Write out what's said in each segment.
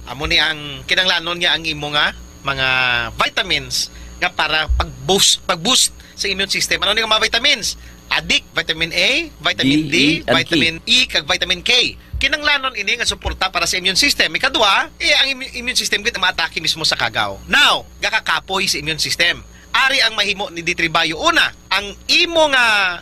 Amo ni ang kinanglanon niya ang imo nga mga vitamins nga para pag-boost sa immune system. Ano ni nga mga vitamins? Adik, vitamin A, vitamin D, vitamin E, kag vitamin K. Kinanglanon ini nga suporta para sa immune system. Ikadua, ang immune system gid maatake mismo sa kagaw. Now, gakakapoy sa immune system. Ari ang mahimo ni D3 Bio. Una, ang imo nga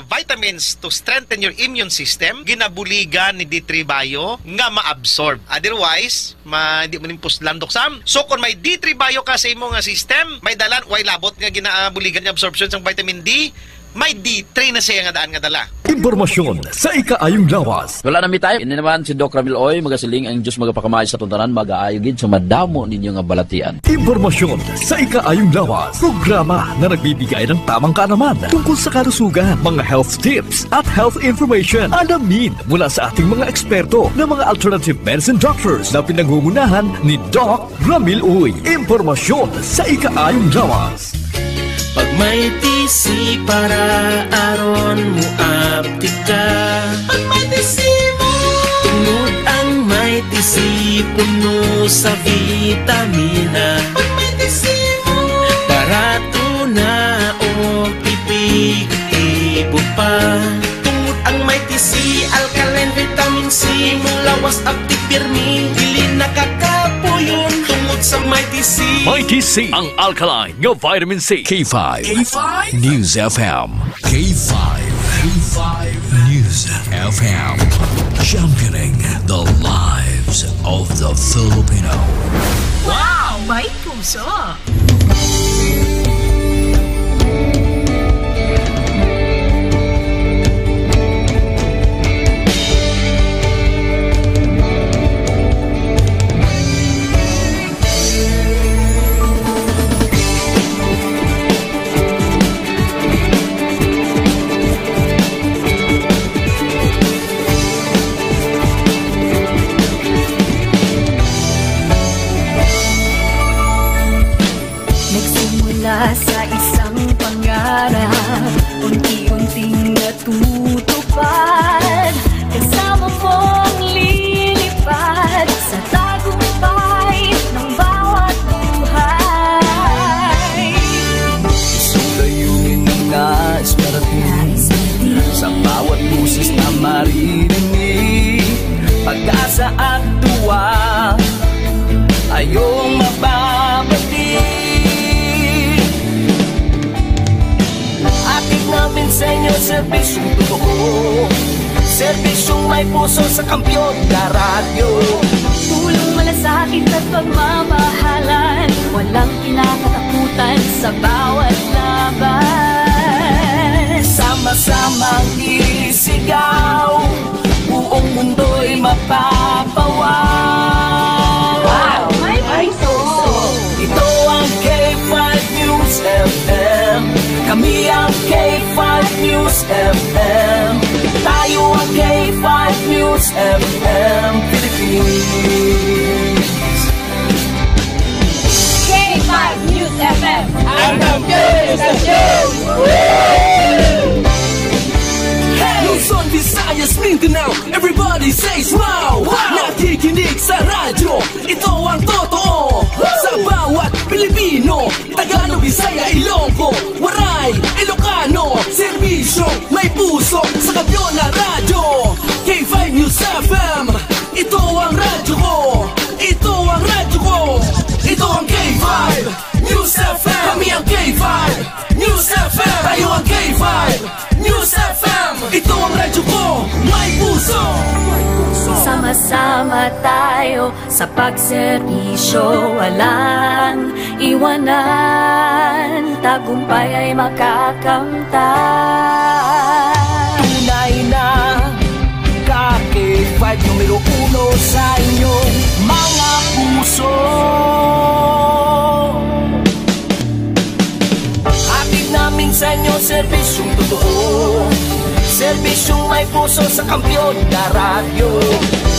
vitamins to strengthen your immune system, ginabuligan ni D3 Bio nga ma-absorb. Otherwise, hindi mo nimpos landok sam. So, kung may D3 Bio ka sa imo nga system, may dalan, way labot nga ginabuligan ni absorption ng vitamin D, may D3 na siya nga daan nga dala. Impormasyon sa ikaayong lawas. Wala na mi tayo. Ini naman si Doc Ramil Oy, magasiling ang Diyos magapakamay sa tuntanan, mag-aayogin sa madamo ninyo nga balatian. Impormasyon sa ikaayong lawas. Programa na nagbibigay ng tamang kaalaman tungkol sa kalusugan, mga health tips at health information. Alamin mula sa ating mga eksperto na mga alternative medicine doctors na pinangungunahan ni Doc Ramil Oy. Impormasyon sa ikaayong lawas. Pag may tisi para aron mo aptika. Pag may tisi mo, tungod ang may tisi puno sa vitamina. Pag may tisi mo, barato na o pipig-ibo pa. Tungod ang may tisi, alkaline vitamin C, mulawas aptik birmi, dili nakakapuyon. Tungod sa may tisi, Mighty C, ang alkaline nga vitamin C. K5 News FM. K5 News FM. Championing the lives of the Filipino. Wow! May puso! Sa isang pangarap, unti-unting natutupad, kasama mong lilipad sa tagumpay ng bawat buhay. Isang layunin ng nais marating, sa bawat busis na maririnig, pag-asa at tuwa ayong mababati. Namin sa inyo, serbisyong totoo, serbisyong may puso sa kampyon na radyo. Tulong malasakit at pagmamahalan, walang kinakatakutan sa bawat laban. Sama-samang isigaw, buong mundo'y mapapawaw. Wow! May puso! Ito ang K5 News FM. Kami ang K5 News FM. Tayo ang K5 News FM Philippines. K5 News FM. Ang K5 Luzon, Visayas, Mindanao, everybody says wow! Nakikinig sa radyo, ito ang totoo. Sa bawat Pilipino, Tagalog, Bisaya, Ilonggo, Waray, Ilocano, serbisyo, may puso sa kampyon na radyo. K5 News FM, ito ang radyo ko, ito ang radyo ko, ito ang K5 News FM. Kami ang K5 News FM, tayo ang K5 News FM. Ito ang radyo ko, may puso. Sama-sama tayo sa pagserbisyo, walang iwanan, tagumpay ay makakamtan. Tunay na K5 numero 1 sa inyong mga puso. Hatid namin sa inyo serbisyong totoo, serbisyong may puso sa kampyon na radyo.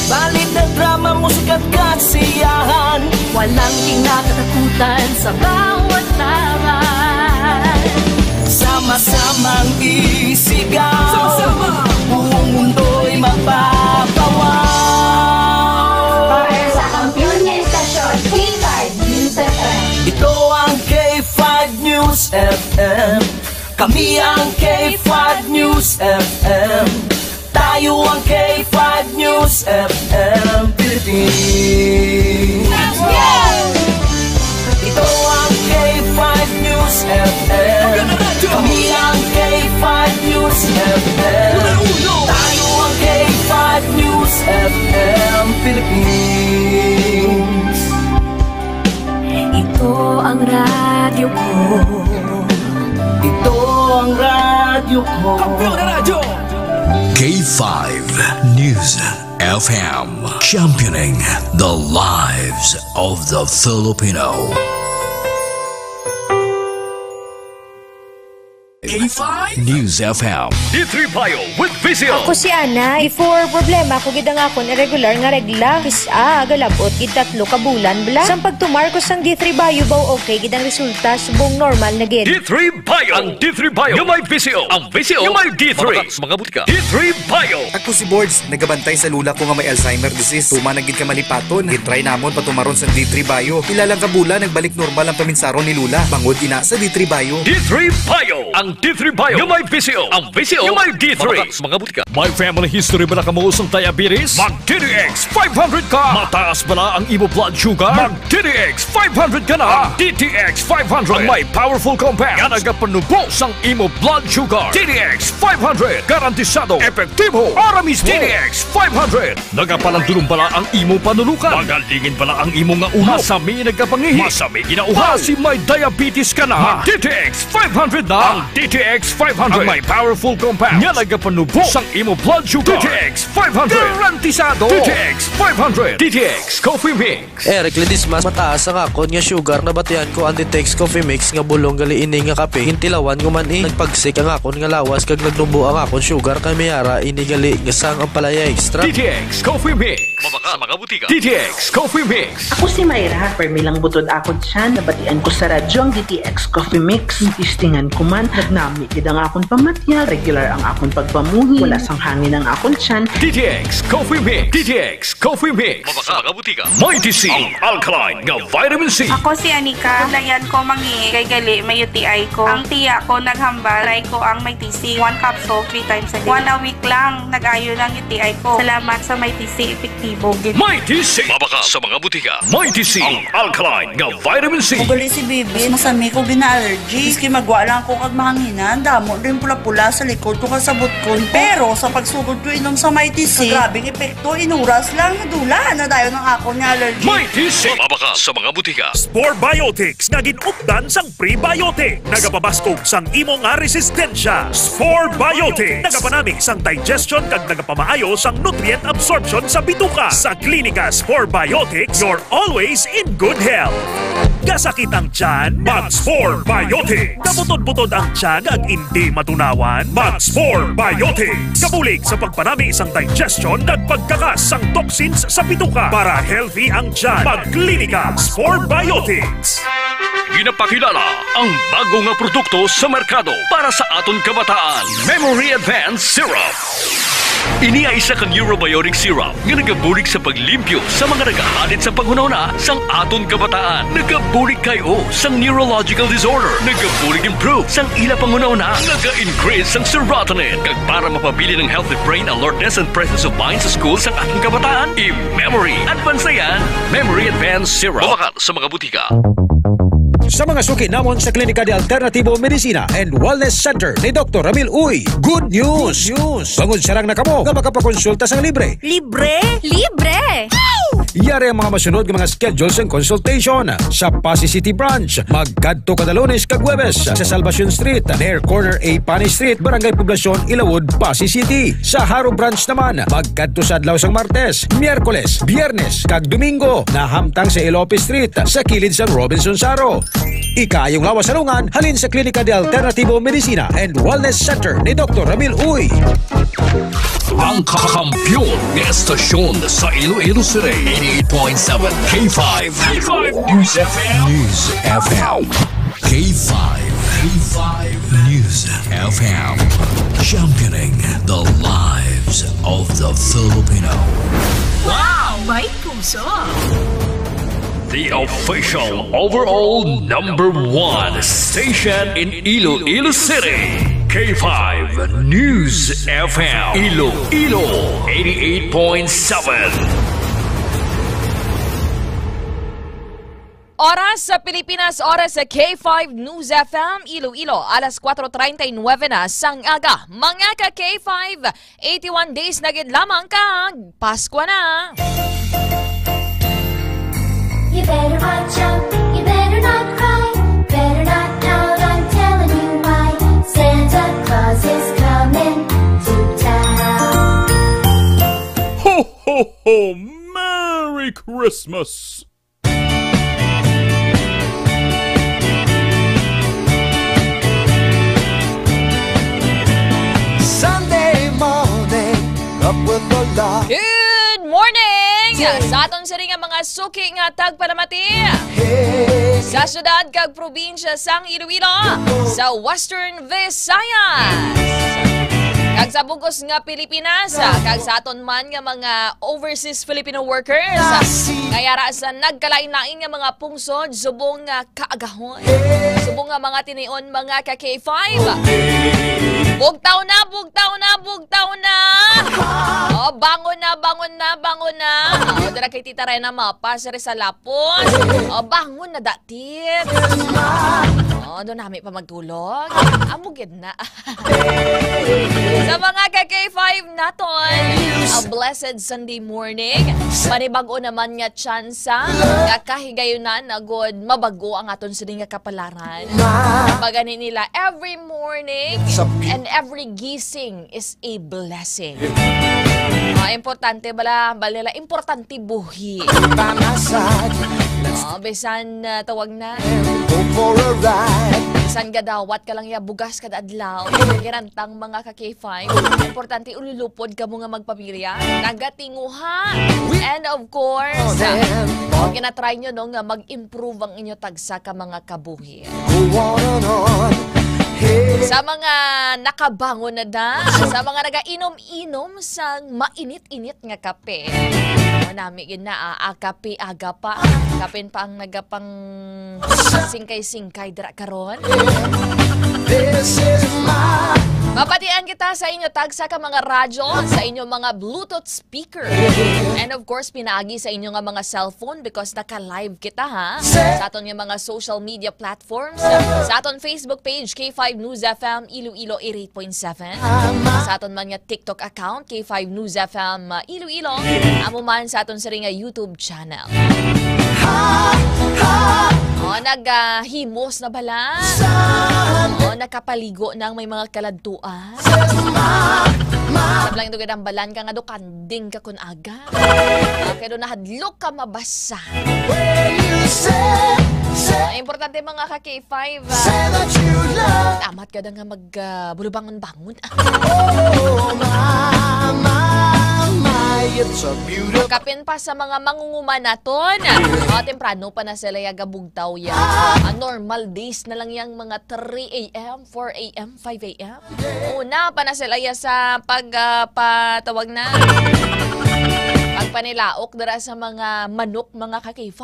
Balit na drama, musika at kasiyahan, walang kinakatakutan sa bawat laban. Sama-samang isigaw, sama-sama, buong mundo'y mapapawaw. Para sa kampyon niya Kami ang K5 News FM. Tayo ang K5 News FM Philippines. Let's go! Ito ang K5 News FM. Kami ang K5 News FM. Tayo ang K5 News FM Philippines. Ito ang radyo ko. Ito ang radyo ko. K5 News FM, championing the lives of the Filipino. K5 News FM. D3 Bio with Vizio. Ako si Ana. Before problema ko gidang akon irregular nga regla. Kisa galabot gid 3 ka bulan bla. Sang pagtumar ko sang D3 Bio baw okay gidang resulta subong normal na gid. D3 Bio. Ang D3 Bio yung may Vizio. Ang Vizio yung may D3. Mga butika. D3 Bio. Ako si Boards, nagabantay sa lula ko nga may Alzheimer disease. Tuma nagid ka malipaton. Gitry namon patumaron sa D3 Bio. Ilalang kabula nagbalik normal ang paminsaron ni lula. Bangod ina sa D3 Bio. D3 Bio. Ang D3 Bio yung may Vizio. Ang Vizio yung may D3. Mga butika. May family history ba na kamuos ng diabetes? Mag DTX 500 ka. Mataas ba na ang imo blood sugar? Mag DTX 500 ka na. Ang DTX 500 ang may powerful compounds nga nagapanubos ang imo blood sugar. DTX 500 garantisado epektibo para mismo. DTX 500 nagapalandulong bala ang imo panulukan. Magalingin bala ang imo nga ulo. Masami nagkapangihi. Masami ginauhaw. Kasi may diabetes ka na. Mag DTX 500 na. Ang DTX 500 ang may powerful compounds nga nagapanubos ang imo blood sugar. DTX 500 garantisado. DTX 500 DTX Coffee Mix. Eric Ledismas, mataas ang akon nga sugar na batian ko ang DTX Coffee Mix nga bulong gali ini nga kape. Hintilawan ko man nagpagsik ang akon nga lawas kag nagnubo ang akon sugar kay mayara ini gali nga sang ang palaya extra. DTX Coffee Mix. Mabaka mga butika. DTX Coffee Mix. Ako si Mayra, permilang butod akon siya, nabatian ko sa radyo ang DTX Coffee Mix. Istingan ko man, nagnami gid ang akon pamatya, regular ang akon pagpamuhi, wala sang hangin ang akon tiyan. DTX Coffee Mix. DTX Coffee Mix. Mabaka mga butika. Mighty C. Ang alkaline nga vitamin C. Ako si Anika, layan ko mangi kay gali may UTI ko. Ang tiya ko naghambal, try ko ang Mighty C. 1 capsule 3 times a day. 1 a week lang, nag-ayo ng UTI ko. Salamat sa Mighty C, epektibo. Mighty C. Mabaka sa mga butika. Mighty C. Ang alkaline nga vitamin C. Ugali si Bibi, masami ko bina-allergy. Iski magwa lang ko kag mahanginan, damo rin pula-pula sa likod ko kasabot ko. Pero sa pagsugod ko inom sa Mighty C, grabing epekto, inuras lang, nadula na dayo ng ako niya allergy. Mighty C. Mabaka sa mga butika. Spore Biotics nga ginupdan sang prebiotic. Nagapabaskog sang imo nga resistensya. Spore Biotics. Nagapanami sang digestion kag nagapamaayo sang nutrient absorption sa bituka. Sa Klinika Spore Biotics, you're always in good health. Kasakit ang tiyan, mag-Spore Biotics. Kabutod-butod ang tiyan ag hindi matunawan, mag-Spore Biotics. Kabulig sa pagpanami isang digestion at pagkakas sang toxins sa bituka para healthy ang tiyan. Mag-Klinika Spore Biotics. Ginapakilala ang bago nga produkto sa merkado para sa aton kabataan. Memory Advanced Syrup. Ini ay isa kang Eurobiotic syrup nga nagabulig sa paglimpyo sa mga nagahalit sa panghunahuna sang aton kabataan. Nagabulig kayo sang neurological disorder. Nagabulig improve sang ila panghunahuna. Naga-increase sang serotonin. Kag para mapabili ng healthy brain alertness and presence of mind sa school sang ating kabataan, i-Memory Advance na yan. Memory Advanced Syrup. Mabakal sa mga butika. Sa mga suki namon sa Klinika de Alternativo Medicina and Wellness Center ni Dr. Ramil Uy, good news! Bangod sarang na kamo nga makapakonsulta sang libre. Libre? Libre! Yari ang mga masunod ng mga schedules and consultation sa Pasay City Branch. Magkadto kada Lunes kag Huwebes sa Salvacion Street, near corner A Panay Street, Barangay Poblacion, Ilawod, Pasay City. Sa Haro Branch naman, magkadto sa adlaw sang Martes, Miyerkules, Biyernes kag Domingo na hamtang sa Ilope Street sa kilid sang Robinson Saro. Ikayong lawas salungan halin sa Klinika de Alternativo Medicina and Wellness Center ni Dr. Ramil Uy. Ang kakampiyon ng estasyon sa Iloilo City, 88.7 K5 News FM. News FM. K5 News FM. Championing the lives of the Filipino. Wow! May puso! The official overall #1 station in Iloilo City. K5 News FM Iloilo 88.7. Oras sa Pilipinas, oras sa K5 News FM Iloilo, alas 4:39 na sang aga. Mga ka K5, 81 days na gid lamang kag Pasko na. You better watch out, you better not cry, better not pout, I'm telling you why. Santa Claus is coming to town. Ho, ho, ho! Merry Christmas! Sunday morning, up with the law. Good morning! Sa aton sa ring mga suki nga tagpanamati. Sa syudad kag probinsya sang Iloilo, sa Western Visayas. Kag sa bugos nga Pilipinas, kag sa aton man nga mga overseas Filipino workers. Ngayara sa nagkalain-lain nga mga pungsod, subong nga kaagahon. Subong nga mga tinion mga ka-K5. Bugtaw na, bugtaw na, bugtaw na! Oh, bangon na, bangon na, bangon na! Oh, dara kay Tita Rena mapa, sari sa lapon. Oh, bangon na datit. Oh, doon namin pa magtulog. Amugid na. Sa mga ka-K5 naton, a blessed Sunday morning. Manibago naman nga tsansa, nga kahigayunan na good mabago ang aton sa nga kapalaran. Paganin nila every morning and every gising is a blessing. Importante balila, importante buhi. Bisan tawag na. Bisan gadawat ka lang ya bugas kada adlaw. Girantang mga ka-K5. Importante ululupod ka mo nga magpamilya. Nagatinguha. And of course, ginatry nyo no nga mag-improve ang inyo tagsa ka mga kabuhi. Sa mga nakabangon na sa mga nagainom-inom sa mainit-init nga kape. Nami gid na kape aga pa. Kapin pa ang nagapang singkay-singkay dira karon. Mapatian kita sa inyo tagsa ka mga radyo, sa inyo mga Bluetooth speaker. And of course, pinaagi sa inyo nga mga cellphone because naka-live kita ha. Sa aton nga mga social media platforms. Sa aton Facebook page, K5 News FM Iloilo 88.7. Sa aton man nga TikTok account, K5 News FM Iloilo. Amo man sa aton sa ring nga YouTube channel. Naghimos na bala. Nakapaligo nang may mga kaladtuan. Sablang ito ang balan ka nga do kanding ka kun aga. Kaya do nahadlok ka mabasa. Importante mga ka-K5. Amat ka na nga magbulubangon-bangon. Kapin pa sa mga mangunguma naton. Temprano pa na sila yagabugtaw ya. Normal days na lang yang mga 3 a.m., 4 a.m., 5 a.m. Una pa na sila ya sa pagpatawag na. Pagpanilaok dara sa mga manok, mga ka-K5.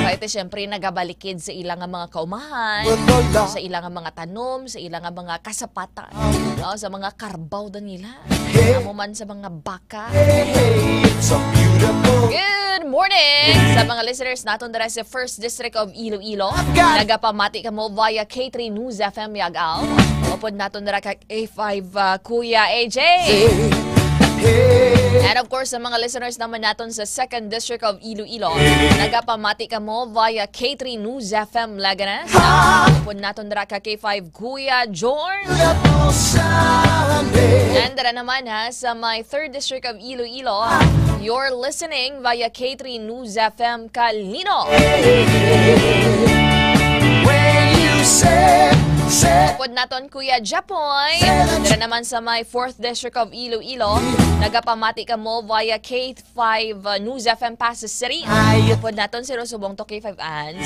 Ito siyempre nagabalikid sa ilang mga kaumahan, sa ilang mga tanom, sa ilang mga kasapatan, sa mga karbaw da nila, amo man sa mga baka. Good morning sa mga listeners naton dara sa 1st District of Iloilo. Nagapamati ka mo via K3 News FM Yagaw. Upod naton dara ka A5 Kuya AJ. And of course, sa mga listeners naman natin sa 2nd District of Iloilo, nagapamati ka mo via K3 News FM Laganas. Upod natin dara ka K5 Kuya George. And dara naman ha, sa my 3rd District of Iloilo, you're listening via K3 News FM Kalino. Upod naton Kuya Japoy. Dara naman sa my 4th District of Iloilo, nagapamati ka mo via K5 News FM Pasig City. Upod naton si Rosubong to K5 Ans.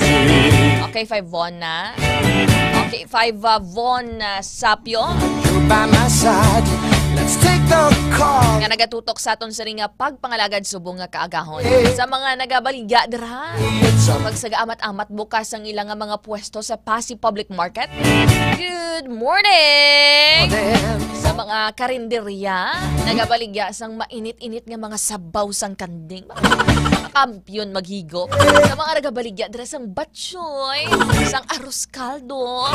Okay, 5 Von na. Okay, 5 Von Sapio. Let's take the call. Nga nagatutok sa aton sa ring nga pagpangalagad subong nga kaagahon. Sa mga nagabaligya dira. Sa pagsagaamat-amat bukas ang ilang nga mga pwesto sa Pasig Public Market. Good morning! Sa mga karinderya, nagabaligya sang mainit-init nga mga sabaw sang kanding. Kampiyon maghigop. Sa mga nagabaligya dira sang batsoy, sang arroz caldo,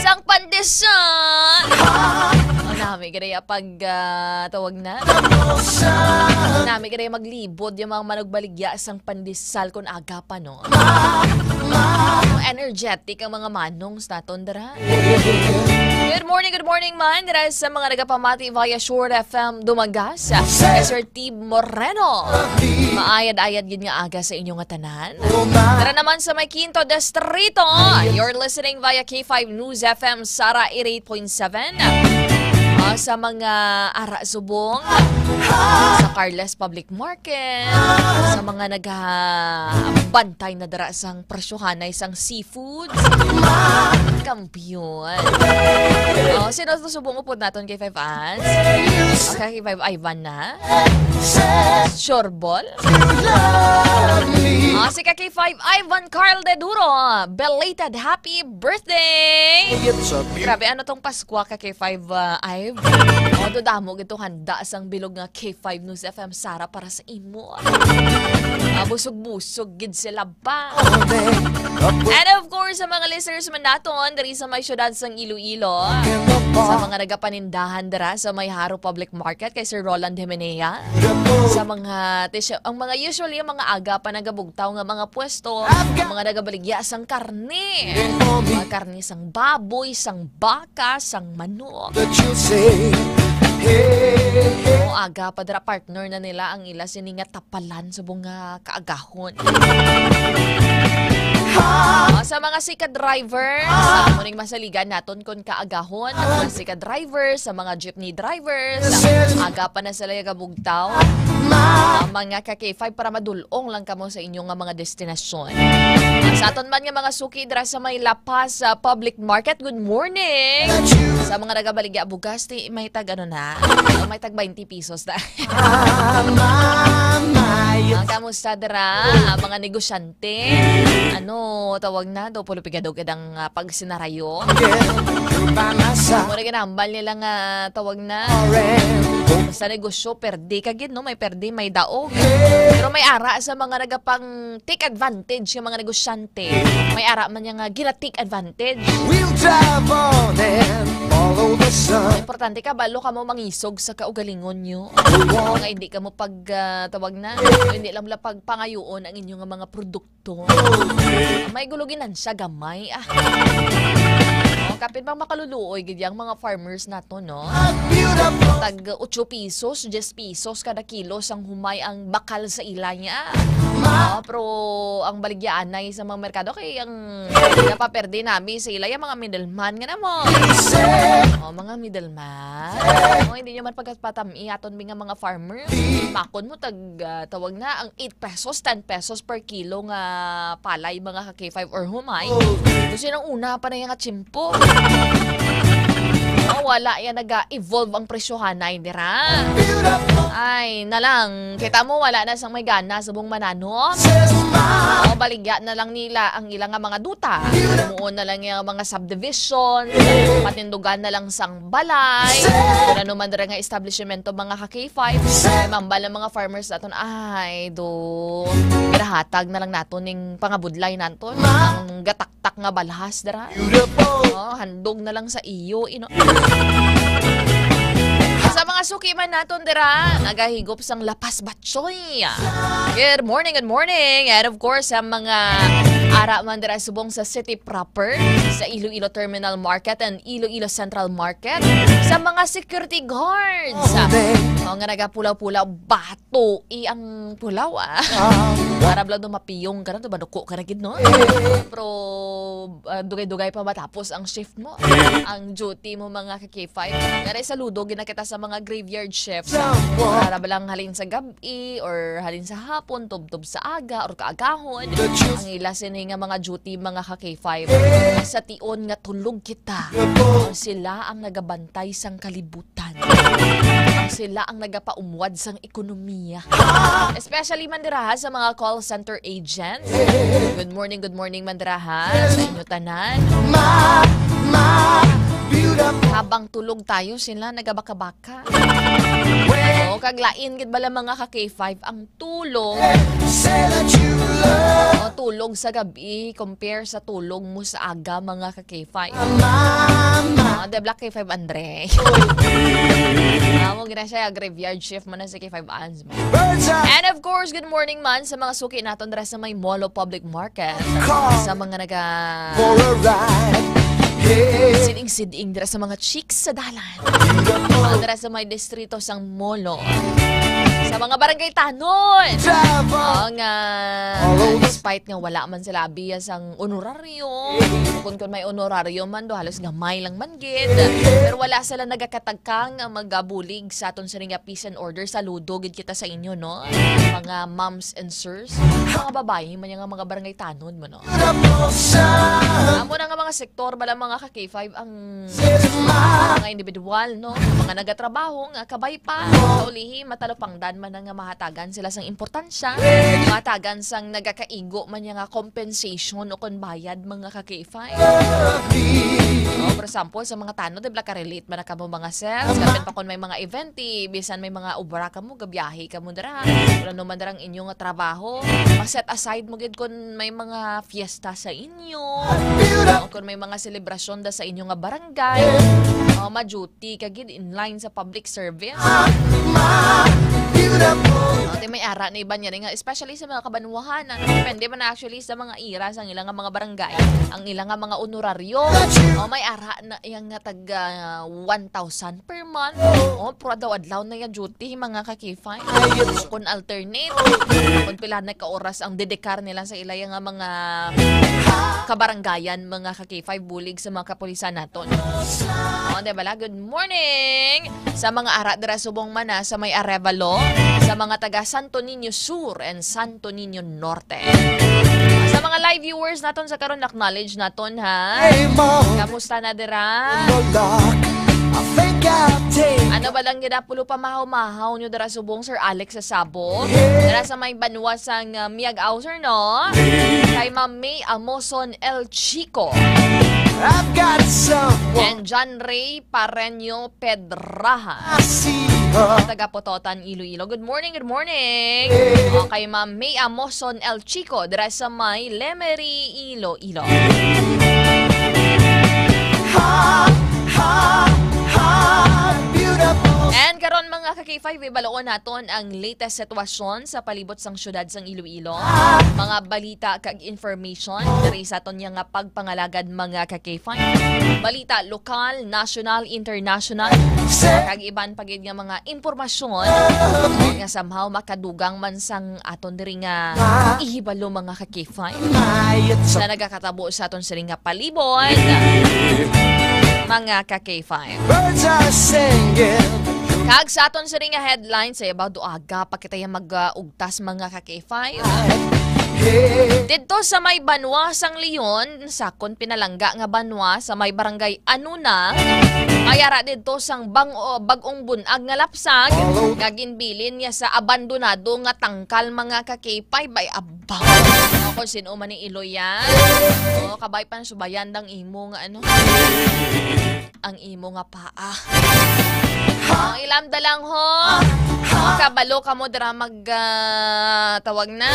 sang pandesal. Nami gaya pag tawag na. Nami gaya maglibod yung mga manugbaligya sang pandesal kun aga pa no. Energetic ang mga manong sa naton dara. Good morning man. Dira sa mga nagapamati via Short FM Dumagas. Sir T. Moreno. Maayad-ayad yun nga aga sa inyong tanan. Tara naman sa may Quinto Distrito. You're listening via K5 News FM Sara 88.7. Sa mga ara subong, sa Carles Public Market, sa mga nagbantay na dara sang presyohanay sang seafood, kampiyon. Sino ito subong upod natin kay 5 Ans? Okay, kay 5 Ivan na. Shorbol. Si kay 5 Ivan Carl De Duro. Belated happy birthday! Grabe, ano tong Pasko kay 5 Ivan? Dodamo gito handa sang bilog nga K5 News FM Sara para sa imo. Busog-busog gid sila ba? And of course, sa mga listeners man naton diri sa may syudad sang Iloilo, sa mga nagapanindahan dira sa may Haro Public Market kay Sir Roland Jimenea, sa mga ang mga usually ang mga aga pa nagabugtaw nga mga pwesto, mga nagabaligya sang karne, mga karne sang baboy, sang baka, sang manok. Aga pa dira partner na nila ang ila sininga tapalan sa bunga kaagahon. Sa mga sika driver, sa muning masaligan naton kon kaagahon, ang mga sika driver, sa mga jeepney drivers, aga pa na sila gabugtaw. Mga ka-K5 para madulong lang kamo sa inyong mga destinasyon. Sa aton man nga mga suki dira sa may Lapas Public Market, good morning. Sa mga nagabaligya bugas, may tag ano na, may tag 20 pesos na. Kamusta dira, mga negosyante? Ano, tawag na, do pulo pigadog kadang pagsinarayo. Muna ginambal nila nga tawag na. Sa negosyo, perde kagid, no? May perde, may daog. Pero may ara sa mga nagapang take advantage yung mga negosyante. May ara man yung gina-take advantage. We'll drive on and follow the sun. Importante ka, balo ka mo mangisog sa kaugalingon nyo. Nga hindi ka mo pag tawag na. Hindi lang mula pagpangayoon ang inyong mga produkto. May guluginan siya, gamay. Kapit bang makaluluoy ganyang mga farmers na to, no? Tag 8 pesos, 10 pesos kada kilo sang humay ang bakal sa ila niya. Pero ang baligyaan na sa mga merkado kay ang napaperde namin sa ila yung mga middleman nga na mo. Mga middleman. Hindi nyo man pagkatpatami aton mga farmer. Makon mo tawag na ang 8 pesos, 10 pesos per kilo nga palay mga K5 or humay. Gusto nang una pa na yung chimpo. Wala yan nag-evolve ang presyohanay dira. Ay, nalang. Kita mo, wala na sang may gana sa buong manano. Baligya na lang nila ang ilang mga duta. Muon na lang yung mga subdivision. Patindugan na lang sang balay. Kung ano man dira nga establishmento mga ka-K5. Mambal ng mga farmers naton. Ay, kirahatag na lang naton yung pangabudlay naton. Ang gataktak nga balhas dira. Handog na lang sa iyo. Sa mga suki man naton dira, nagahigop sang Lapas Batchoy. Good morning. And of course, sa mga ara man dira subong sa city proper, sa Iloilo Terminal Market and Iloilo Central Market, sa mga security guards. Nga nagapulaw-pulaw, bato ang pulaw para blang dumapiyong ka na, banuko ka na gid, no? Pero dugay-dugay pa matapos ang shift mo, ang duty mo mga ka-K5. Kaya saludo ginakita sa mga graveyard shifts. Para balang halin sa gabi or halin sa hapon, tubtob sa aga or kaagahon. Ang ilasin nga mga duty mga ka-K5. Sa tion nga tulog kita. Sila ang nagabantay sang kalibutan. Sila ang nagapaumwad sang ekonomiya. Especially mandiraha sa mga call center agent. Good morning mandiraha sa inyo tanan. Habang tulog tayo, sila nagabaka-baka. O, kaglain gid bala mga ka-K5 ang tulog. O, tulog sa gabi compare sa tulog mo sa aga mga ka-K5. The Black K5 Andre. Amo gina siya graveyard shift man sa K5 Ans. And of course, good morning man sa mga suki naton dira sa may Molo Public Market. Sa mga naga siding-siding dira sa mga chicks sa dalan. Dira sa may distrito sang Molo. Sa mga barangay tanon. Nga despite nga wala man sila abiyas ang honoraryo. Kung may honoraryo man do halos gamay lang man gid. Pero wala sila nagakatagkang magabulig sa aton sa nga peace and order. Saludo gid kita sa inyo no. Mga moms and sirs, mga babae man nga mga barangay tanon mo no. Amo na nga mga sektor bala mga ka-K5 ang mga individual no, mga nagatrabaho nga kabay pa sa ulihi matalupangdan man nga mahatagan sila sang importansya, mahatagan sang nagakaigo man nga compensation o kon bayad mga ka-K5. For example, sa mga tanod, di ba ka-relate man na kamo mga sales, kapit pa kon may mga event, bisan may mga ubra ka mo, gabiyahe ka mo dara, wala naman darang inyong trabaho, ma-set aside mo gid kon may mga fiesta sa inyo, o kon may mga selebrasyon da sa inyong barangay, ma-duty ka gid in line sa public service. May ara na iba niya nga, especially sa mga kabanwahan. Depende man actually sa mga iras ang ilang mga barangay, ang ilang mga honoraryo. May ara na yung tag 1,000 per month. Pura daw adlaw na yung duty mga ka-K5. Kung alternate, kung pila na ka-oras ang dedikar nila sa ilang mga kabarangayan mga ka-K5 bulig sa mga kapulisan naton. Diba? Good morning sa mga ara dira subong mana sa may Arevalo, sa mga taga Santo Niño Sur and Santo Niño Norte. Sa mga live viewers naton sa karon acknowledge naton ha. Kamusta na dira? Ano ba lang ginapulo pa mahaw-mahaw nyo dara subong Sir Alex sa Sabo? Dara sa may banwas ang Miag Auser no? Kay Ma'am May Amoson El Chico. I've got someone. And John Ray Pareño Pedraha. Taga Pototan, Iloilo. Good morning, good morning. Kay Ma'am May Amoson El Chico. Dara sa may Lemery, Iloilo. And karon mga ka-K5, ibaloon naton ang latest sitwasyon sa palibot sang syudad sang Iloilo. Mga balita kag information diri sa aton nga pagpangalagad mga ka-K5. Balita lokal, national, international. Kag iban pagid nga mga impormasyon nga somehow makadugang man sang aton diri nga ihibalo mga ka-K5. Na nagakatabo sa aton siri nga palibot. Mga ka-K5. Kag sa aton sa nga headline sa ibaw doaga pakitaya mag-ugtas mga ka-K5. Dito sa may Banwa sang Leon, sakon pinalangga nga Banwa sa may barangay Anuna, ayara dito sang bagong bunag nga lapsag, nga ginbilin niya sa abandonado nga tangkal mga ka-K5 bay abang. Ako sino man ni Iloy yan. Kabay pan subayan dang imo nga ano. Ang imo nga paa. Ilam dalang ho. Kabalo ka mo dara tawag na.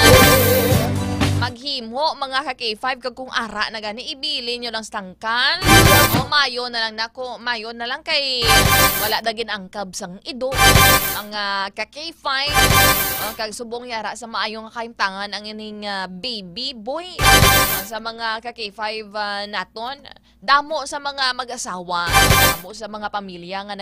Maghimo mga ka-K5 kag kung ara na gani ibili nyo lang tangkal. Mayo na lang nako, mayo na lang kay wala dagin angkab sang ido. Ang ka-K5 kag subong yara sa maayong kaimtangan ang ining baby boy. Sa mga ka-K5 naton, damo sa mga mag-asawa, damo sa mga pamilya nga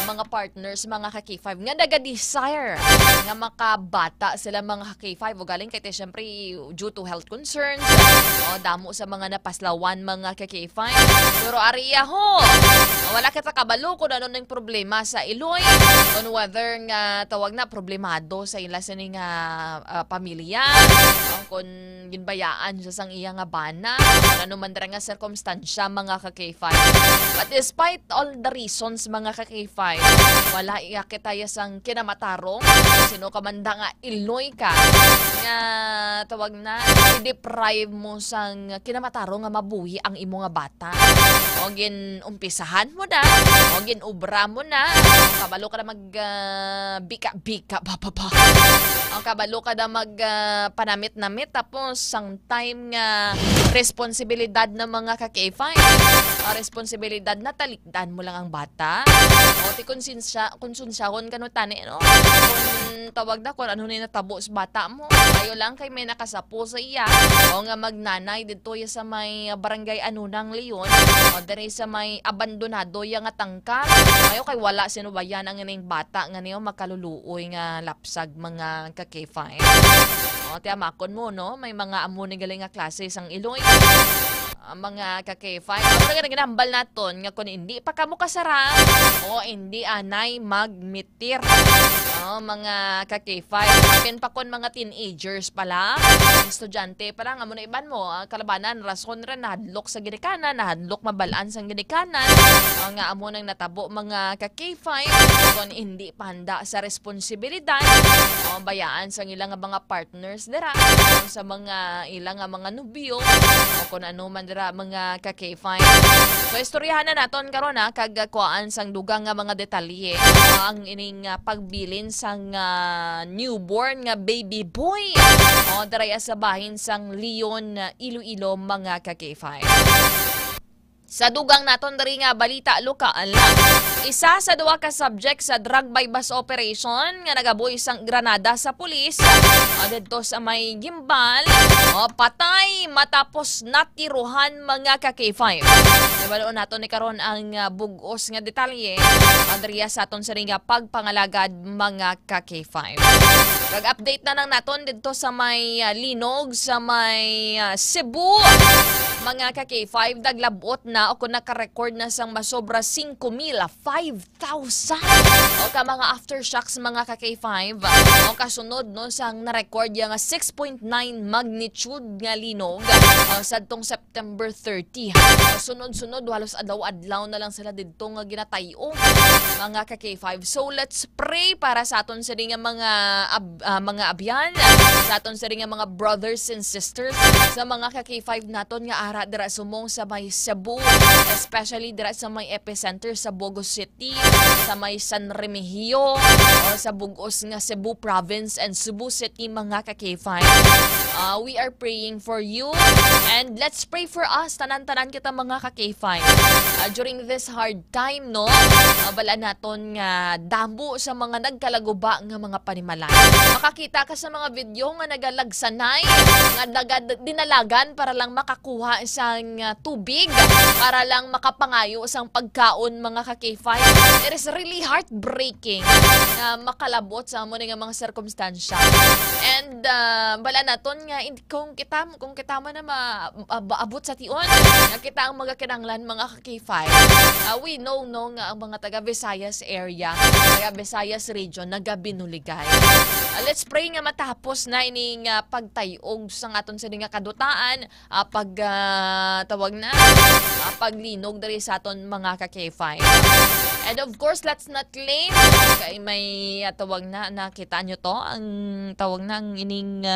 mga partners mga ka-K5 nga naga-desire nga makabata sila mga ka-K5 o galing kay syempre due to health concerns. Damo sa mga napaslawan mga ka-K5. Pero ariya ho, wala kita kabalo kung ano ng problema sa Iloy, on whether nga tawag na problemado sa ila sa nga pamilya, kung ginbayaan sa sang iya nga bana, ano man dara nga sirkumstansya mga ka-K5. But despite all the reasons mga ka-K5, wala iyakit tayo sang kinamatarong. Sino ka manda nga iloy ka nga tawag na i-deprive mo sang kinamatarong nga mabuhi ang imo nga bata. O gin umpisahan mo na, o gin ubra mo na, kabalo ka na mag bika-bika ba. O kabalo ka na mag panamit-namit tapos sang time nga responsibilidad ng mga ka-K5. Responsibilidad na talikdan mo lang ang bata. O ti konsensyahon ka no tani no. Kung tawag na kung ano na natabo sa bata mo. Kayo lang kay may nakasapo sa iya. O nga magnanay dito ya sa may barangay Anunang Leon. O dere sa may abandonado ya nga tangkal. Kayo kay wala sino ba yan ang ining bata nga niyo makaluluoy nga lapsag mga ka-K5. O tiyamakon mo no, may mga amo ni galing nga klase sang Iloy. Mga ka-K5. Ano nga ginambal naton nga kung hindi pa kamo kasara o hindi anay magmitir. Mga ka-K5. Akin pa kon mga teenagers pala, estudyante pala nga mo na iban mo, kalabanan, rason rin, nahadlok sa ginikanan, nahadlok mabalaan sa ginikanan, nga amo nang natabo mga ka-K5, kung hindi pa handa sa responsibilidad, bayaan sa ilang mga partners dira, sa mga ilang mga nubyo, o kung ano man dira mga ka-K5. So, istoryahan na naton karon kagkuan sang dugang nga mga detalye, ang ining pagbilin sang newborn nga baby boy o daraya sa bahin sang Leon, Iloilo mga ka-K5. Sa dugang naton dari nga balita lokal, isa sa duwa ka subject sa drug by bus operation nga nagabuhi sang granada sa pulis dito sa may Gimbal, patay matapos natiruhan mga ka-K5. Ibaloon naton ni karon ang bugos nga detalye adriya sa aton sa nga pagpangalagad mga ka-K5. Pag-update na nang naton dito sa may linog sa may Cebu. Mga ka-K5, daglabot na o kung nakarecord na sang masobra 5,000, 5,000. O ka mga aftershocks mga ka-K5. O kasunod no sang narecord yung 6.9 magnitude nga linog sa tong September 30. Sunod-sunod, halos adlaw-adlaw na lang sila dito nga ginatayo mga ka-K5. So let's pray para sa aton sa nga mga abyan, sa aton sa nga mga brothers and sisters, sa mga ka-K5 naton nga dira sumong sa may Cebu, especially dira sa may epicenter sa Bogo City, sa may San Remigio, o sa bugos nga Cebu Province and Cebu City mga ka-K5. We are praying for you and let's pray for us, tanan-tanan kita mga ka-K5. During this hard time, no, bala naton nga dambo sa mga nagkalaguba nga mga panimalay. Makakita ka sa mga video nga nagalagsanay, nga dinalagan para lang makakuha isang tubig, para lang makapangayo isang pagkaon mga ka-K5. It is really heartbreaking na makalabot sa mo nga mga sirkumstansya. And bala naton nga kung kita mo na maabot sa tion, kita ang mga kinanglan mga ka-K5. We know nga ang mga taga Visayas area, taga Visayas region nagabinuligay. Let's pray nga matapos na ining pagtayog sa aton sa nga kadutaan, tawag na paglinog diri sa aton mga ka-K5. And of course, let's not claim kay may tawag na nakita nyo to ang tawag na ang ining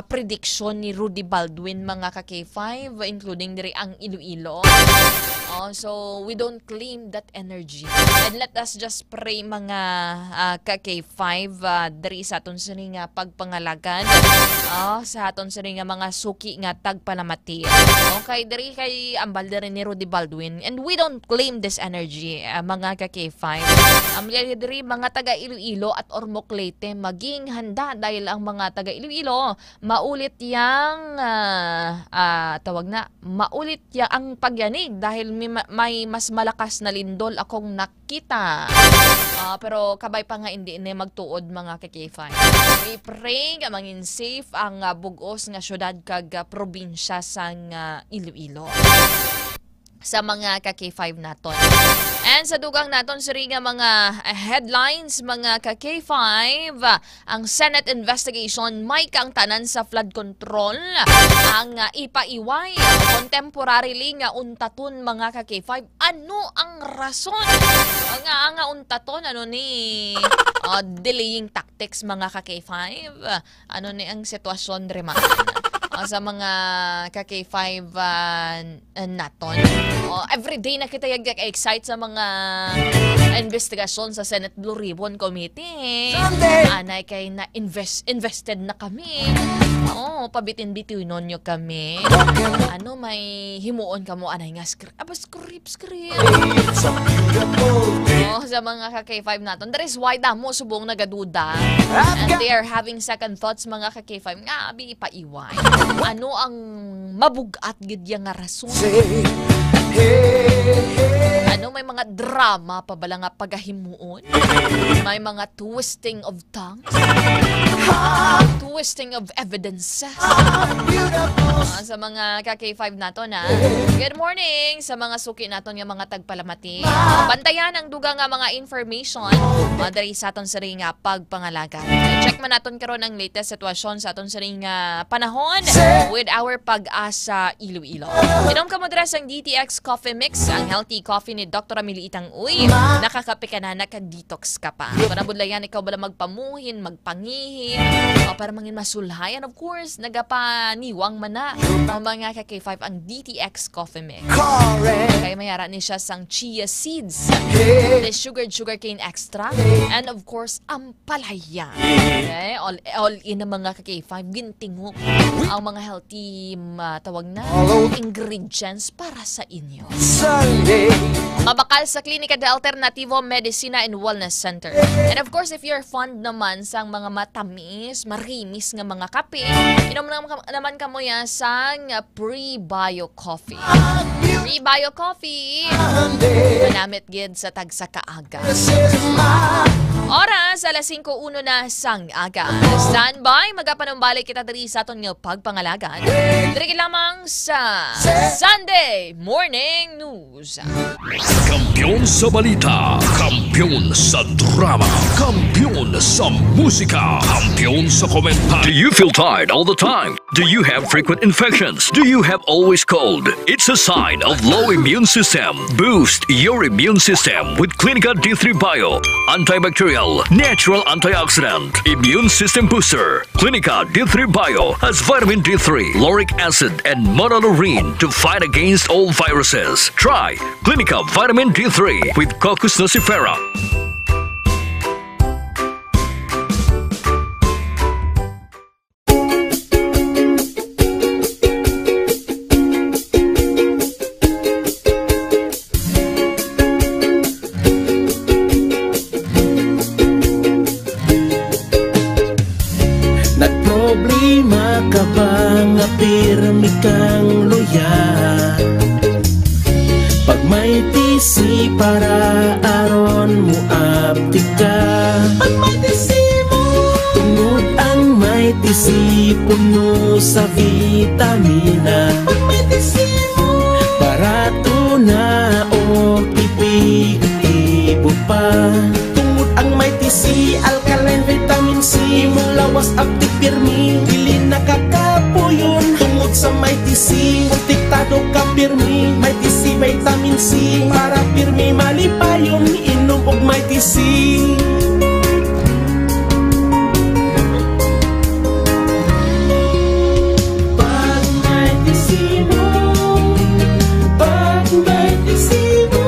prediction ni Rudy Baldwin mga ka-K5, including diri ang Iloilo. So we don't claim that energy. And let us just pray mga ka-K5 diri sa aton sa nga pagpangalagan, sa aton sa nga mga suki nga tagpalamati. Okay, diri kay ambal diri ni Rudy Baldwin, and we don't claim this energy mga ka-K5. Diri mga taga Iloilo at Ormoc Leyte maging handa dahil ang mga taga Iloilo maulit yang tawag na maulit yang ang pagyanig dahil may mas malakas na lindol akong nakita. Pero kabay pa nga hindi na magtuod mga ka-K5. We pray nga mangin safe ang bugos nga syudad kag probinsya sang Iloilo sa mga ka-K5 naton. And sa dugang naton siri nga mga headlines, mga ka-K5, ang Senate investigation may kang tanan sa flood control ang ipaiway contemporarily nga untaton mga ka-K5. Ano ang rason nga untaton ni delaying tactics mga ka-K5? Ano ni ang sitwasyon reman sa mga ka-K5 naton? Everyday na kita excite sa mga investigasyon sa Senate Blue Ribbon Committee. Anay kay na invested na kami. Pabitin-bitin nyo kami. Ano may himuon ka mo anay nga script. Script. Sa mga ka-K5 naton. That is why damo subong nagaduda. And they are having second thoughts mga ka-K5 nga abi ipaiway. Ano ang mabugat gid nga rason? Ano may mga drama pa bala nga pagahimuon? May mga twisting of tongues? Twisting of evidence? Sa mga ka-K5 nato na. Good morning sa mga suki naton nga mga tagpalamati. Bantayan ang duga nga mga information dari sa aton sa ring pagpangalaga. Check man naton karon ang latest sitwasyon sa aton sa ring panahon with our Pag-asa Iloilo. Inom ka mo dres ang DTX Coffee Mix, ang healthy coffee ni Dr. Amelie Itang Uy. Nakakape ka na, naka-detox ka pa. Para budlayan ikaw bala magpamuhin, magpangihin, para mangin masulhayan. Of course, nagapaniwang man na ang mga ka-K5 ang DTX Coffee Mix. Kaya mayara ni siya sang chia seeds, the sugarcane extra, and of course, ang palaya. Okay? All in ang mga ka-K5, gintingok ang mga healthy tawag na ingredients para sa inyo. Mabakal sa Klinika de Alternativo Medicina and Wellness Center. And of course, if you're fond naman sa mga matamis, marimis nga mga kape, inom naman kamo yan sang Pre-Bio Coffee. Pre-Bio Coffee, manamit gid sa tagsa kaaga. Oras, alas 5:01 na sang aga. Standby, magapanumbalik kita diri sa aton nga pagpangalagan. Diri lamang sa Sunday Morning News. Kampiyon sa balita, kampiyon sa drama, kampiyon sa musika, kampiyon sa komentar. Do you feel tired all the time? Do you have frequent infections? Do you have always cold? It's a sign of low immune system. Boost your immune system with Clinica D3 Bio, antibacterial, natural antioxidant, immune system booster. Clinica D3 Bio has vitamin D3, lauric acid, and monolurine to fight against all viruses. Try Clinica Vitamin D3 with Coccus nocifera. Nagproblema ka ba nga pirmi kang luya? Pag may tisi para aron mo apti ka. Pag may tisi mo, tungod ang may tisi puno sa vitamina. Pag may tisi mo, barato na o ipig-ibo pa. Tungod ang may tisi, alkaline vitamin C, mulawas apti pirmi, dili nakakapuyon. Tungod sa may tisi, kontiktado ka pirmi, may tisi vitamin C, para pirmi malipayon, inom og may tisi. Pag may tisi mo, pag may tisi mo,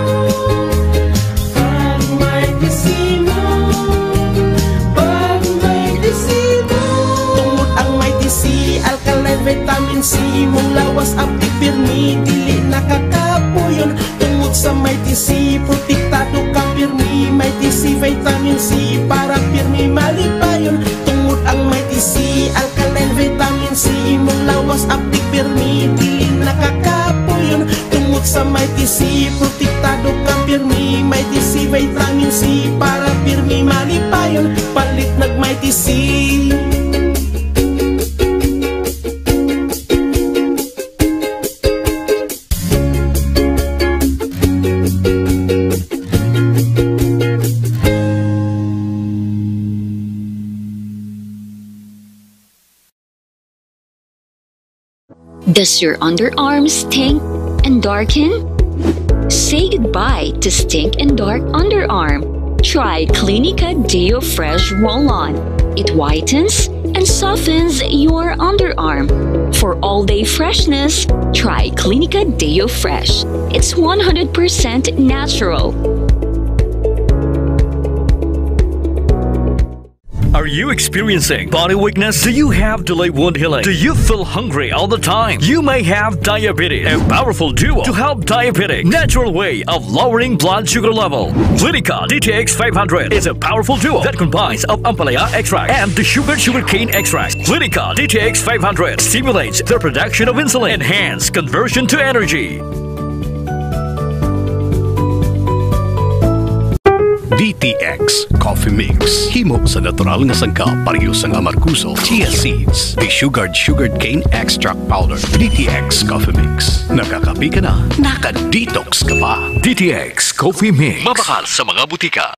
pag may tisi mo, pag may tisi mo. Tungod ang may tisi, alkaline vitamin C, mong lawas apti pirmi, dili nakakapuyon. Tungod sa may tisi, protektado ka pirmi, may tisi vitamin C, para pirmi malipayon. Tungod ang may tisi, alkaline vitamin C, mong lawas apti pirmi, dili nakakapuyon. Tungod sa may tisi, protektado ka pirmi, may tisi vitamin C, para pirmi malipayon. Palit nag may tisi. Does your underarm stink and darken? Say goodbye to stink and dark underarm. Try Clinica Deo Fresh Roll-On. It whitens and softens your underarm. For all-day freshness, try Clinica Deo Fresh. It's 100% natural. Are you experiencing body weakness? Do you have delayed wound healing? Do you feel hungry all the time? You may have diabetes. A powerful duo to help diabetic. Natural way of lowering blood sugar level. Clinica DTX 500 is a powerful duo that combines of ampalaya extract and the sugarcane extract. Clinica DTX 500 stimulates the production of insulin, enhance conversion to energy. DTX Coffee Mix. Himo sa natural nga sangka pareho sang amarkuso, chia seeds, desugared cane extract powder. DTX Coffee Mix. Nakakapi ka na, naka-detox ka pa. DTX Coffee Mix. Mabakal sa mga butika.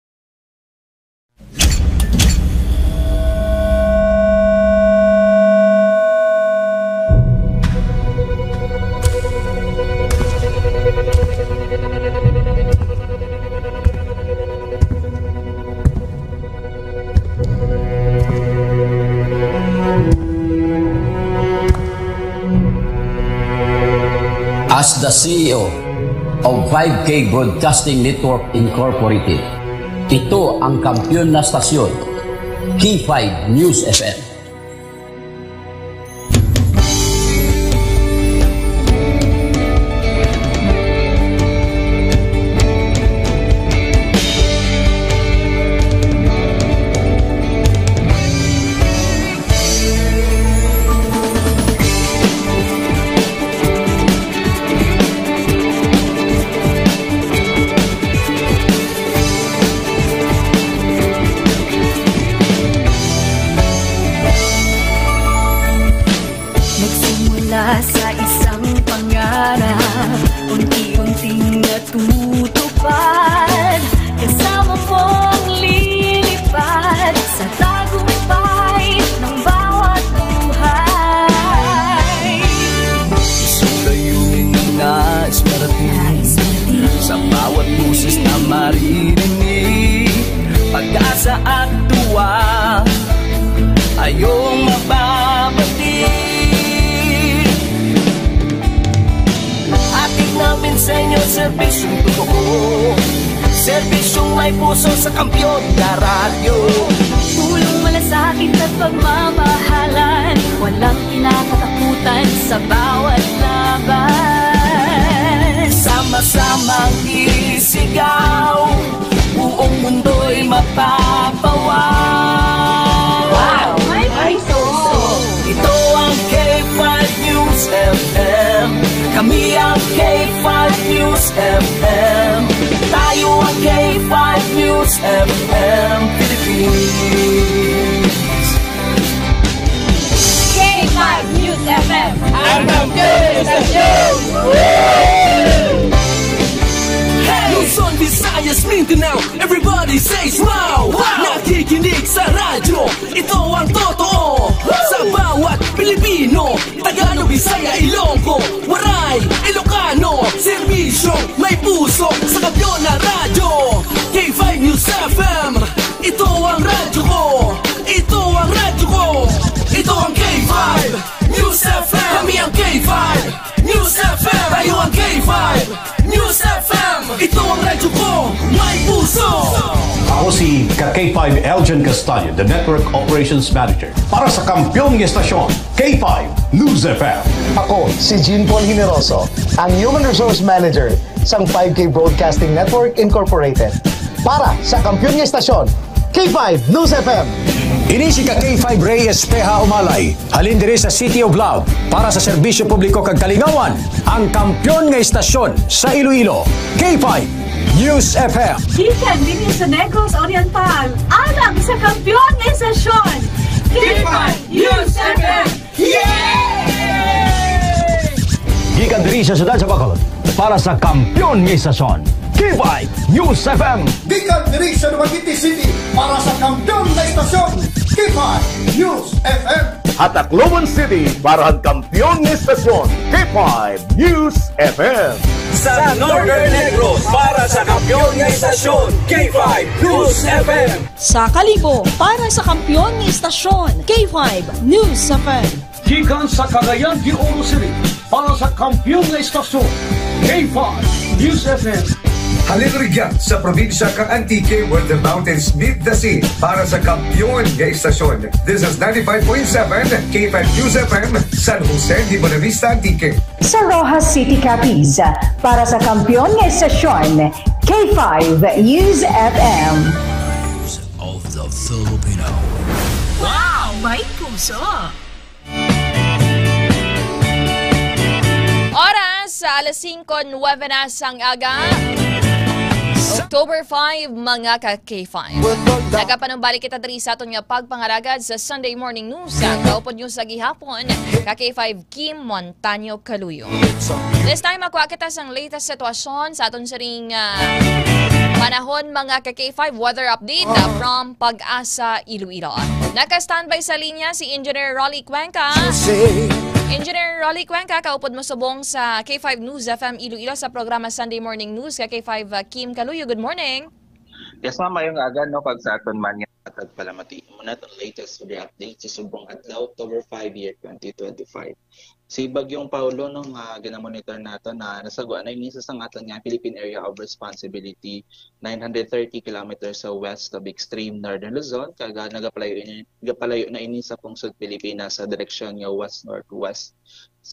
As the CEO of 5K Broadcasting Network Incorporated, ito ang kampiyon na stasyon, K5 News FM. Sa isang pangarap, unti-unting natutupad. Kasama mong lilipad sa tagumpay ng bawat buhay. Isang layunin ang nais marating sa bawat busis na maririnig. Pag-asa at tuwa ayong mababatid. Namin sa inyo, serbisyong totoo, serbisyong may puso sa kampiyon na radyo. Tulong malasakit at pagmamahalan, walang kinakatakutan sa bawat laban. Sama-samang isigaw, buong mundo'y mapapawaw. Wow! May puso! Ito ang K5 News FM. Kami ang K5 News FM. Tayo ang K5 News FM Philippines. K5 News FM. Ang kampiyon sa news! Luzon, Visayas, Mindanao, everybody says wow! Nakikinig sa radyo, ito ang totoo. Sa bawat Pilipino, Tagalog, Bisaya, Ilonggo, Waray, Ilocano, serbisyo, may puso sa kampiyon na radyo. K5 News FM, ito ang radyo ko. Ito ang radyo ko. Ito ang K5 News FM. Kami ang K5 News FM. Tayo ang K5 News FM. Ito ang radyo ko, may puso. Ako si K5 Eljan Castaño, the Network Operations Manager. Para sa kampiyon ng estasyon, K5 News FM. Ako si Jean Paul Generoso, ang Human Resource Manager sa 5K Broadcasting Network Incorporated. Para sa kampiyon ng estasyon, K5 News FM. Ini si K5 Reyes Peha Umalay, halin diri sa City of Love para sa serbisyo publiko kag kalingawan, ang kampiyon nga estasyon sa Iloilo, K5 News FM. Gikan din sa Negros Oriental, alang sa kampiyon nga estasyon, K5 News FM. Gikan diri sa siyudad sa Bacolod para sa kampiyon nga estasyon, K5 News FM. Gikan diri sa Dumaguete City para sa kampiyon na estasyon, K5 News FM. At Tacloban City, para kampiyon ng istasyon, K5 News FM. Sa Northern Negros, para sa kampiyon ng istasyon, K5 News FM. Sa Kalibo, para sa kampiyon ng istasyon, K5 News FM. Gikan sa Cagayan de Oro City, para sa kampiyon ng istasyon, K5 News FM. Halilrigyan sa probinsya kang Antique where the mountains meet the sea para sa kampiyon ng istasyon. This is 95.7 K5 News FM, San Jose de Buenavista, Antique. Sa Rojas City, Capiz, para sa kampiyon ng istasyon, K5 News FM. Of the Filipino. Wow! May puso! Oras sa alas 5:09 na sang aga. October 5, mga ka-K5. Nagapanumbalik kita diri sa aton nga pagpangaragad sa Sunday Morning News. Kaupod nyo sa gihapon, ka-K5 Kim Montaño Caluyo. This time, makuha kita sa latest sitwasyon sa aton saring panahon, mga ka-K5 weather update from Pag-asa, Iloilo. Naka-standby sa linya si Engineer Rolly Cuenca. Engineer Rolly Cuenca, kaupod mo subong sa K5 News FM Iloilo sa programa Sunday Morning News. K5 Kim Caluyo, good morning. Yes, ma'am, mayong aga, no, pag sa aton man nga tagpalamati mo na itong latest for the update sa subong adlaw, October 5, year 2025. Si Bagyong Paulo, no, ginamonitor natin na nasagwa na inisa sa aton nga Philippine Area of Responsibility, 930 kilometers sa west of extreme northern Luzon, kaga nagapalayo na inisa pungsod Pilipinas sa direksyon nga west-northwest,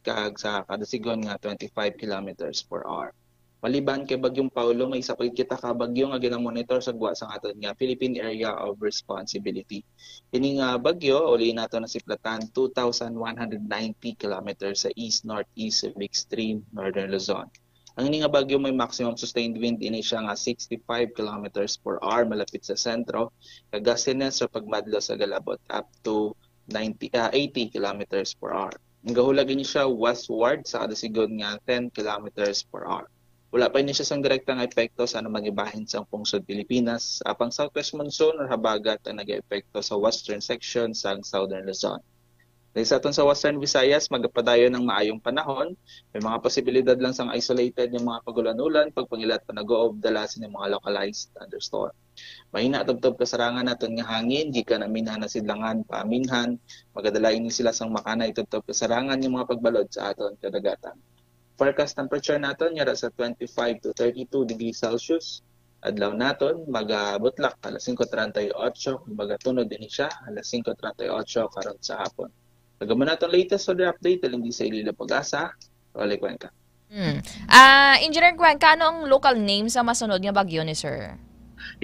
kag sa kada sigon nga 25 kilometers per hour. Maliban kay Bagyong Paulo, may isa pa kita ka bagyo nga ginamonitor sa gwa sa aton nga Philippine Area of Responsibility. Ini nga bagyo, uli nato na siplatan 2,190 kilometers sa east-northeast of extreme northern Luzon. Ang ini nga bagyo may maximum sustained wind ini siya nga 65 kilometers per hour malapit sa sentro, kagasines sa pagmadlo sa galabot up to 80 kilometers per hour. Ang gahulag ini siya westward sa kada sigon nga 10 kilometers per hour. Wala pa ini siya sang direktang epekto sa anumang ibahin sa pungsod Pilipinas. Apang southwest monsoon or habagat ang nag-epekto sa western section sa southern Luzon. Dahil sa aton sa western Visayas, magpadayon ng maayong panahon. May mga posibilidad lang sang isolated yung mga pagulan-ulan, pagpangilat pa nag-o-of dalasin ng mga localized thunderstorm. Mahina tubtob kasarangan naton nga hangin, di ka na minhan na sidlangan paaminhan, magadalain ni sila sang makana itubtob kasarangan yung mga pagbalod sa aton kadagatan. Forecast temperature naton yara sa 25 to 32 degrees Celsius. Adlaw naton magabutlak alas 5:38, kumbaga tunod din siya alas 5:38 karon sa hapon. Nagaman naton latest weather update alin di sa Iloilo Pag-asa. Rolly Cuenca. Engineer Cuenca, ano ang local name sa masunod nga bagyo ni sir?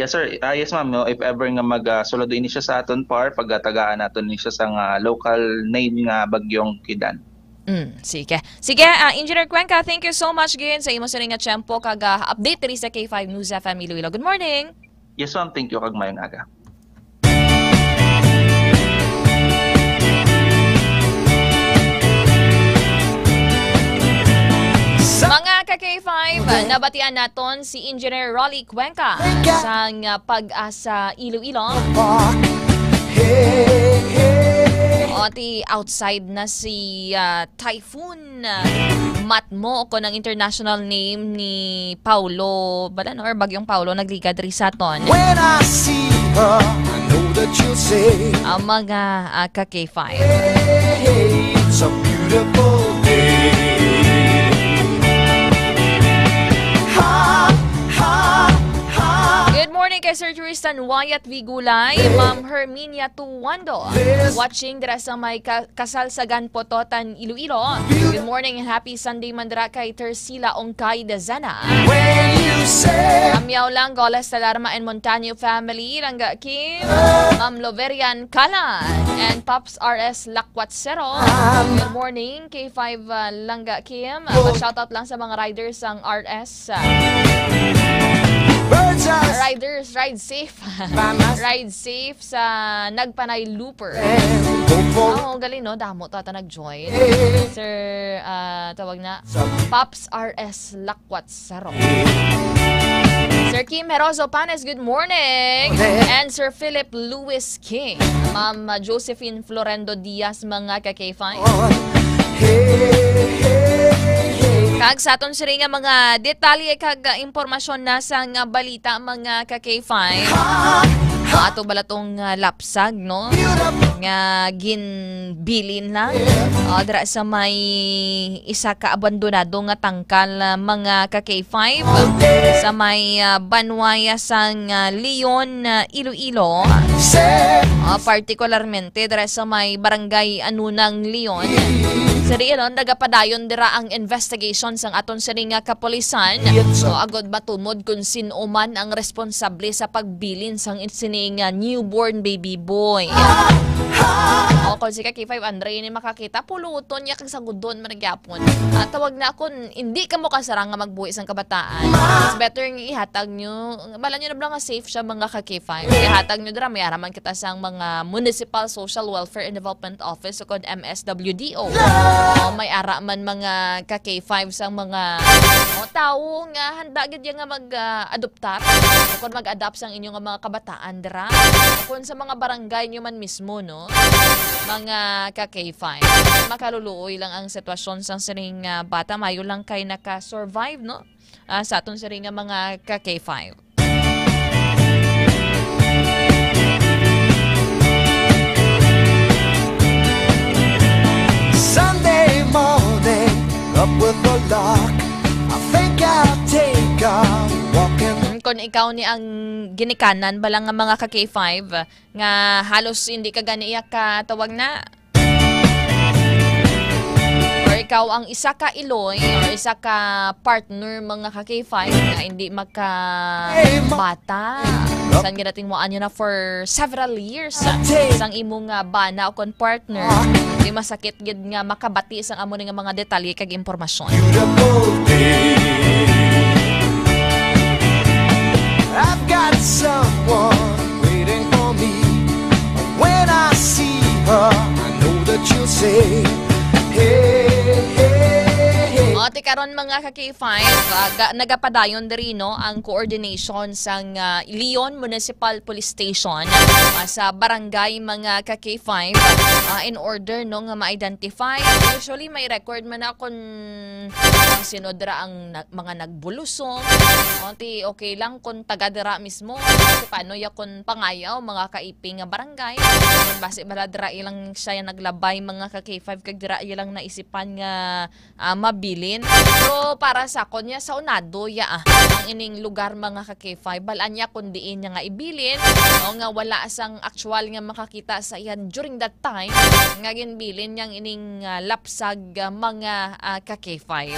Yes sir, yes ma'am, no, if ever nga magsulod ini siya sa aton par pagatagaan naton ni siya sa local name nga bagyong Kidan. Sige. Engineer Cuenca, thank you so much again sa imo sa nga tiyempo kag update diri sa K5 News FM Iloilo. Good morning. Yes ma'am, thank you kag mayong aga. Mga ka-K5, nabatian naton si Engineer Rolly Cuenca sa Pag-asa Iloilo. Oti outside na si Typhoon Matmo ko ng international name ni Paulo Balan or Bagyong Paulo nagliga diri sa aton. When I see her, I know that you'll say ang mga ka-K5. Hey, it's a beautiful day. Good morning kay Sir Tristan Wyatt Vigulay, Ma'am Herminia Tuwando, watching dira sa may Kasalsagan Pototan, Iloilo. Good morning and happy Sunday mandra kay Tersila Ongkay Dazana. Amyaw lang Goles Talarma and Montaño family, Langga Kim, Ma'am Loverian Kalan, and Pops RS Lakwatsero. Good morning kay 5 Langga Kim. Shoutout lang sa mga riders ang RS. Riders, ride safe. Ride safe sa Nagpanay Looper. Galing no, damo tata nag-join. Sir, tawag na Pops RS Lakwatsero. Sir Kim Herozo Panes, good morning. And Sir Philip Lewis King. Ma'am Josephine Florendo Diaz, mga ka-K5. Kag sa aton siri nga mga detalye kag impormasyon na sa nga balita, mga ka-K5. Ato bala tong lapsag, no? Nga ginbilin na. Dira sa may isa ka abandonado nga tangkal, mga ka-K5. Sa may Banwaya sang Leon, Iloilo. Partikularmente dira sa may barangay Anunang Leon. Siri nagapadayon dira ang investigation sang aton siri nga kapulisan. Agod matumod kung sino man ang responsable sa pagbilin sang sining newborn baby boy. Kung si K5 Andre ni makakita, puluton niya kang sagudon manigyapon. Tawag na akon, hindi ka mo kasarang nga magbuhi sang kabataan. It's better nga ihatag nyo. Bala nyo na ba nga safe siya, mga K5. Ihatag nyo dira, may araman kita sang mga Municipal Social Welfare and Development Office o kod MSWDO. May araman mga K5 sang mga tao nga handa gid nga mag-adoptar o kung mag-adapt sang inyong mga kabataan dira. Kung sa mga barangay nyo man mismo, no, mga K5, makaluluoy lang ang sitwasyon sang siring bata, mayo lang kay naka-survive, no, sa aton siring mga K5. Sunday morning, up with the lark, I think I'll take a walk in. Kung ikaw ni ang ginikanan bala nga mga K5 nga halos hindi ka ganiyak ka tawag na, or ikaw ang isa ka iloy or isa ka partner, mga K5 nga hindi makabata, saan ginating mo anyo na for several years sang imong bana o kon partner, hindi masakit gid nga makabati sang amo nga mga detalye kag impormasyon. I've got someone waiting for me. When I see her, I know that you'll say, hey, hey, hey. Karon mga K5, nagapadayon diri, no, ang coordination sang Leon Municipal Police Station sa barangay, mga K5, in order, no, nga ma-identify. Usually may record man na kung sino dira ang mga nagbulusong. Okay lang kung taga dira mismo. Paano ya kung pangayaw, mga kaiping nga barangay. Base bala dira ilang siya naglabay, mga K5, kag dira ilang naisipan nga mabilin. Pero para sa kon niya sa unado ya ang ining lugar, mga K5, balaan niya kung diin niya nga ibilin o nga wala sang actual nga makakita sa iyan during that time nga ginbilin niyang ining lapsag, mga K5.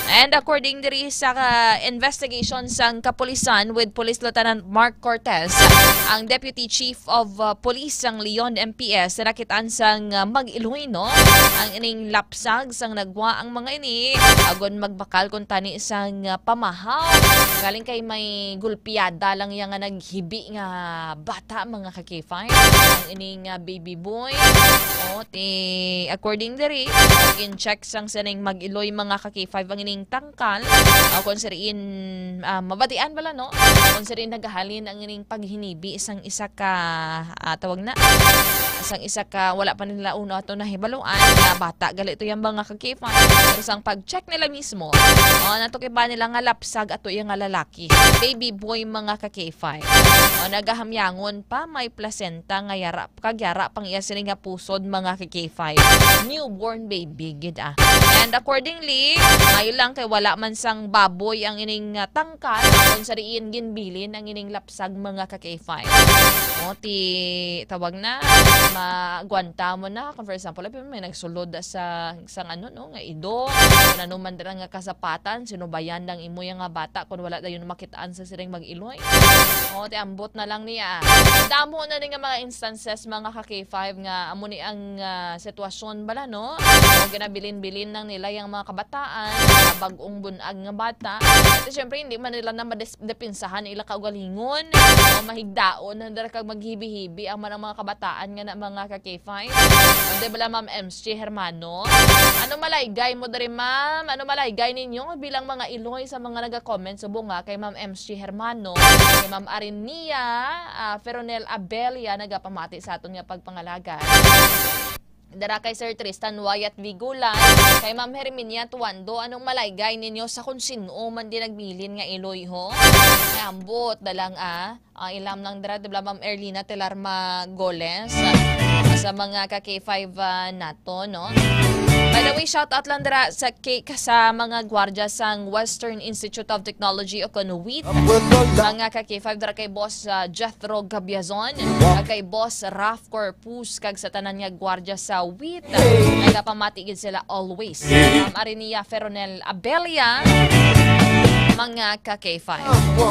And according diri sa investigation sang kapulisan with Police Lieutenant Mark Cortez, ang Deputy Chief of Police sang Leon MPS, nakitaan sang Mag-Iloilo, ang ining lapsag sang nagwa ang mga ini agon magbakal kung tani sang pamahaw. Galing kay may gulpiada lang yang naghibi nga bata, mga K5, ang ining baby boy. According diri, in-check sang sining Mag-Iloy, mga K5, ang ining tangkal kung siriin mabatian bala, no, kung siriin nagahalin ang ining paghinibi isang isa ka tawag na isang isa ka wala pa nila una ato nahibaluan nga bata gali ito yung mga K5. Pero sang pag-check nila mismo, natukiba nila nga lapsag ato yung nga lalaki, baby boy, mga K5. Nagahamyangon pa may placenta nga yara pang iya sini nga pusod, mga K5, newborn baby gid. And accordingly, ngayon lang kay wala man sang baboy ang ining tangkal kung sariin ginbilin ang ining lapsag, mga K5. Tawag na magwanta mo na kung for example may nagsulod sa ano, no, nga ido kung ano man dira nga kasapatan, sinubayan lang imo yung nga bata kung wala dayon makitaan sa siring Mag-Iloy. Ambot na lang niya. Damo na nga mga instances, mga K5, nga amo ni ang sitwasyon bala, no, ginabilin-bilin lang nila yung mga kabataan, bagong bunag nga bata. At syempre hindi man nila na madepinsahan ila kaugalingon o mahigdaon na dara kag maghibi-hibi ang mga kabataan nga na, mga K5. Hindi bala, Ma'am MC Hermano, ano malaygay mo dari, ma'am? Ano ano malaygay ninyo bilang mga Iloy sa mga naga-comment subong nga kay Ma'am MC Hermano, kay Ma'am Arinia Feronel Abelia nagapamati sa aton nga pagpangalaga. Dara kay Sir Tristan Wyatt Vigulan, kay Ma'am Herminia Tuando, anong malaygay ninyo sa kung sino man din nagbilin nga Iloy ho? Ambot dalang ilam lang dara dibla Ma'am Erlina Telarma Goles sa mga ka-K5 nato, no? By the way, shout out lang dara sa mga gwardiya sang Western Institute of Technology o KNUWIT. Mga ka-K5 dara kay Boss Jethro Gabiazon, kay Boss Raf Corpus, kag sa tanan nga gwardiya sa WIT. Nagapamatigid sila always. Arinia Feronel Abelia, mga ka-K5.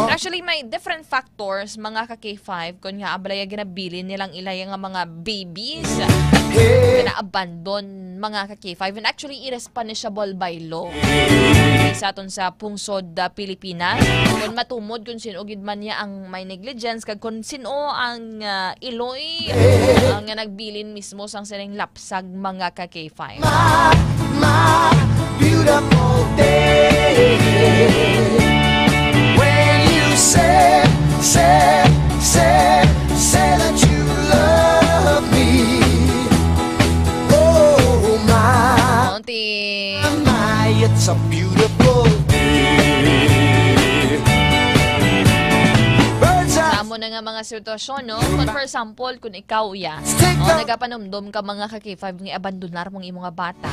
Actually, may different factors, mga ka-K5, kung nga abalaya ginabilin nilang ilay nga mga babies, gina-abandon mga ka-K5, and actually irresponsible by law. Sa aton sa pungsod Pilipinas, kung matumod kung sino gid man niya ang may negligence, kag kung sino ang Iloy ang nagbilin mismo sang sining lapsag mga ka-K5. Beautiful day when you say that you love me. Oh my, it's a beautiful day. Amo na nga mga sitwasyon, no? Kung for example, kung ikaw nagapanumdum ka mga ka-K5 nga abandonar mong imong bata.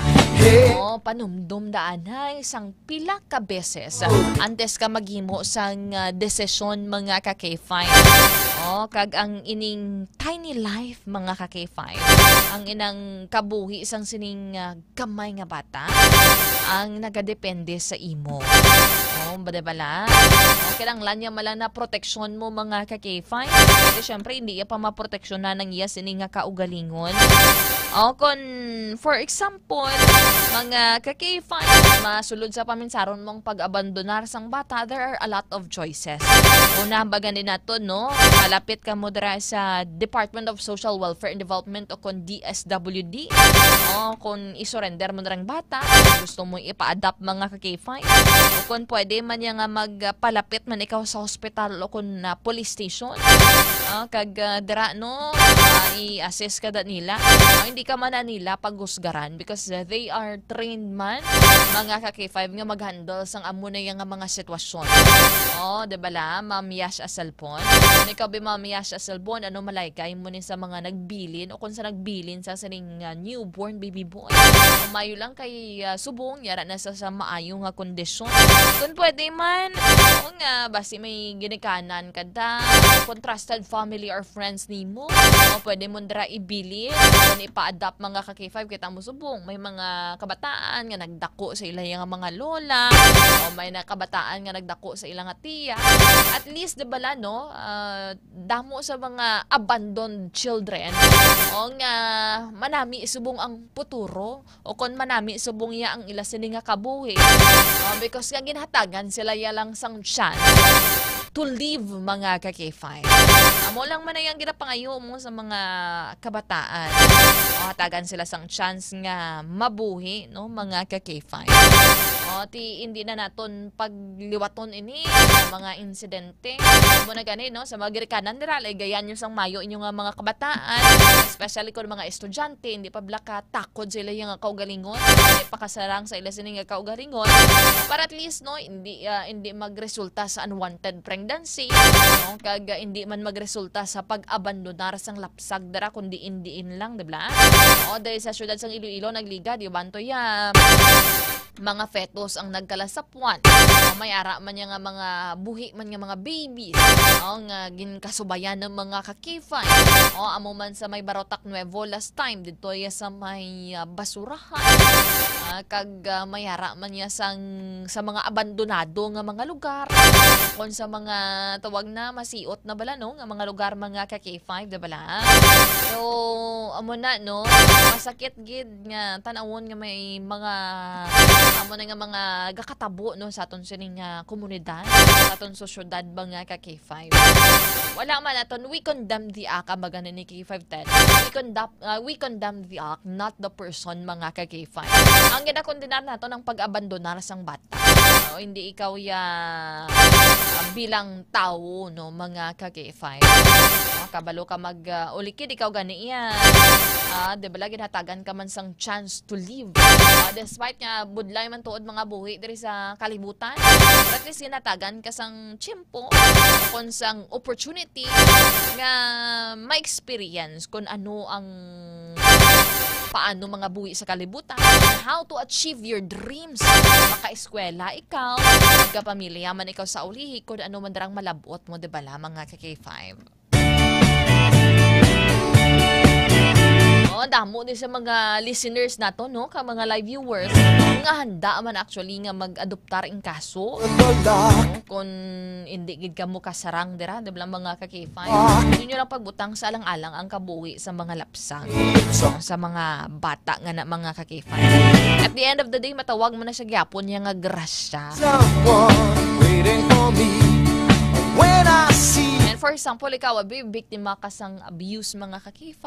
Panumdum daan ay isang pila ka beses antes ka maghimo sang desisyon mga ka-K5. Kag ang ining tiny life mga ka-K5, ang inang kabuhi sang sining gamay nga bata ang nagadepende sa imo. Badabala. Kinanglan niya malang na proteksyon mo mga ka-K5. Kasi syempre hindi pa maproteksyonan ng iya sining nga kaugalingon. Kung for example, mga ka-K5, masulod sa paminsaron mong pag-abandonar sang bata, there are a lot of choices. Una, bagan din nato, no? Malapit ka mo dira sa Department of Social Welfare and Development o kung DSWD. Kung isurrender mo na bata, gusto mo ipa-adapt mga ka-K5. O kung pwede man niya nga magpalapit man ikaw sa hospital o kung police station. Kag dira, no? I-assess ka da nila. Hindi ka man na nila paghusgaran because they are trained man mga ka-K5 nga mag-handle sang amo na yung mga sitwasyon. Diba la, Ma'am Yash Asalpon? Kung ikaw ba Ma'am Yash Asalpon, ano malaykay mo ni sa mga nagbilin o kung sa nagbilin sa sining newborn baby boy. Mayo lang kay subong, yara na sa maayo nga kondisyon. Kung pwede man, kung basi may ginikanan kada, contrasted family or friends ni mo, pwede mo dira ibili, kung ipa-adapt mga ka-K5, kita mo subong, may mga kabataan nga nagdako sa ilang mga lola, o may kabataan nga nagdako sa ilang tiya. At least, diba la, no, damo sa mga abandoned children, o nga manami subong ang puturo, o kung manami subong ya ang ilasini nga kabuhi. Because nga ginhatagan sila ya lang sang chance to live mga ka-K5. Amo lang man ang ginapangayo mo sa mga kabataan. Hatagan sila sang chance nga mabuhi, no, mga ka-K5. Hindi na naton pagliwaton ini mga insidente. Mo na gani, no, sa mga girikanan dira gayan yung sang mayo inyong mga kabataan, especially kung mga estudyante, hindi pa blaka takod sila yung kaugalingon, hindi pa kasarang sa ila sining kaugalingon, para at least, no, hindi magresulta sa unwanted pregnancy, no, kag hindi man magresulta sa pag-abandonar sang lapsag dara kundi indiin lang, diba? Dahil sa syudad sang Iloilo nagliga, di banto ya mga fetus ang nagkalasapwan. May ara man nga mga buhi man nga mga babies. Nga ginkasubayan ng mga ka-K5. Amo man sa may Barotac Nuevo last time dito sa may basurahan. Kag may ara man niya sa mga abandonado nga mga lugar. Kung sa mga tawag na masiot na bala, no, nga mga lugar mga ka-K5, diba la? So, amo na, no, masakit gid nga tanawon nga may mga amo na nga mga gakatabo, no, sa aton sining komunidad, sa aton sosyedad mga ka-K5. Wala man aton, we condemn the act, amagana ni K510. We condemn the act, not the person mga ka-K5. Ang ang ginakondenar nato ng pag-abandonar sang bata. Hindi ikaw bilang tao, no, mga ka-K5. Kabalo ka mag-ulikid, ikaw gani yan. Diba lagi natagan ka man sang chance to live. Despite nga budlay man tuod mga buhi diri sa kalibutan, at least natagan ka sang tiyempo kung sang opportunity nga ma-experience kung ano ang paano mga buhi sa kalibutan, how to achieve your dreams. Maka-eskwela ikaw, magkapamilya man ikaw sa ulihi, kung ano man darang malabot mo, diba la, mga ka-K5. Damo din sa mga listeners nato, no, ka mga live viewers nga handa man actually nga mag-adoptar in kaso, kung hindi gid ka mo kasarang dira, diba mga ka-K5, yun lang pagbutang sa alang-alang ang kabuhi sa mga lapsang, sa mga bata nga na mga ka-K5. At the end of the day, matawag mo na siya gyapon niya nga grasya. And for example, ikaw biktima ka sang abuse, mga ka-K5.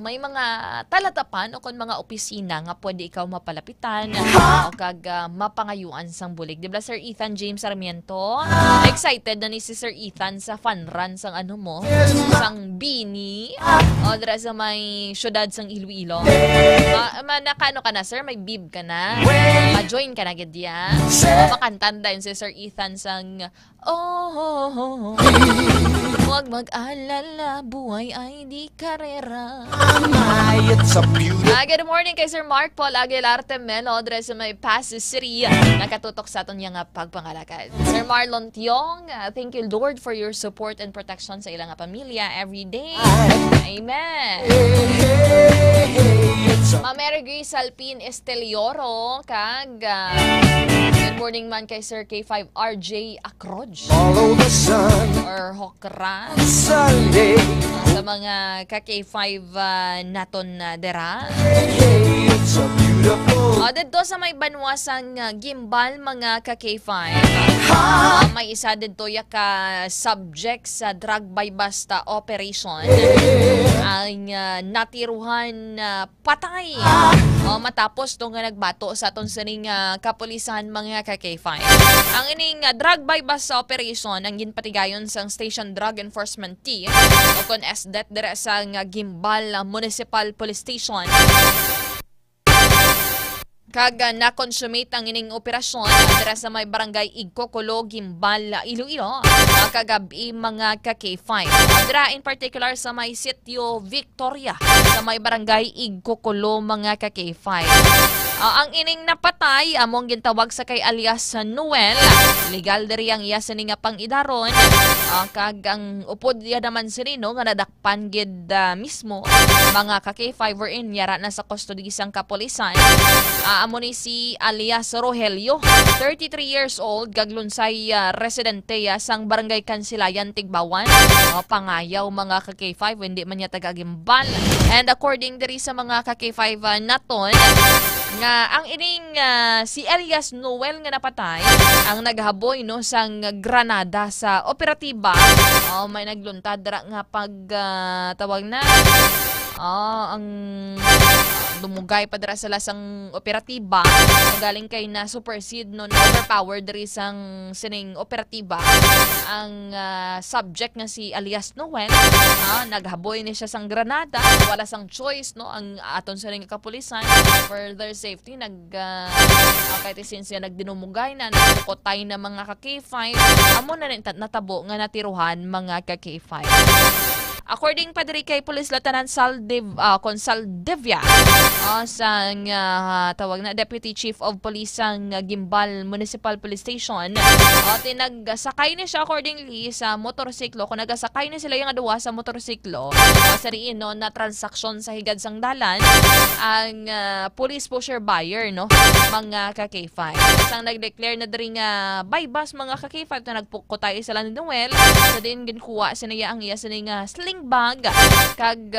May mga talatapan o kung mga opisina nga pwede ikaw mapalapitan o kag mapangayuan sang bulig. Diba Sir Ethan James Sarmiento? Excited na ni si Sir Ethan sa fun run sang ano mo, sang Bini, o dira sa may syudad sang Iloilo. Nakano ka na, sir? May bib ka na? Ma-join ka na gid ya? Makantan din si Sir Ethan sang huwag mag-alala, buhay ay di karera. Good morning kay Sir Mark Paul Aguilar Temelo, dress sa may Pasig City. Nakatutok sa aton nga pagpangalakad. Sir Marlon Tiong, thank you Lord for your support and protection sa ilang pamilya every day. Amen. Mary Grace Alpin Estelioro, kag good morning man kay Sir K5 RJ Acroj or Hokra sa mga ka-K5 naton dera. Dito sa may banwasang gimbal, mga ka-K5, may isa dito ka subject sa drug by basta operation ang natiruhan patay matapos itong nagbato sa aton sining kapulisan, mga ka-K5. Ang ining drug by basta operation ang ginpatigayon sa Station Drug Enforcement Team o kon SDET dira sa Gimbal Municipal Police Station. Kag na-consummate ang ining operasyon dira sa may barangay Igkokulo, Gimbal, Iloilo, kagabi, mga ka-K5. Dira in particular sa may Sitio Victoria, sa may barangay Igkokulo, mga ka-K5. Ang ining napatay among gintawag sa kay alias Noel, legal diri ang iya sini nga pangidaron, kag ang upod diya naman sirino nga nadakpan gid mismo, mga ka-K5 wherein yara na sa custody isang kapulisan. Amo ni si alias Rogelio, 33 years old, gaglunsay residente sang barangay Kansilayan, Tigbawan. Pangayaw, mga ka-K5, hindi man niya taga-Gimbal. And according diri sa mga ka-K5 naton, nga ang ining si Elias Noel nga napatay ang naghaboy, no, sang granada sa operatiba. May nagluntad dira nga pag tawag na ang dumugay pa dira sa lasang operatiba galing kay na supersede no overpower diri sang sining operatiba ang subject nga si alias Noel. Naghaboy ni siya sang granada, wala sang choice, no, ang aton sining kapulisan for their safety kahit since nagdinumugay na nagkukotay na mga ka-K5 amo na natabo nga natiruhan, mga ka-K5. According pa diri kay Police Lieutenant Consaldevia, sang tawag na Deputy Chief of Police sang Gimbal Municipal Police Station, tinagsakay ni siya accordingly sa motorsiklo. Kung nagasakay ni sila yung duwa sa motorsiklo, sa riin, no, na transaksyon sa higad sang dalan ang police pusher buyer, no, mga ka-K5. Sang nag-declare na diri nga bypass, mga ka-K5, na nagpukotay sila ni Noel, so din ginkuha siniya ang iya sining sling bag, kag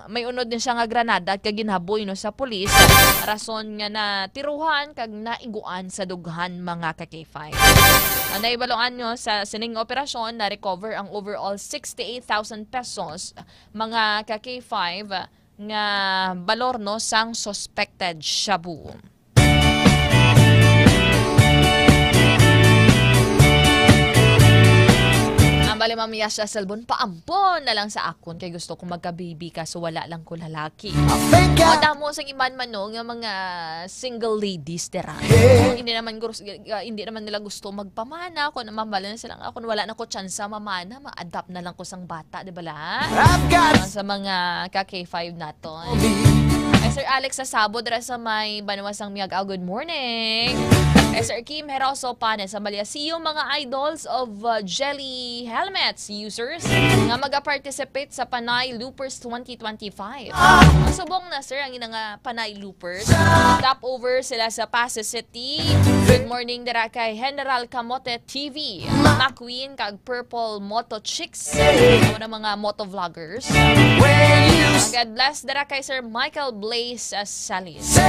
may unod din siya nga granada at kag ginhaboy, no, sa pulis, rason nga na tiruhan kag naiguan sa dughan, mga ka-K5. Naibalungan nyo sa sining operasyon na recover ang overall 68,000 pesos, mga ka-K5, nga balor no sang suspected shabu. Bali mamaya sa cellphone, paampon na lang sa akon kay gusto ko magka-baby kaso wala lang ko lalaki. O damo sa iman manong yung mga single ladies dera. Hindi naman nila gusto magpamana ko na mamala na silang ako wala na ko chance mamana, ma-adapt na lang ko sang bata, di ba la? Sa mga ka-K5 naton. Sir Alex sa Sabo dira sa may Banawasang Miagaw, good morning. Sir Kim Heroso Panes sa Malyasiyo, mga idols of Jelly Helmets users nga mag-participate sa Panay Loopers 2025. Subong na sir ang inang Panay Loopers. Top over sila sa Pasay City. Good morning dira kay General Camote TV, McQueen kag Purple Moto Chicks, mga moto vloggers. God bless dira kay Sir Michael Blaze Salis.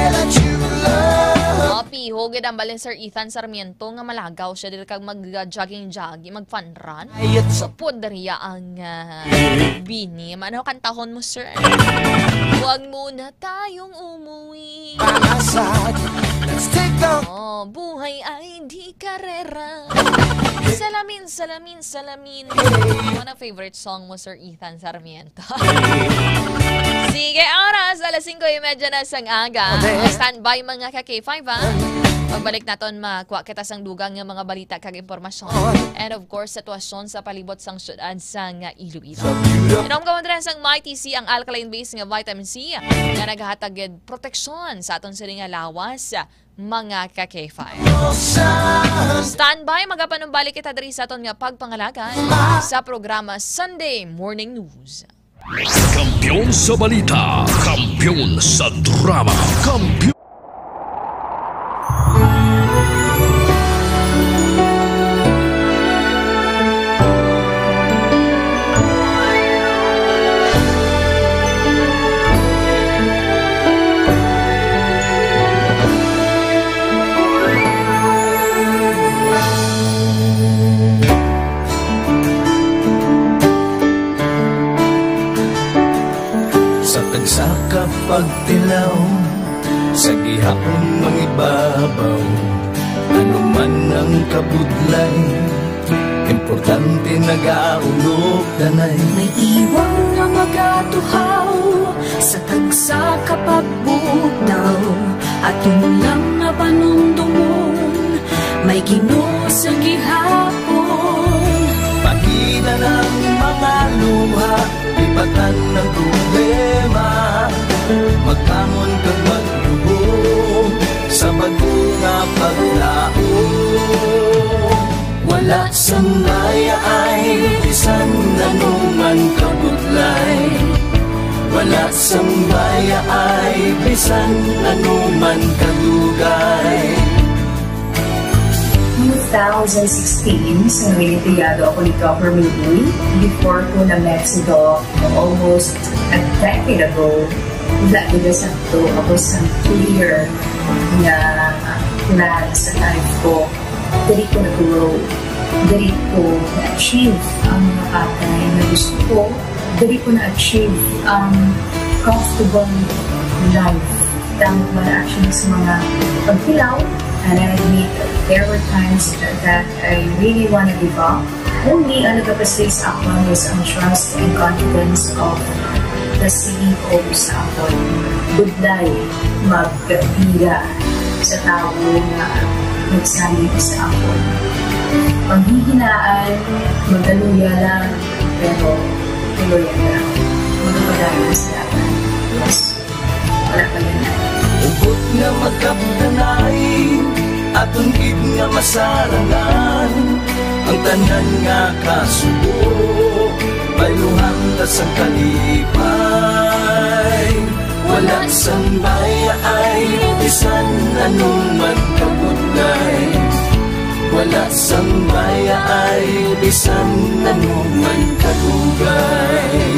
Piho gid ang balin Sir Ethan Sarmiento nga malagaw siya dili kag mag-jogging mag-fun run. Supod dariya ang bini. Ano kantahon mo sir? Huwag muna tayong umuwi. Oh, buhay ay di karera. Salamin, salamin, salamin. Ano ang favorite song mo Sir Ethan Sarmiento? Sige, oras, alas 5:30 na sang aga. Standby mga ka-K5 ha. Pagbalik naton makuha kita sang dugang nga mga balita kag impormasyon. And of course, sitwasyon sa palibot sang syudad sang Iloilo. Inom ka man sang Mighty C ang alkaline base nga vitamin C nga naghatag proteksyon sa aton sila nga lawas mga ka-K5. Standby, magapanumbalik kita diri sa aton nga pagpangalagan sa programa Sunday Morning News. Kampiyon sa balita, kampiyon sa drama, kampiyon. Sa kapagtilaw, sa gihapon mangibabaw, ano man ang kabudlay, importante nagaulog danay. May iwang nga magatuhaw, sa tagsa kapagbutaw, at yun lang nga panumdumon, may Ginoo sa gihapon. Pahina ng mga luha, ibatan ng problema, magkamon kag magluhog sa bago nga paglaom. Wala sang maya ay bisan anuman kabudlay, wala sang maya ay bisan anuman kadugay. 2016, sa Olimpiado ako ni Copper Mini, before ko na Mexico, almost a decade ago, dahil sa ito, ako sa clear na plan sa life ko, dali ko na-grow, dali ko na-achieve ang mga patay na gusto ko, dali ko na-achieve ang comfortable life. Dahil wala actually sa mga pagkilaw, and I admit there were times that I really want to give up. Only ang nagkapasay sa ako is ang trust and confidence of the CEO sa ako. Budlay, magkapira sa tao na nagsalit sa ako. Paghihinaan, magaluya lang, pero tuloy lang. Magpapagayon sa laban. Yes, wala pa yan. Ubot nga magkaptanay, atong gid nga masarangan, ang tanan nga kasubo, bayuhan ta sa kalipay. Wala sang baya ay bisan anuman kabudlay, wala sang baya ay bisan anuman kadugay.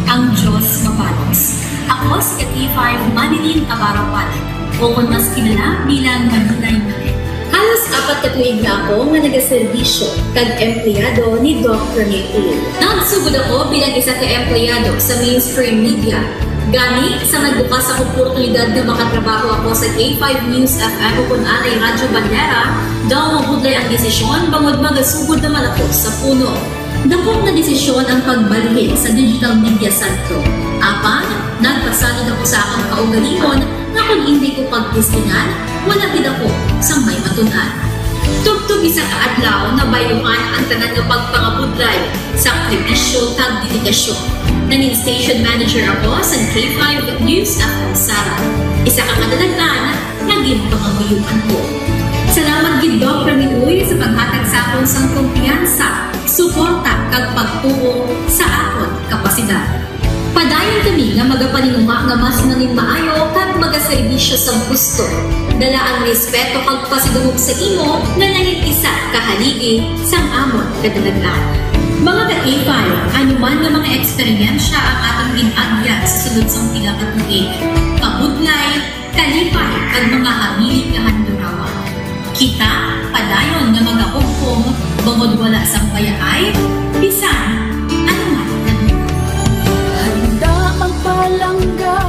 Ang Diyos mapalos. Ako si K5 Manilin Abarapan, o kung mas kilala bilang Manilay Manil. Halos 4 ka tuig na ako nga nagaserbisyo kag empleyado ni Dr. Nick. Nagsugod ako bilang isa ka empleyado sa mainstream media. Gani, sa nagbukas ang oportunidad na makatrabaho ako sa K5 News FM o kung anay Radyo Bandera, daw mabudlay ang desisyon bangod magasugod naman ako sa puno. Dakong na desisyon ang pagbalhin sa digital media sentro. Apan, nagpasanod ako sa akong kaugalingon na kung hindi ko pagtistingan, wala din ako sa may matunan. Tugtog isa ka adlaw na bayuhan ang tanan ng pagpangabudlay sa aktivisyo kag dedikasyon. Nanging station manager ako sa K5 News FM Sara. Isa ka kadalagdan, naging panganguyuan ko. Salamat gid Dr. Niuy sa paghatag sa akon sang kumpiyansa, suporta kag pagtuo sa akon kapasidad. Padayon kami nga magapaninuma nga mas nanging maayo kag magaserbisyo sa gusto. Dala ang respeto kag pasidungog sa imo nga nanging isa kahaligi sang amon kadalagdan. Mga ka-K5, anuman nga mga eksperyensya ang atong ginagyan sa sunod sang pila ka tuig. Kabudlay, kalipay kag mga hamiling nga handurawan. Kita, padayon nga magahugpong bangod wala sang payaay, bisan anuman handa magpalangga,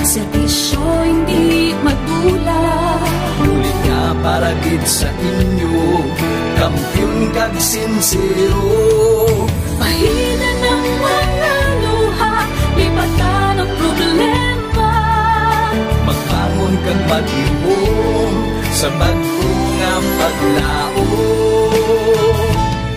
serbisyo hindi madula. Ulit nga para gid sa inyo, kampiyon kag sincero. Pahina ng mga luha, lipatan ang problema. Magbangon kag mag-iom sa bago nga paglao.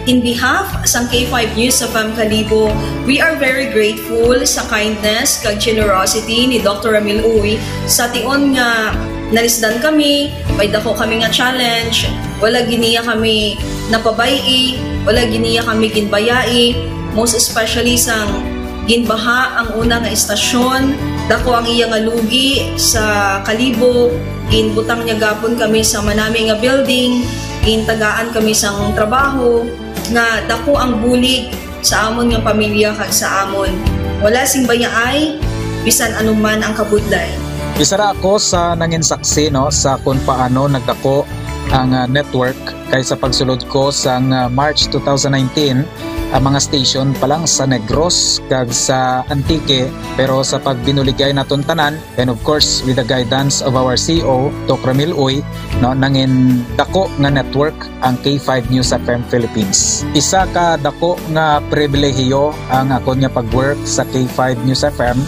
In behalf sa K5 News FM Kalibo, we are very grateful sa kindness kag generosity ni Dr. Ramil Uy sa tion nga nalisdan kami, may dako kami nga challenge, wala giniya kami napabayi, wala giniya kami ginbayai, most especially sang ginbaha ang una nga istasyon, dako ang iya nga lugi sa Kalibo, ginbutang niya gapon kami sa manami nga building, gintagaan kami sang trabaho, nga dako ang bulig sa amon nga pamilya kag sa amon. Wala sing bayaay, bisan anuman ang kabudlay. Isa ra ako sa nangin saksi no sa kung paano nagdako ang network kay sa pagsulod ko sa March 2019 ang mga station pa lang sa Negros kag sa Antique, pero sa pagbinuligay naton tanan and of course with the guidance of our CEO Dr. Ramil Uy no nangin dako nga network ang K5 News FM Philippines. Isa ka dako nga pribilehiyo ang ako nga pagwork sa K5 News FM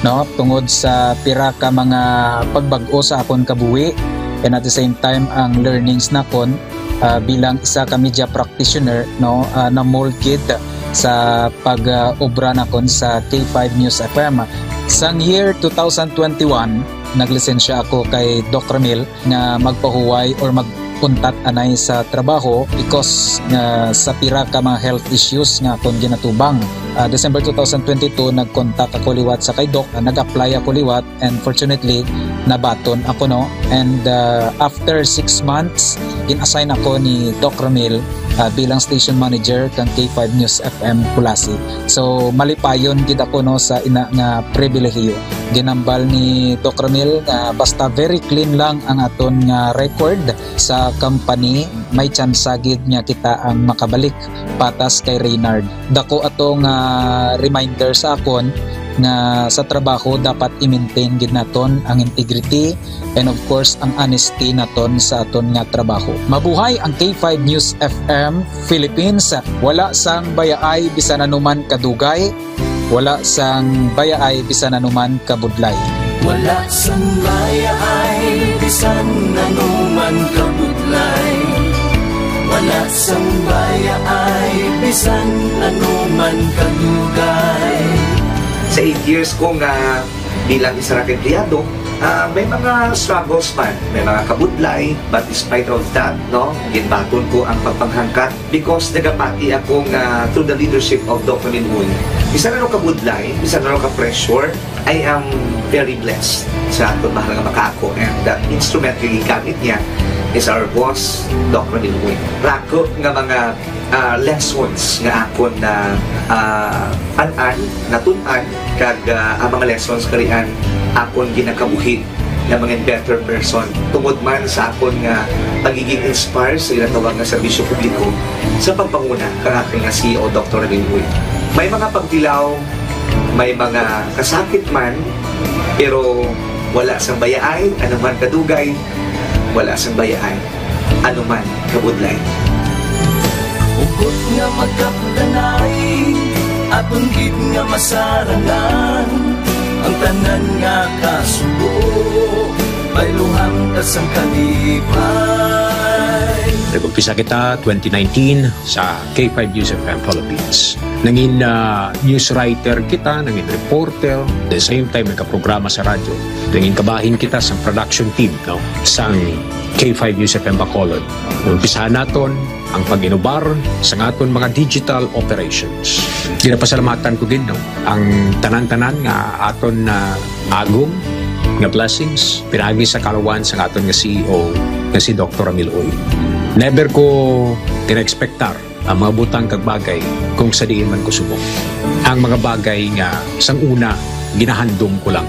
no tungod sa pira ka mga pagbag-o sa akon kabuhi and at the same time ang learnings nakon bilang isa ka media practitioner no na molded sa pag-obra nakon sa K5 News FM. Sang year 2021 naglisensya ako kay Dr. Ramil nga magpahuway or magpuntat anay sa trabaho because sa pira ka mga health issues nga akong ginatubang. December 2022 nag-contact ako liwat sa kay Doc, nag-apply ako liwat and fortunately nabaton ako no, and after 6 months in-assign ako ni Doc Ramil bilang station manager kang K5 News FM Kulasi. So malipayon gid ako no sa ina nga pribilehiyo. Ginambal ni Doc Ramil basta very clean lang ang aton nga record sa company, may chance gid nga kita ang makabalik patas kay Reynard. Dako atong reminder sa akon nga sa trabaho dapat i-maintain gid naton ang integrity and of course ang honesty naton sa aton nga trabaho. Mabuhay ang K5 News FM Philippines. Wala sang bayaay bisan anuman kadugay, wala sang bayaay bisan anuman kabudlay. Wala sang bayaay bisan anuman kabudlay. Wala sang bayaay bisan anuman kadugay. Sa 8 years ko nga bilang isa ra ka empleyado, may mga struggles man, may mga kabudlay, but despite of that, no, ginbaton ko ang pagpanghangkat because nagapati ako nga through the leadership of Dr. Minun. Isa na rin kabudlay, isa na rin ka-pressure, I am very blessed sa ato mahal nga makako, and the instrument nga gigamit niya is our boss, Dr. Minun. Rako nga mga lessons nga akon na natunan kag ang mga lessons karian akon ginakabuhi na mga better person tungod man sa akon nga pagiging inspired sa ginatawag nga serbisyo publiko sa pagpanguna kang aking nga CEO Dr. Ramil Uy. May mga pagdilaw, may mga kasakit man, pero wala sang bayaan, anuman kadugay, wala sang bayaan, anuman kabudlay. Ugot nga magkaputanay, atong gid nga masarangan, ang tanan nga kasubo, pailuhang kasang kalipay. Nag-umpisa kita 2019 sa K5 News FM Philippines. Nangin news writer kita, nangin reporter, at the same time nagka-programa sa radyo. Nangin kabahin kita sa production team sang K5 News FM Bacolod. Umpisahan naton ang pag-inubar sa aton mga digital operations. Ginapasalamatan ko din ang tanan-tanan nga aton na agong nga blessings pinagi sa kalawan sa aton nga CEO nga si Dr. Ramil Uy. Never ko tina-expectar ang mga butang kag bagay kung sa diin man ko subok. Ang mga bagay nga sang una ginahandom ko lang.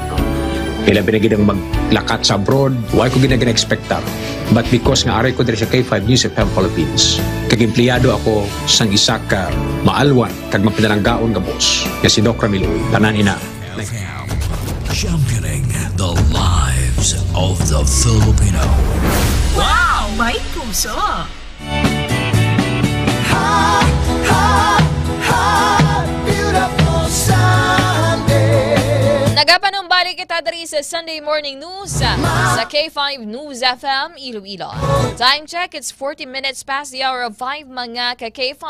Kailan pinagidang maglakat sa abroad, why ko gina-expectar. But because nga aray ko diri sa K5 News FM Philippines, kag empleyado ako sang isa ka maalwan kag mapinalanggaon nga boss nga si Dr. Ramil Uy. Tanan ina. Championing the lives of the Filipino. Wow! May puso! Beautiful Sunday. Nagapanumbalik kita dari sa Sunday Morning News sa K5 News FM Iloilo. Time check, it's 40 minutes past the hour of 5 mga ka-K5.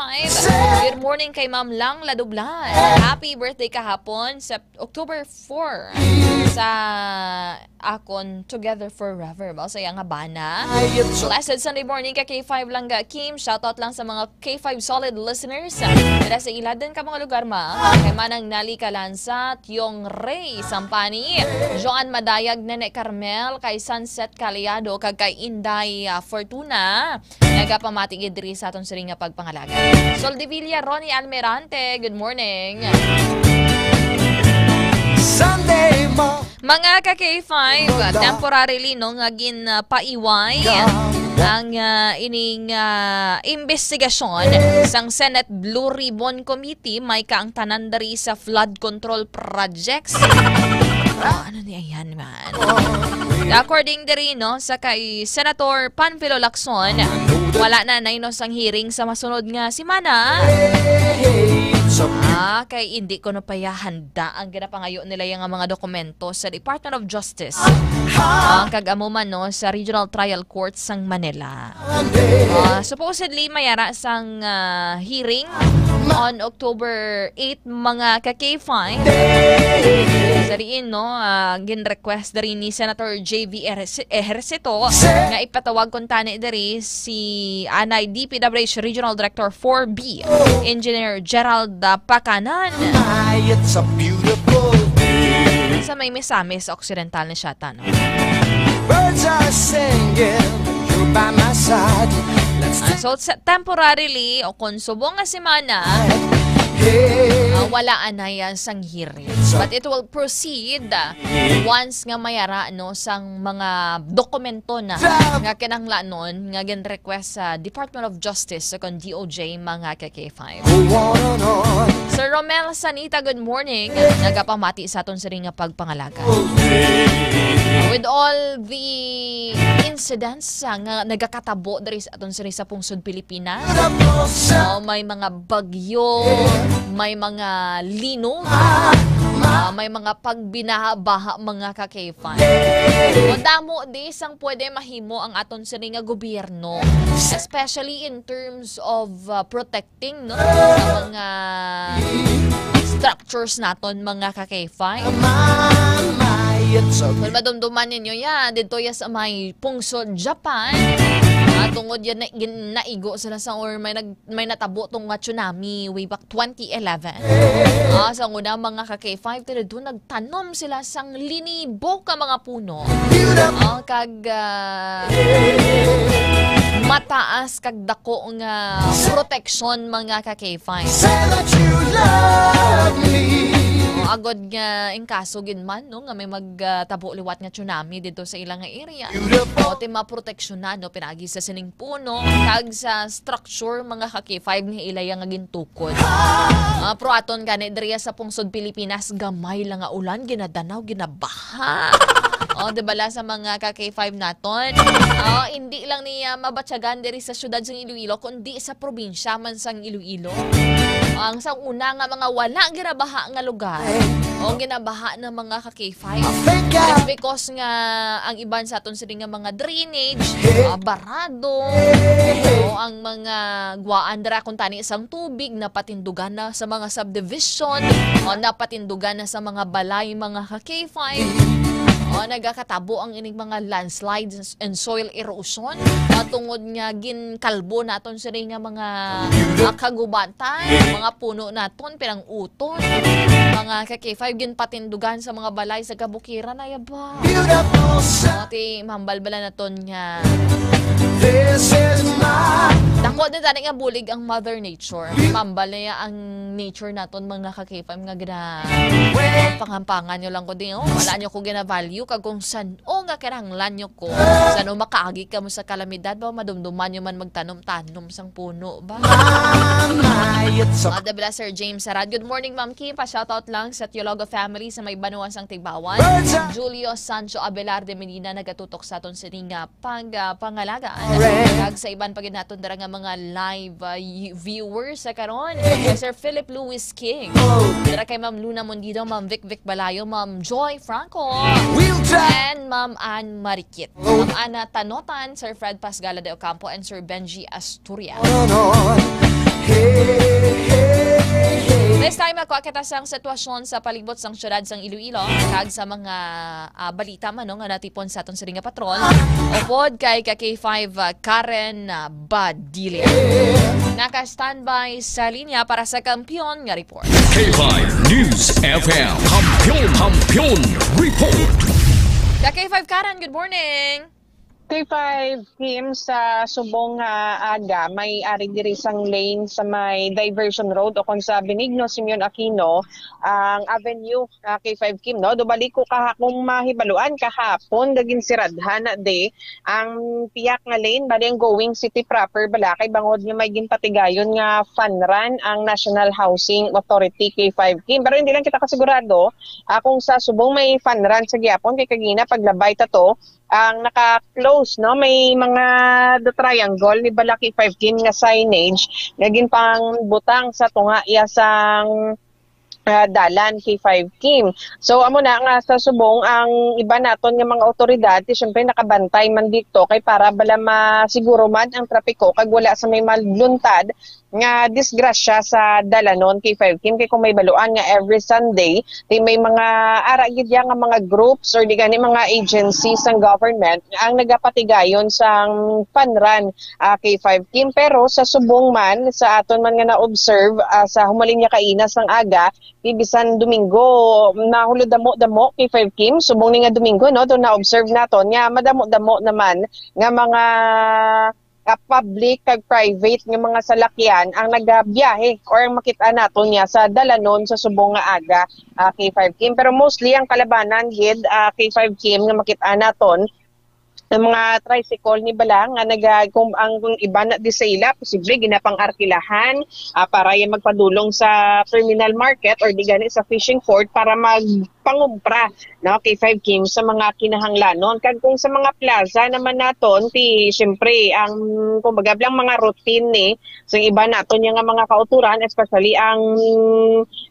Good morning kay Ma'am Lang Ladublan. Happy birthday kahapon sa October 4 sa akon Together Forever. Ba? Sa nga bana. Blessed Sunday morning ka-K5 lang ga Kim. Shoutout lang sa mga K5 solid listeners. Dala sa iladan ka mga lugar ma. Kay Manang Nali Kalansat, Yung Ray Sampani, Joan Madayag, Nene Carmel, kay Sunset Caliado, kag kay Inday Fortuna. Nagapamating idri sa aton siring nga pagpangalaga. Soldevilla, Ronnie Almerante, good morning. Sunday mo. Mga ka-K5, temporarily nga paiway ang ining investigasyon sang Senate Blue Ribbon Committee may kaang tanan dari sa flood control projects. Ano niya yan man? According diri sa kay Senator Panfilo Lacson, wala na sang hearing sa masunod nga simana. Kay hindi ko na handa ang ginapangayo nila yung mga dokumento sa Department of Justice. Kag-amuman sa Regional Trial Court sang Manila. Supposedly mayara sang hearing on October 8 mga ka-K5. Sariin gin-request dari ni Senator J.V. Ejercito nga ipatawag kung tani dari si Anay DPWH Regional Director 4B Engineer Gerald Pakanan. It's a beautiful day. Sa may Misamis Occidental ni siya Birds are singing, you're by my side. So temporarily o kung subong nga semana wala na yan sang hearing. But it will proceed once nga mayara sang mga dokumento na nga kinanglanon nga gin-request sa Department of Justice sa DOJ mga ka-K5. Sir Romel Sanita, good morning. Nagapamati sa aton siring nga pagpangalaga. With all the incidents nga nagakatabo dari sa aton siring sa pungsod Pilipinas, may mga bagyo, may mga linog, may mga pagbinaha-baha mga ka-K5. Damo di sang pwede mahimo ang aton siring nga gobyerno, especially in terms of protecting sa mga structures naton mga ka-K5. Kung madumduman ninyo dito sa may pungsod Japan, tungod yan naigo sila sa or may natabo tong tsunami way back 2011. Sa una mga ka-K5 dito nagtanom sila sang linibo ka mga puno. Kag mataas kag dako nga protection mga ka-K5. agod nga ingkaso ginman no nga may magtabo liwat nga tsunami dito sa ilang nga area. O ti maproteksyonan no pinagi sa sining puno kag sa structure mga ka-K5 nga ilaya nga gintukod. Pro aton gani diriya sa pungsod Pilipinas gamay lang nga ulan ginadanaw ginabaha. O, dibala sa mga ka-K5 naton. Hindi lang niya mabatsagan diri sa syudad sang Iloilo, kundi sa probinsya man sang Iloilo. Ang sa una nga mga wala ginabaha nga lugar, o ginabaha ng mga ka-K5. It's because nga ang iban sa aton sila nga mga drainage, barado, o ang mga guwaan dira kung tani isang tubig, napatindugan na sa mga subdivision, o napatindugan na sa mga balay, mga ka-K5. O, nagakatabo ang ining mga landslides and soil erosion. Tungod nga ginkalbo naton sa nga mga kagubatan, mga puno naton, pinang uton. Mga ka-K5 ginpatindugan sa mga balay sa kabukiran na yaba. Ti mambalbala naton nga. Dako na tani nga bulig ang Mother Nature. Mambal niya ang nature naton mga ka-K5 nga gina pangampangan nyo lang ko din. Wala nyo ko gina-value kag kung san o nga kinahanglan nyo ko. Saan o makaagi ka mo sa kalamidad ba madumduman nyo man magtanom-tanom sang puno ba? Dabla Sir James Sarad. Good morning Ma'am Kim. Pa-shoutout lang sa Teologo family sa may Banuan sang Tigbawan. Julio Sancho Abelarde Medina nagatutok sa aton sa nga pangalagaan. Kag sa iban pagin naton dara nga mga live viewers sa karon. Sir Philip Louis King. Dara kay Ma'am Luna Mondido, Ma'am Vic Balayo, Ma'am Joy Franco, and Ma'am Ann Marikit. Ma'am Ana Tanotan, Sir Fred Pasgala de Ocampo, and Sir Benji Asturias. Next time ako kita sang sitwasyon sa palibot sang syudad sang Iloilo kag sa mga balita man no, nga natipon sa aton siring nga patrol. Upod kay K5 Karen Badili. Naka-standby sa linya para sa Kampiyon nga report. K5 News FM Kampiyon Report. K5 Karen, good morning. K5 Kim sa subong aga may ari diri sang lane sa may diversion road o kon sa Benigno Simeon Aquino ang avenue K5 Kim no do balik ko kung mahibaluan kahapon daging siradhan na de ang piyak nga lane bali ang going city proper bala kay bangod nga may ginpatigayon nga fun run ang National Housing Authority K5 Kim pero hindi lang kita kasigurado kung sa subong may fun run sa gyapon kay kagina paglabay ta to ang naka-close, no? May mga the triangle ni Balaki 5 Kim nga signage naging pang butang sa tunga sang dalan K5 Kim. So amo na nga sa subong ang iba naton nga mga otoridad syempre nakabantay man dito kay para bala masiguro man ang trapiko kag wala sa may malluntad nga disgrasya sa dalanon K5 Kim kay kung may baluan nga every Sunday di may mga ara gid nga mga groups or di gani mga agencies ng government ang nagapatigayon sang fun run K5 Kim pero sa subong man sa aton man nga na-observe sa humaling nga kainas ng aga bisan Domingo nahulod damo K5 Kim subong ni nga Domingo no do na-observe naton nga madamo-damo naman nga mga public kag private nga mga salakyan ang nagabiyahe or ang makita naton niya sa dalanon sa subong nga aga K5 Kim pero mostly ang kalabanan gid K5 Kim nga makita naton ng mga tricycle ni Balang nga kung ang iba na disayla posible ginapang arkilahan para yung magpadulong sa terminal market or di gani sa fishing port para magpangumpra no K5 Kim sa mga kinahanglanon kag kung sa mga plaza naman naton ti syempre ang kumbaga blang mga routine ni so iba naton yung mga kauturan especially ang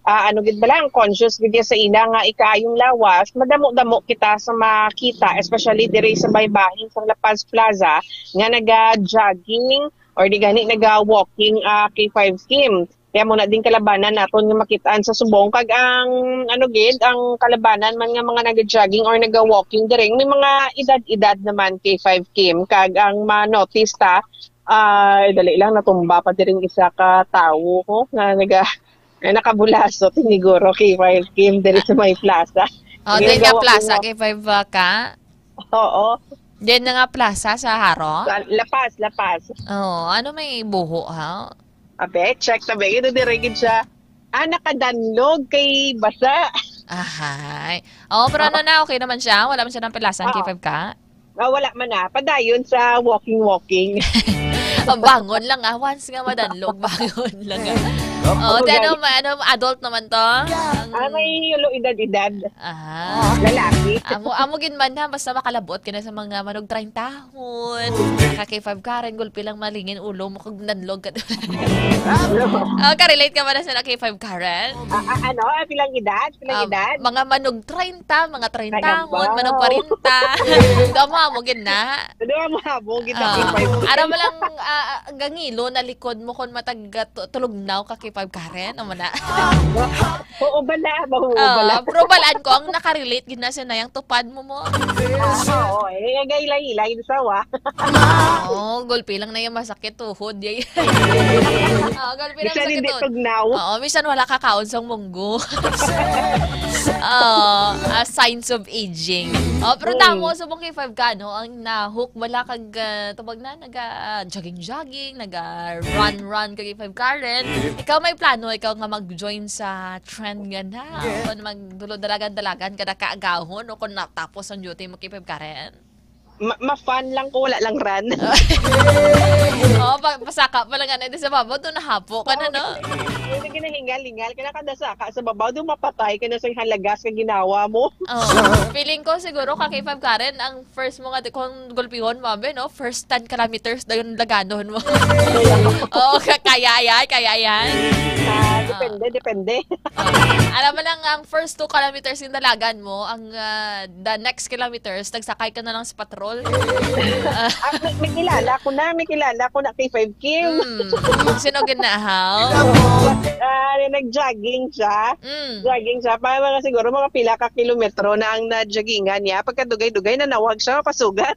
ano gid Balang conscious gid sa ina nga ikaayong lawas madamo-damo kita sa makita especially diri sa baybayin sa La Paz Plaza nga naga-jogging or di gani naga-walking K5 Kim. Kaya muna din kalabanan naton nga makitaan sa subong kag ang ano gid ang kalabanan man nga mga naga-jogging or naga-walking direng may mga edad-edad naman K5 Kim kag ang ma-notice ta dali lang natumba pa direng isa ka tawo ko nga nakabulaso tiniguro K5 Kim diri sa may plaza. Dili nga plaza K5 ka? Oo. Diyan na nga plaza sa Haro? La Paz. Ano may buho ha? Abe, check na ba? Ito dirigid siya. Nakadanlog kay basa. Ahay. Pero ano na, okay naman siya? Wala man siya ng pilasan, K5 ka? Wala man na. Padayon sa walking. Bangon lang once nga madanlog, bangon lang adult naman to? May edad. Lalaki. Amo ginman na, basta makalabot ka na sa mga manog 30 tahon. Ka-K5 ka rin, gulpi lang malingin ulo mo kag nanlog ka. Ka-relate ka ba na sa K5 ka rin? Pilang edad? Mga manog 30, mga 30 tahon, manog 40. Doon mo amogin na. Aram mo lang gangilo na likod mo kung matag tulugnaw ka K5 ka rin. Oo bala. Pero balaan ko, ang nakarelate gina sa nayang tupad mo mo. Oo, gailay-ilay sa sawa. Gulpi lang na yung masakit tuhod. Gulpi lang masakit tuhod. Tugnaw. Misan wala kakaon sa munggo. Signs of aging. Pero tamo, subong K5 ka, no? Ang nahook, wala kag tubag na, nag-jogging, nag-run kag K5 ka rin. Ikaw may plano, ikaw nga mag-join sa trend nga na. Kung magdulo-dalagan-dalagan ka na kaagahon o kung natapos ang duty mo K5 ka rin. Ma-fun lang ko, wala lang run. Pasaka pa lang nga sa babaw, doon nahapo ka na, no? Hindi ka nahingal-hingal, ka na kadasaka sa babaw, doon mapatay ka na sa halagas ka ginawa mo. Feeling ko siguro, K5 ka rin, ang first mo nga, kung gulpihon mo, first 10 kilometers na yung laganon mo. Kaya yan. Depende. Alam mo lang, ang first 2 kilometers yung dalagan mo, ang the next kilometers, nagsakay ka na lang sa patrol. May kilala ko na K5 Kim. Sino ginahaw? Nag-jogging siya. Para mga siguro mga pila ka kilometro na ang na-joggingan niya. Pagkadugay-dugay na nawag siya, pasugat.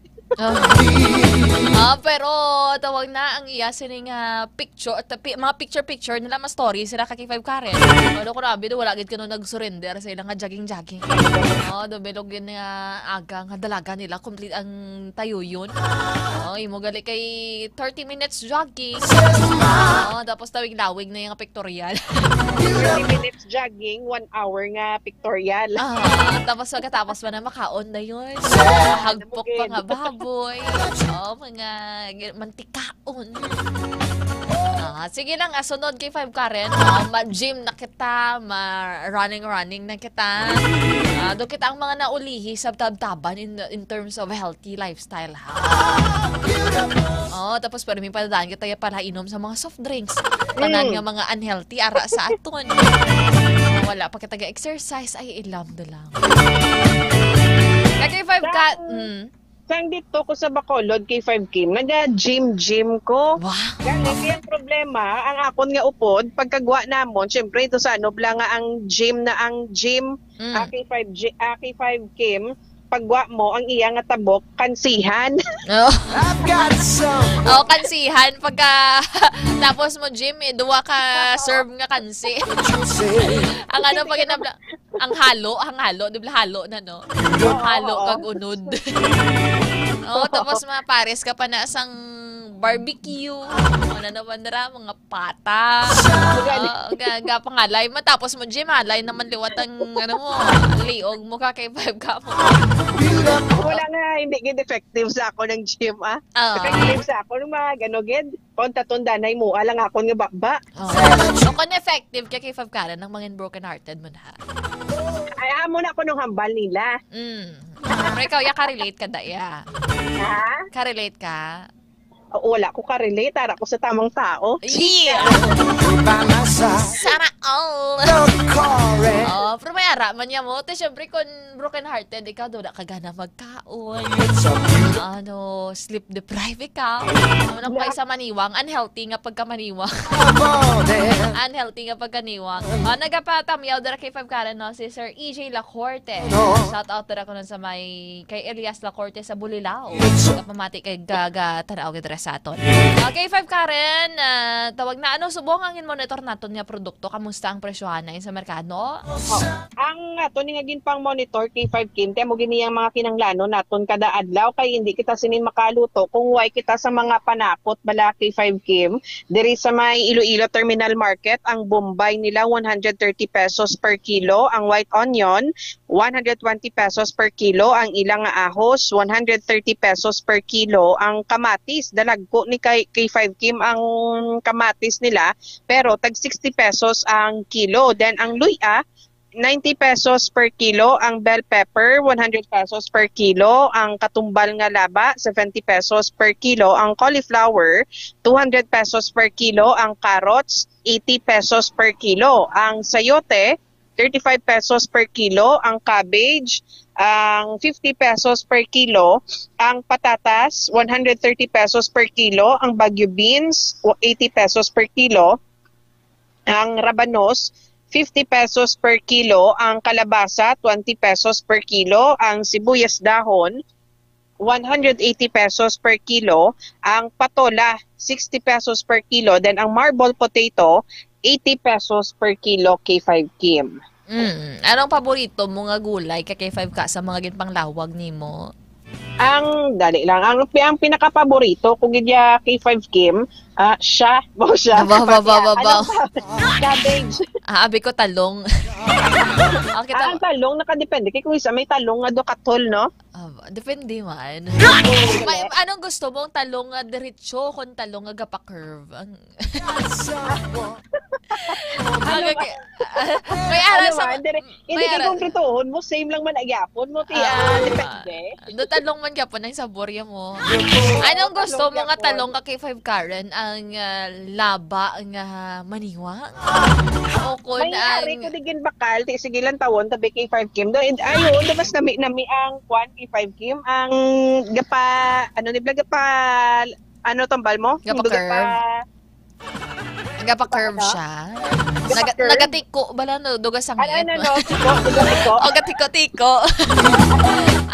Pero tawag na ang iya sining picture at mga picture nila mas story sila ka K5 ka rin. Ano ko rabi do wala gid kuno nag-surrender sa ilang jogging. Do belog gid nga aga nga dalaga nila complete ang tayo yun. Imo gali kay 30 minutes jogging. Tapos tawig-lawig na yung pictorial. 30 minutes jogging, 1 hour nga pictorial. Tapos pagkatapos man na makaon na yun. Hagpok pa nga baboy. Mga mantikaon. Sige lang, sunod K5 ka rin. Ma-gym na kita, ma-running na kita. Doon kita ang mga naulihi sa tabtaban in terms of healthy lifestyle. Tapos pero may padadaan kita pala inom sa mga soft drinks. Tanan nga mga unhealthy, ara sa aton. Wala pa kita exercise, ay ilam na lang. K5 ka, Sang dito ko sa Bacolod, K5 Kim, nag-gym ko. Kaya ang problema, ang akon nga upod, pagkagwa namon, syempre ito sa bla nga ang gym, K5 Kim, pagwa mo, ang iya nga tabok, kansihan. Kansihan. Pagka tapos mo gym, duwa ka serve nga kansi. Ang pag ang halo, di ba halo na, no? Halo kag unod. Tapos mapares ka pa na sang barbecue. Ano naman na mga pata. Pangalay. Matapos mo gym, halay naman liwat ang liog mo ka kay 5 ka mo. Wala nga, hindi gid effective sa ako ng gym, Effective sa ako ng mga ganogid. Kung tatundanay mo, alang ako nga bakba. Kung effective kay 5 ka ng mga broken-hearted mo na. Ay, amo na ako nung hambal nila. Pero ikaw, ka-relate ka daya. Ka-relate ka? Wala ko ka-relate. Tara ko sa tamang tao. Yeah! Sana all! Pero may ara man niya mo. Siyempre, kung broken-hearted, ikaw doon na kagana magkaon. Sleep deprived ikaw. Ano pa isa maniwang. Unhealthy nga pagkamaniwang. Unhealthy nga pagkaniwang. Nagapatamiyaw dara kay 5 karan, no? Si Sir EJ Lacorte. Shout out dara ko nun sa kay Elias Lacorte sa Bulilao. Kapamati kay Gaga Tanaw gidra sa aton. Okay, 5 Karen, tawag na subong ang monitor naton nga produkto. Kamusta ang presyohan na sa merkado? Ang Ang ato ni nga pang monitor K5 Kim, mo gini ang mga kinanglano naton kada adlaw kay hindi kita sinin makaluto kung why kita sa mga panakot bala K5 Kim. Diri sa may Iloilo Terminal Market, ang Bombay nila 130 pesos per kilo, ang white onion 120 pesos per kilo, ang ilang nga ahos 130 pesos per kilo, ang kamatis dalagko ni K5 Kim ang kamatis nila pero tag 60 pesos ang kilo. Then ang luya 90 pesos per kilo, ang bell pepper 100 pesos per kilo, ang katumbal nga laba 70 pesos per kilo, ang cauliflower 200 pesos per kilo, ang carrots 80 pesos per kilo, ang sayote 35 pesos per kilo, ang cabbage ang 50 pesos per kilo, ang patatas 130 pesos per kilo, ang bagyo beans 80 pesos per kilo, ang rabanos 50 pesos per kilo, ang kalabasa 20 pesos per kilo, ang sibuyas dahon 180 pesos per kilo, ang patola 60 pesos per kilo, then ang marble potato 80 pesos per kilo K5 Kim. Anong paborito mo nga gulay kay K5 ka sa mga ginpanglawag nimo? Ang dali lang. Ang pinaka-paborito kung gidya K5 Kim, siya. Cabbage. Abi ko talong. Ang talong nakadepende kay kung isa may talong nga do katol, no? Depende man. Anong gusto mo? Talong nga diretso kon talong nga gapa-curve? May ara sa hindi kay kung pritohon mo same lang man agyapon mo depende. Do talong man gyapon ang saborya mo. Anong gusto mo nga talong ka K5 Karen? Ang laba nga maniwa? O kun ang ko digin bakal ti sige lang tawon tabi K5 Kim do ayo dabas nami ang kwan K5 Kim ang gapa tambal mo? Nagapa-curve siya. Nagatiko bala no dugas ang O gatiko-tiko.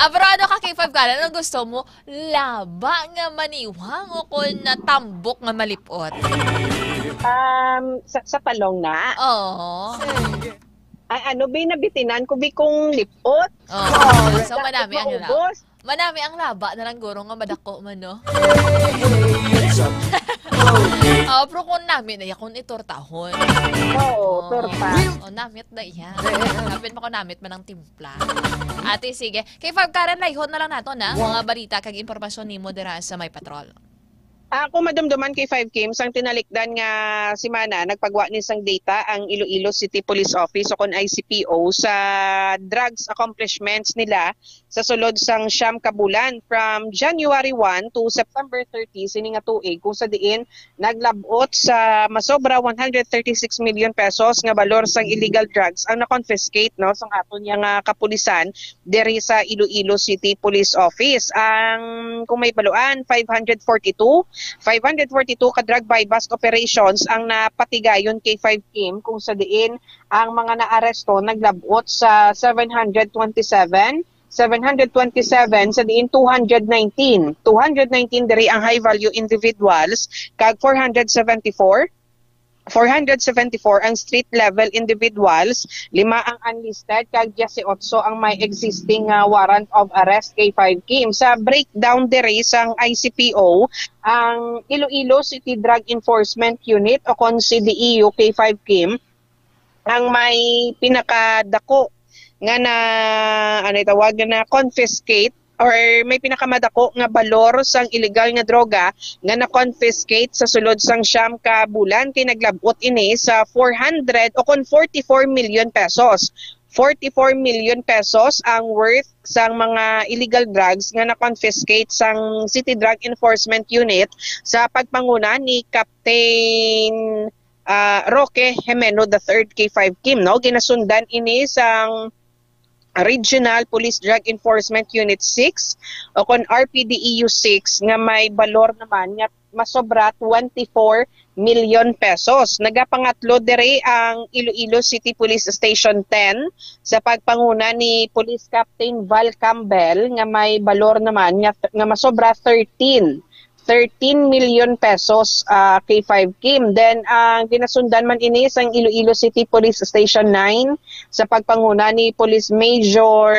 Pero ano ka K5 ka? Ano gusto mo? Laba nga maniwang o kung natambok nga malipot? Sa talong na? Oo. Ay, nabitinan ko kung lipot. So manami ang laba. Manami ang laba na lang guro nga madako man, no? Pero kung namin na kung itortahon. Oo, torta. Namit na iya. Kapit mo ko namit man ang timpla. Ate, sige. Kay Fab Karen, laihon na lang nato na mga balita kag impormasyon ni mo dira sa May Patrol. Ako madumduman kay 5 Kim sang tinalikdan nga si Mana nagpagwa ni sang data ang Iloilo City Police Office o kon ICPO sa drugs accomplishments nila sa sulod sang siyam ka bulan from January 1 to September 30 sini nga tuig kung sa diin naglabot sa masobra 136 million pesos nga balor sang illegal drugs ang na-confiscate no sang aton nga kapulisan diri sa Iloilo City Police Office. Ang kung may baluan 542 ka drug buy bust operations ang napatigayon kay 5 Kim kung sa diin ang mga naaresto naglabot sa 727 sa diin 219 diri ang high value individuals kag 474 ang street level individuals, 5 ang unlisted kag 18 ang may existing warrant of arrest kay 5 Kim. Sa breakdown diri sang ICPO, ang Iloilo City Drug Enforcement Unit o kon CDEU kay 5 Kim ang may pinakadako nga na confiscate or may pinakamadako nga balor sang illegal nga droga nga na-confiscate sa sulod sang siyam ka bulan kay naglabot ini sa 400 o kon 44 million pesos. 44 million pesos ang worth sang mga illegal drugs nga na-confiscate sang City Drug Enforcement Unit sa pagpanguna ni Captain Roque Jimeno III K5 Kim. No? Ginasundan ini sang Regional Police Drug Enforcement Unit 6 o kon RPDEU 6 nga may balor naman nga masobra 24 million pesos. Nagapangatlo diri ang Iloilo City Police Station 10 sa pagpanguna ni Police Captain Val Campbell nga may balor naman nga masobra 13 13 million pesos K5 Kim. Then ang ginasundan man ini sa Iloilo City Police Station 9 sa pagpanguna ni Police Major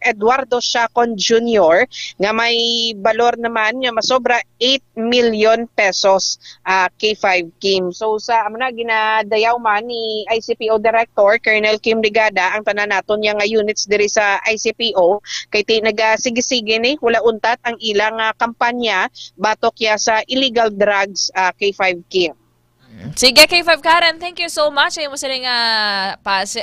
Eduardo Chacon Jr. nga may balor naman nga masobra 8 million pesos K5 Kim. So sa amna ginadayaw man ni ICPO Director Colonel Kim Ligada ang tanan naton nga units diri sa ICPO kay nagasigi-sige ni wala untat ang ilang kampanya batok sa illegal drugs K5 Kim. Sige K5 Karen, thank you so much. Ay mo siling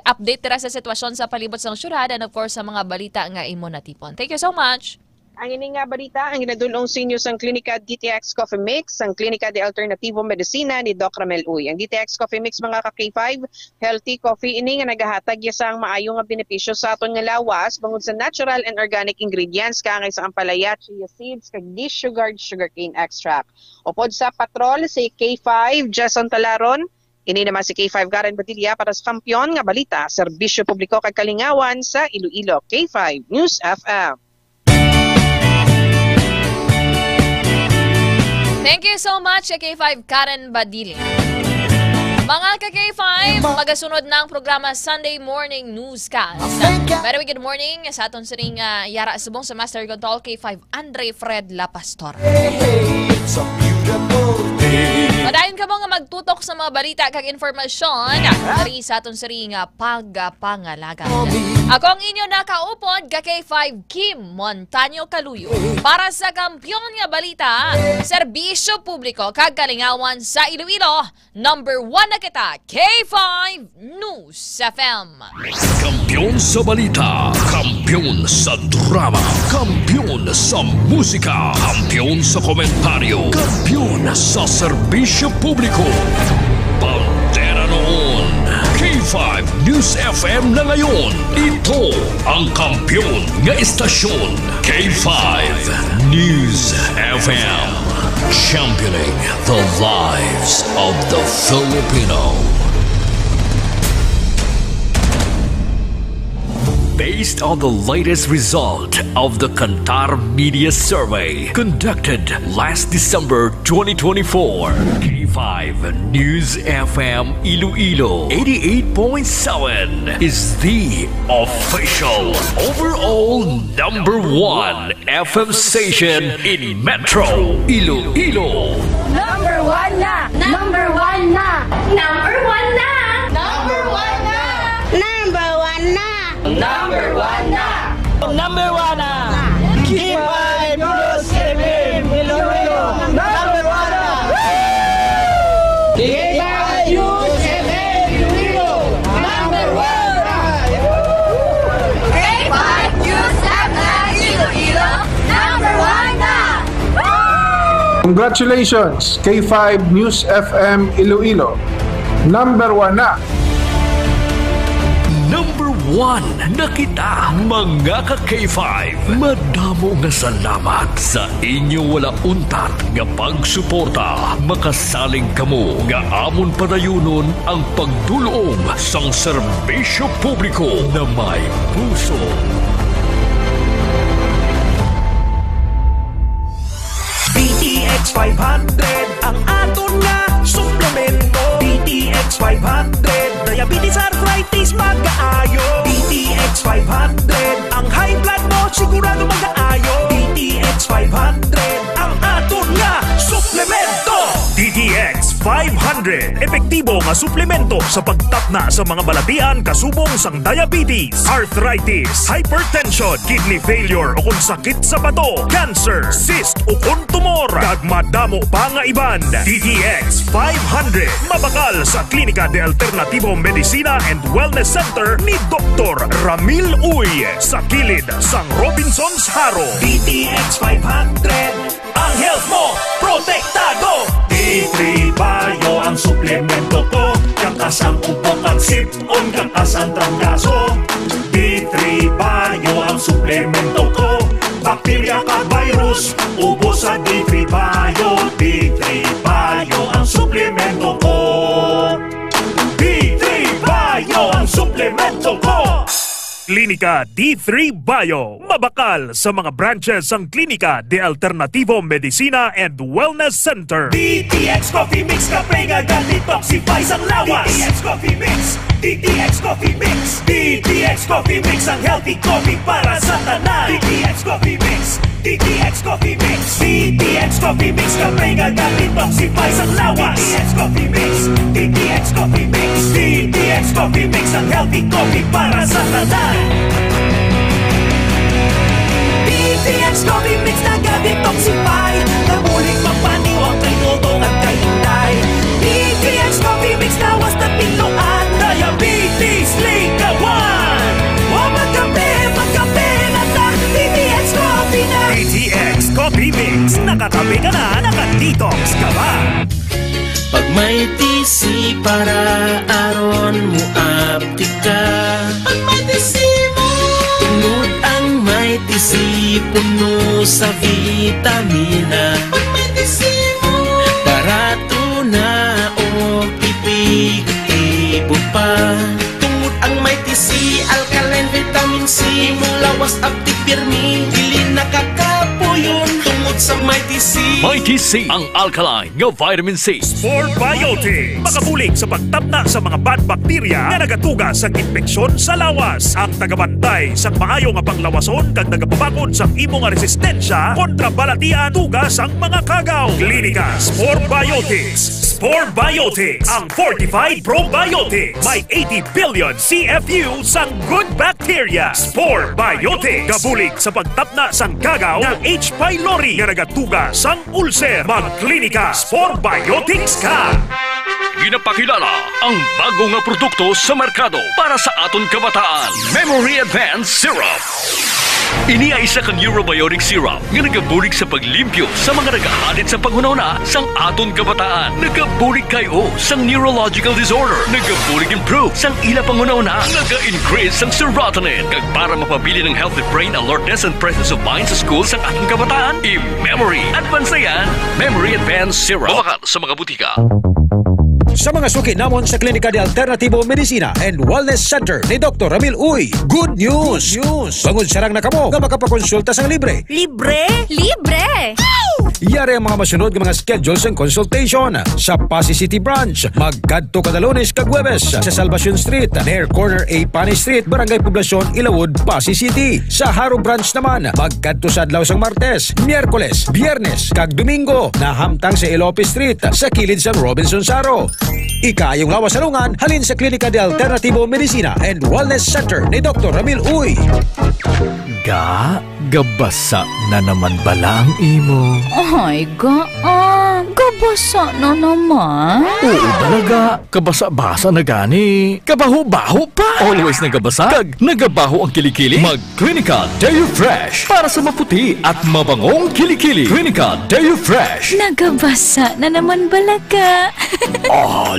update tira sa sitwasyon sa palibot sa syudad and of course sa mga balita nga imo natipon. Thank you so much. Ang ining nga balita, ang ginadulong sa inyo sa Klinika DTX Coffee Mix, ang Klinika de Alternativo Medicina ni Doc Ramel Uy. Ang DTX Coffee Mix mga ka-K5, healthy coffee ini nga nagahatag sa maayo nga benepisyo sa aton nga lawas bangod sa natural and organic ingredients kaangay sa ampalaya, chia seeds, kag desugared sugarcane extract. Upod sa patrol si K5 Jason Talaron, ini naman si K5 Karen Badilla para sa kampiyon nga balita, serbisyo publiko kag kalingawan sa Iloilo. K5 News FM. Thank you so much, K5 Karen Badilla. Mga ka-K5, magasunod na ang programa Sunday Morning Newscast. Very good morning sa aton siring Yara Subong sa Master Control K5 Andre Fred La Pastor. Padayon ka mo nga magtutok sa mga balita kag informasyon dari sa aton siring pagpangalaga. Ako ang inyo nakaupod ka-K5 Kim Montaño Caluyo para sa kampiyon nga balita, serbisyo publiko kag kalingawan sa Iloilo. Number 1 na kita, K5 News FM. Kampiyon sa balita, kampiyon sa drama, kampiyon sa musika, kampiyon sa komentaryo, kampiyon sa serbisyo publiko. Pantera noon, K5 News FM na ngayon. Ito ang kampiyon nga istasyon, K5 News FM. Championing the lives of the Filipino. Based on the latest result of the Kantar Media Survey conducted last December 2024, K5 News FM Iloilo 88.7 is the official overall number 1 FM station in Metro Iloilo. Number 1 na! Number 1 na! Number 1 na! Number 1 na! Number 1 na! Number 1 na! Number 1 na! K5 News FM Iloilo! Number 1 na! K5 News FM Iloilo! Number 1 na! K5 News FM Iloilo! Number 1 na! Congratulations, K5 News FM Iloilo. Number 1 na. Number 1 na kita, mga ka-K5. Madamo nga salamat sa inyo wala untat nga pagsuporta. Makasaling kamo nga amon padayunon ang pagdulong sang serbisyo publiko na may puso. BTX 500 ang aton nga suplemento. BTX 500 diabetes arthritis mag-aayo. BTX 500 ang high blood mo sigurado mag-aayo. BTX 500 ang aton nga suplemento. DTX 500 epektibo nga suplemento sa pagtapna sa mga balatian kasubong sang diabetes, arthritis, hypertension, kidney failure o kung sakit sa bato, cancer, cyst o kung tumor, kag madamo pa nga iban. DTX 500 mabakal sa Klinika de Alternativo Medicina and Wellness Center ni Dr. Ramil Uy sa kilid sang Robinson's Haro. DTX 500 ang health mo protektado. D3 Bio ang suplemento ko, kakasang upok ang sipon, kakasang trangkaso. D3 Bio ang suplemento ko, bakterya ka virus, ubos sa D3 Bio. D3 Bio ang suplemento ko. D3 Bio ang suplemento ko. Klinika D3 Bio. Mabakal sa mga branches ang Klinika de Alternativo Medicina and Wellness Center. DTX Coffee Mix Kape nga detoxify ang lawas. DTX Coffee Mix. DTX Coffee Mix. DTX Coffee Mix ang healthy coffee para sa tanan. DTX Coffee Mix. DTX Coffee Mix. DTX Coffee Mix Kape nga detoxify ang lawas. DTX Coffee Mix. DTX Coffee Mix. DTX Coffee Mix ang healthy coffee para sa tanan. DTX Coffee Mix na detoxify. Namuling magpaniwang kay Dodong at kay Inday. DTX Coffee Mix lawas na piluan. Diabetes ligawan. O magkape na ta. DTX Coffee na. DTX Coffee Mix. Nakakape ka na, nakadetox ka ba? Pag may TC para aron mo aptika. Pag may TC mo, tungod ang may TC puno sa vitamina. Pag may TC mo, barato na o pipig-ibo pa. Tungod ang may TC, alkaline vitamin C, mulawas aptik pirmi, dili nakakapuyon. Tungod sa may TC, Mighty C, ang alkaline nga vitamin C. Spore Biotics. Makabulig sa pagtabna sa mga bad bacteria na nagatugas sa infeksyon sa lawas. Ang tagabantay sa maayo nga panglawason kag nagapabakod sa imo nga resistensya kontra balatian tugas ang mga kagaw. Klinika Spore Biotics. Spore Biotics, ang fortified probiotics. May 80 billion CFU sang good bacteria. Spore Biotics. Kabulig sa pagtapna sang kagaw ng H. pylori nga nagatuga sang ulcer. Magklinika Spore Biotics ka. Ginapakilala ang bago nga produkto sa merkado para sa aton kabataan. Memory Advanced Syrup. Ini ay isa ka neurobiotic syrup nga nagabulig sa paglimpyo sa mga nagahalit sa panghunahuna sang aton kabataan. Nagabulig kayo sang neurological disorder. Nagabulig improve sang ila panghunahuna. Naga-increase sang serotonin. Kag para mapabili ng healthy brain alertness and presence of mind sa school sang aton kabataan, i-Memory Advanced yan. Memory Advanced Syrup. Mabakal sa mga butika. Sa mga suki namon sa Klinika de Alternativo Medicina and Wellness Center ni Dr. Ramil Uy, good news! Bangod sarang na kamo nga makapakonsulta sang libre. Libre? Libre! Yari ang mga masunod ng mga schedules and consultation sa Pasay City Branch. Magkadto kada Lunes kag Huwebes sa Salvacion Street, near corner A. Pani Street, Barangay Poblacion, Ilawod, Pasay City. Sa Haro Branch naman, magkadto sa adlaw sang Martes, Miyerkules, Biyernes kag Domingo na hamtang sa Ilope Street sa kilid sa Robinson Saro. Ikayong lawas salungan halin sa Klinika de Alternativo Medicina and Wellness Center ni Dr. Ramil Uy. Gabasa na naman bala ang imo. Ay, gabasa na naman. Oo talaga, kabasa-basa na gani. Kabaho-baho pa. Always nagabasa, kag nagabaho ang kilikili. Mag-Klinika Deo Fresh para sa maputi at mabangong kilikili. Klinika Deo Fresh. Nagabasa na naman balaga.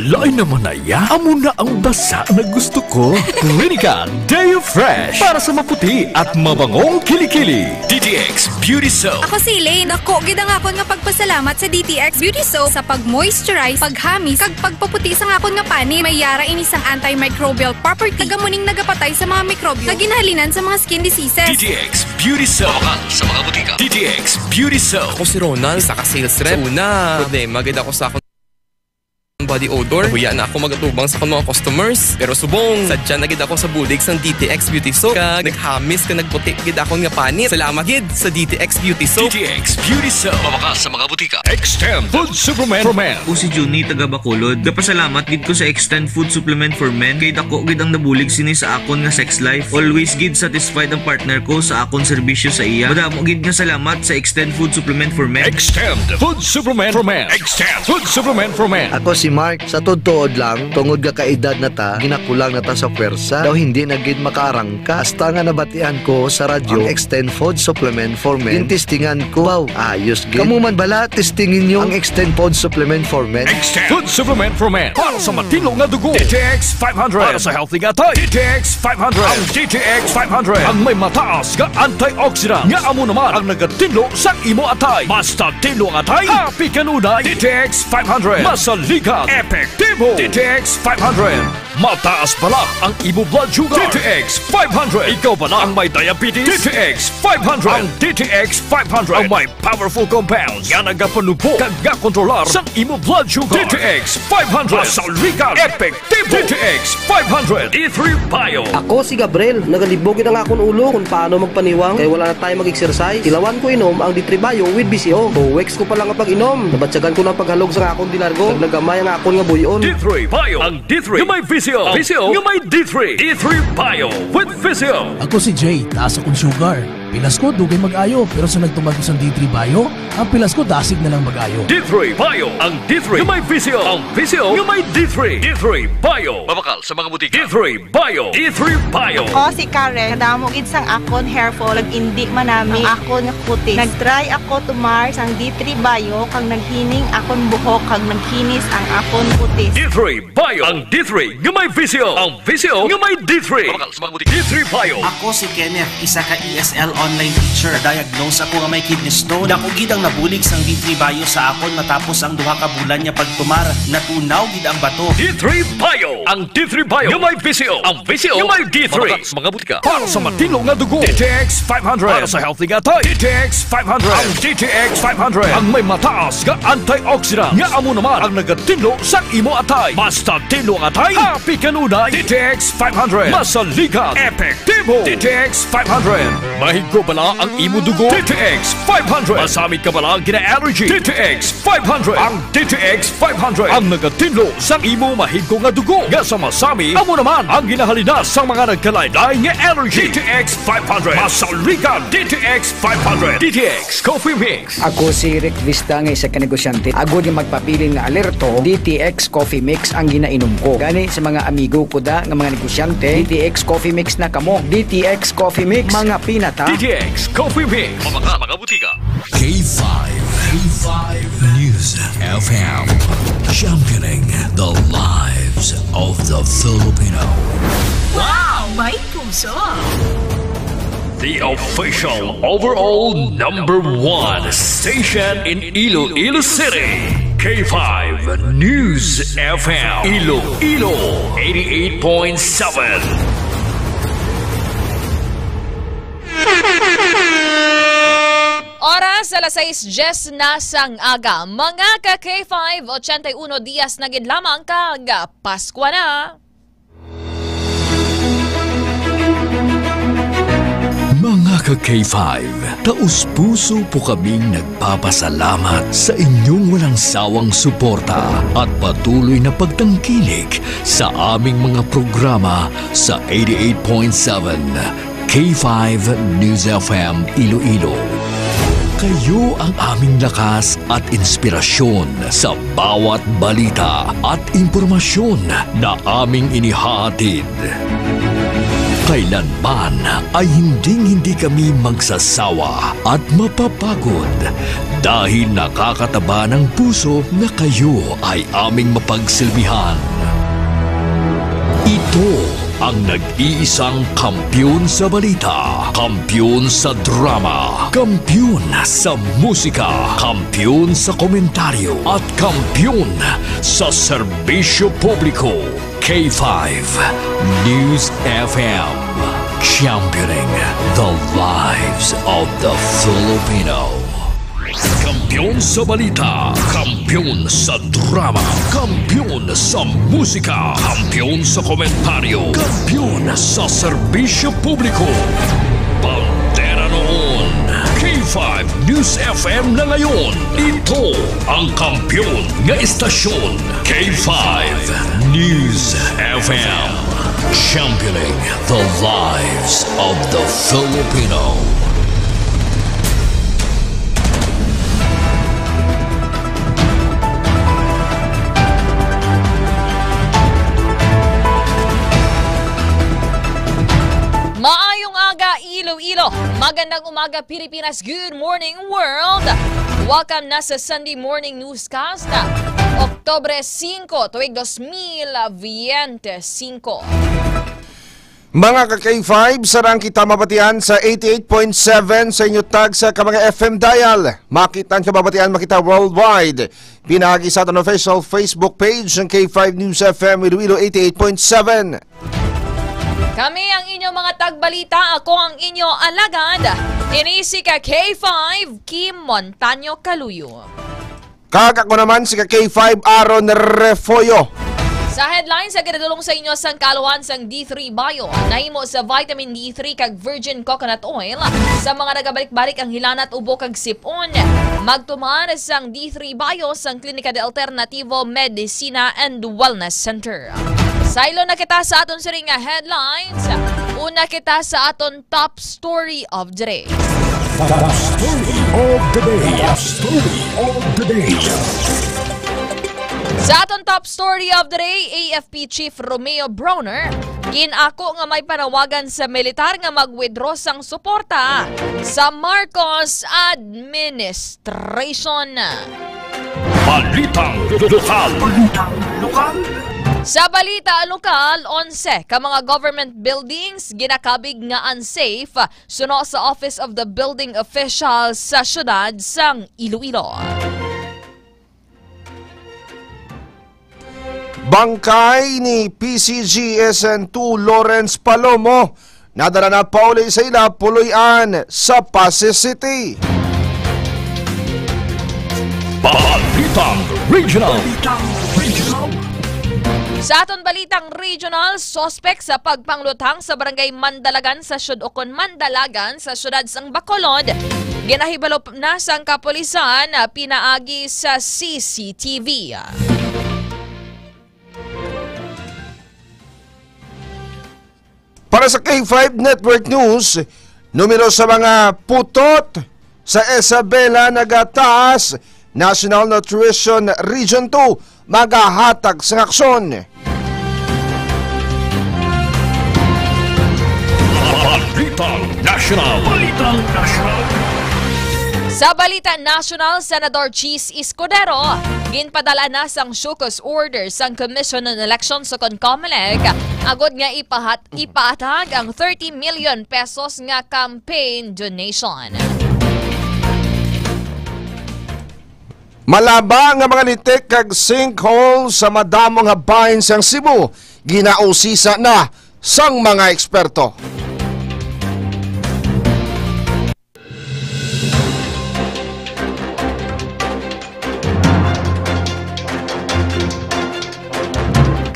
Lain naman na ya. Amo na ang basa na gusto ko. Klinika Deo Fresh para sa maputi at mabangong kilikili. DTX Beauty Soap. Ako si Elaine. Ako, gid ang akon nga pagpasalamat sa DTX Beauty Soap sa pag-moisturize, paghamis, kag pagpaputi sa akon nga pani. May yara ini sang antimicrobial property. Kagamuning nagapatay sa mga mikrobyo na ginahalinan sa mga skin diseases. DTX Beauty Soap. Sa mga butika. DTX Beauty Soap. Ako si Ronald, isa ka sales rep. Sa una, problema gid ako sa akong body odor. Huya na ako magatubang sa mga customers. Pero subong, sadya na gid ako sa bulig sang DTX Beauty Soap. Kag naghamis ka nagputi gid ako nga panit. Salamat gid sa DTX Beauty Soap. DTX Beauty Soap. Mabakas sa mga butika. Extend Food Supplement for Men. O si Juni taga Bacolod. Kapasalamat gid ko sa Extend Food Supplement for Men. Kay dako gid ang nabulig sini sa akon nga sex life. Always gid satisfied ang partner ko sa akon serbisyo sa iya. Madamo gid nga salamat sa Extend Food Supplement for Men. Extend Food Supplement for Men. Extend Food Supplement for Men. Ako si Mark, sa tuod lang, tungod ka kaedad na ta, ginakulang na ta sa pwersa, daw hindi na gid makaarangka. Hasta nga nabatian ko sa radyo, ang Extend Food Supplement for Men. Tintistingan ko, wow, ayos gid. Kamu man bala, testingin nyo ang Extend Food Supplement for Men. Extend Food Supplement for Men. Para sa matino nga dugo. DTX 500. Para sa healthy nga tay. DTX 500. Ang DTX 500. Ang may mataas nga antioxidant. Nga amo naman ang nagatinlo sa imo atay. Basta tinlo ang atay, happy kanunay. DTX 500. Masaligan. Epektibo. DTX 500. mataas pala ang imo blood sugar. DTX 500. Ikaw pala ang may diabetes. DTX 500. Ang DTX 500 ang may powerful compounds nga nagapanubo kag kontrolar sa imo blood sugar. DTX 500. Masalikan, epektibo. DTX 500. E3 Bio. Ako si Gabriel, nagalibogin ang akong ulo kung paano magpaniwang kaya wala na tayo mag-exercise. Tilawan ko inom ang D3 Bio with BCO. Weeks ko pa lang ang pag-inom. Nabatsagan ko ng paghalog sa akong dinargo. Nagamay ang akong nga buyon. D3 Bio. Ang D3 nga may VCO. VCO nga may D3. D3 Bio with VCO. Ako si Jay, taas akong sugar. Pilas ko, dugay mag-ayo. Pero sa nagtumag sa D3 Bio, ang pilas ko dasig na lang mag-ayo. D3 Bio. Ang D3 nga may VCO. Ang VCO nga may D3. D3 Bio. Mabakal sa mga butika. D3 Bio. D3 Bio. Ako si Karen. Kadamo gid sang akon hair fall. Indi manami ang akon nga kutis. Nag-try ako tumar sang D3 Bio kang naghining akon buhok kang naghinis ang akon kutis. D3 Bio. Ang D3 nga may VCO. Ang VCO nga may D3. Mabakal sa mga butika. D3 Bio. Ako si Kenneth, isa ka ESL online teacher. Diagnose ako nga may kidney stone. Dako gid ang nabulig sang D3 Bio sa akon matapos ang duha ka bulan niya pagtumar. Natunaw gid ang bato. D3 Bio. Ang D3 Bio nga may VCO. Ang VCO nga may D3. Mabakal sa mga butika. Para sa matilong nga dugo. DTX 500. Para sa healthy nga tayo. DTX 500. Ang DTX 500 ang may mataas nga antioxidant nga amo naman ang nagatinlo sa imo atay. Basta tinlo ang atay, happy kanunay. DTX 500. Masalikan, epektibo. DTX 500. Mahigko bala ang imo dugo. DTX 500. Masamit ka bala ang gina-allergy. DTX 500. Ang DTX 500 ang nagatinlo sa imo mahigko nga dugo. Nga sa masami, amo naman ang ginahalina sa mga nagkalaylay nga allergy. DTX 500. Masalikan. DTX 500. DTX Coffee Mix. Ako si Rick Vista nga isa ka negosyante. Agod nga magpapiling na alerto, DTX Coffee Mix ang ginainom ko. Gani sa mga amigo ko da nga mga negosyante, DTX Coffee Mix na kamo. DTX Coffee Mix, mga pinata. DTX Coffee Mix. Mga butika. K5 News FM, championing the lives of the Filipino. Wow! May puso! The official overall #1 station in Iloilo City. K5 News FM. Iloilo 88.7. Oras alas 6:10 na sang aga. Mga ka K5, 81 Dias na gid lamang kag Pasko na. Mga ka-K5, taus-puso po kaming nagpapasalamat sa inyong walang sawang suporta at patuloy na pagtangkilik sa aming mga programa sa 88.7 K5 News FM Iloilo. Kayo ang aming lakas at inspirasyon sa bawat balita at impormasyon na aming inihahatid. Kailanman ay hindi kami magsasawa at mapapagod dahil nakakataba ng puso na kayo ay aming mapagsilbihan. Ito ang nag-iisang kampiyon sa balita, kampiyon sa drama, kampiyon sa musika, kampiyon sa komentaryo, at kampiyon sa serbisyo publiko. K5 News FM, championing the lives of the Filipino. Kampiyon sa balita, kampiyon sa drama, kampiyon sa musika, kampiyon sa komentaryo, kampiyon sa serbisyo publiko. Pantera noon, K5 News FM na ngayon. Ito ang kampiyon nga istasyon, K5 News FM, championing the lives of the Filipino. Maayong aga Iloilo, magandang umaga Pilipinas, good morning world. Welcome na sa Sunday Morning Newscast, Oktobre 5, tuwig 2025. Mga ka-K5, sarang kita mabatian sa 88.7 sa inyo tag sa mga FM dial. Makitaan ka mabatian, makita worldwide. Pinahagi sa ating official Facebook page ng K5 News FM Iloilo 88.7. Kami ang inyong mga tagbalita. Ako ang inyong alagad. Inisi ka K5, Kim Montaño Caluyo. Kagak mo naman si K5 Aaron Refoyo. Sa headlines, sa ginadulong sa inyo sang kaluhan sang D3 Bio, nahimo sa vitamin D3 kag virgin coconut oil. Sa mga nagabalik-balik ang hilanat ubo kag sipon, magtuman sang D3 Bio sang Klinika de Alternativo Medicina and Wellness Center. Sailo na kita sa aton siring nga headlines. Una kita sa aton top story of the day. Top story of the day. Top story of the day. Sa aton top story of the day, AFP Chief Romeo Browner, ginako nga may panawagan sa militar nga mag-withdraw sang suporta sa Marcos administration. Balitang lokal. Sa balita lokal, 11 ka mga government buildings ginakabig nga unsafe suno sa Office of the Building Officials sa syudad sang Iloilo. Bangkay ni PCG SN2 Lawrence Palomo nadala na pauli sa ila Puloy-an sa Pasay City. Balitang Regional. Sa aton balitang regional, sospek sa pagpanglutang sa barangay Mandalagan sa Syudokon Mandalagan sa syudad sang Bacolod, ginahibalo na sang kapulisan pinaagi sa CCTV. Para sa K5 Network News, numero sa mga putot sa Isabela nagataas, National Nutrition Region 2 magahatag sa aksyon. Balitang National. Sa Balita National, Senador Cheese Escudero, ginpadala na sang Shukos order sang Commission on Elections sa CONCOMELEC agod nga ipaatag ang 30 million pesos nga campaign donation. Malaba nga mga litik kag sinkhole sa madamong habahin sang Cebu, ginausisa na sang mga eksperto.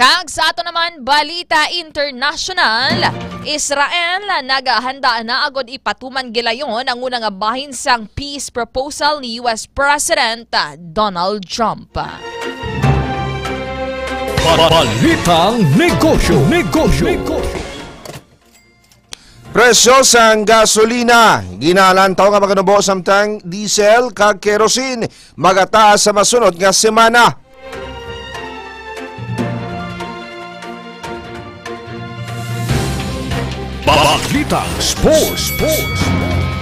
Kag sa ato naman, Balita International, Israel nagahanda na agad ipatuman gilayon ang unang bahin sang peace proposal ni US President Donald Trump. Balitang Negosyo. Presyo sang gasolina, ginalantaw nga maganubo samtang diesel kag kerosene magataas sa masunod nga semana. Balitang Sports.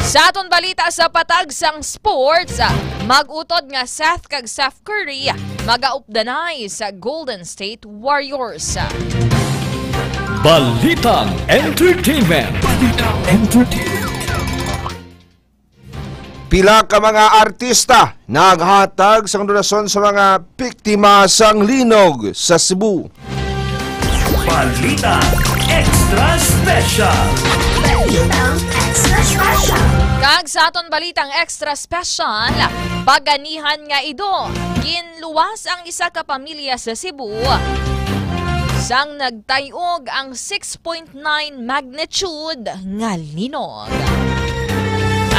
Sa aton balita sa patag sang sports, mag-utod nga Seth kag Steph Curry magaupdanay sa Golden State Warriors. Balitang Entertainment. Pila ka mga artista naghatag sang donasyon sa mga biktima sang linog sa Cebu. Balita Extra Special. Kag sa aton balitang extra special, paganihan nga ido, ginluwas ang isa ka pamilya sa Cebu sang nagtayog ang 6.9 magnitude nga linog.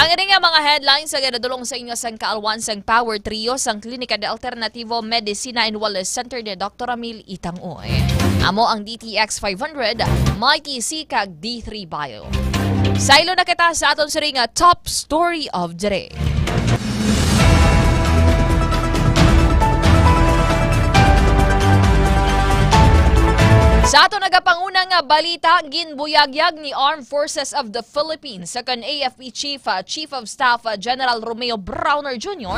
Ang ini nga mga headlines sa ginadulong sa inyo sang kaalwan sang Power Trio sang Klinika de Alternativo Medicina and Wellness Center ni Dr. Ramil Itangoy. Amo ang DTX 500, Mighty C kag D3 Bio. Sailo na kita sa aton siring top story of the day. Sa ato nagapanguna nga balita, ginbuyagyag ni Armed Forces of the Philippines sa kan AFP Chief of Staff General Romeo Browner Jr.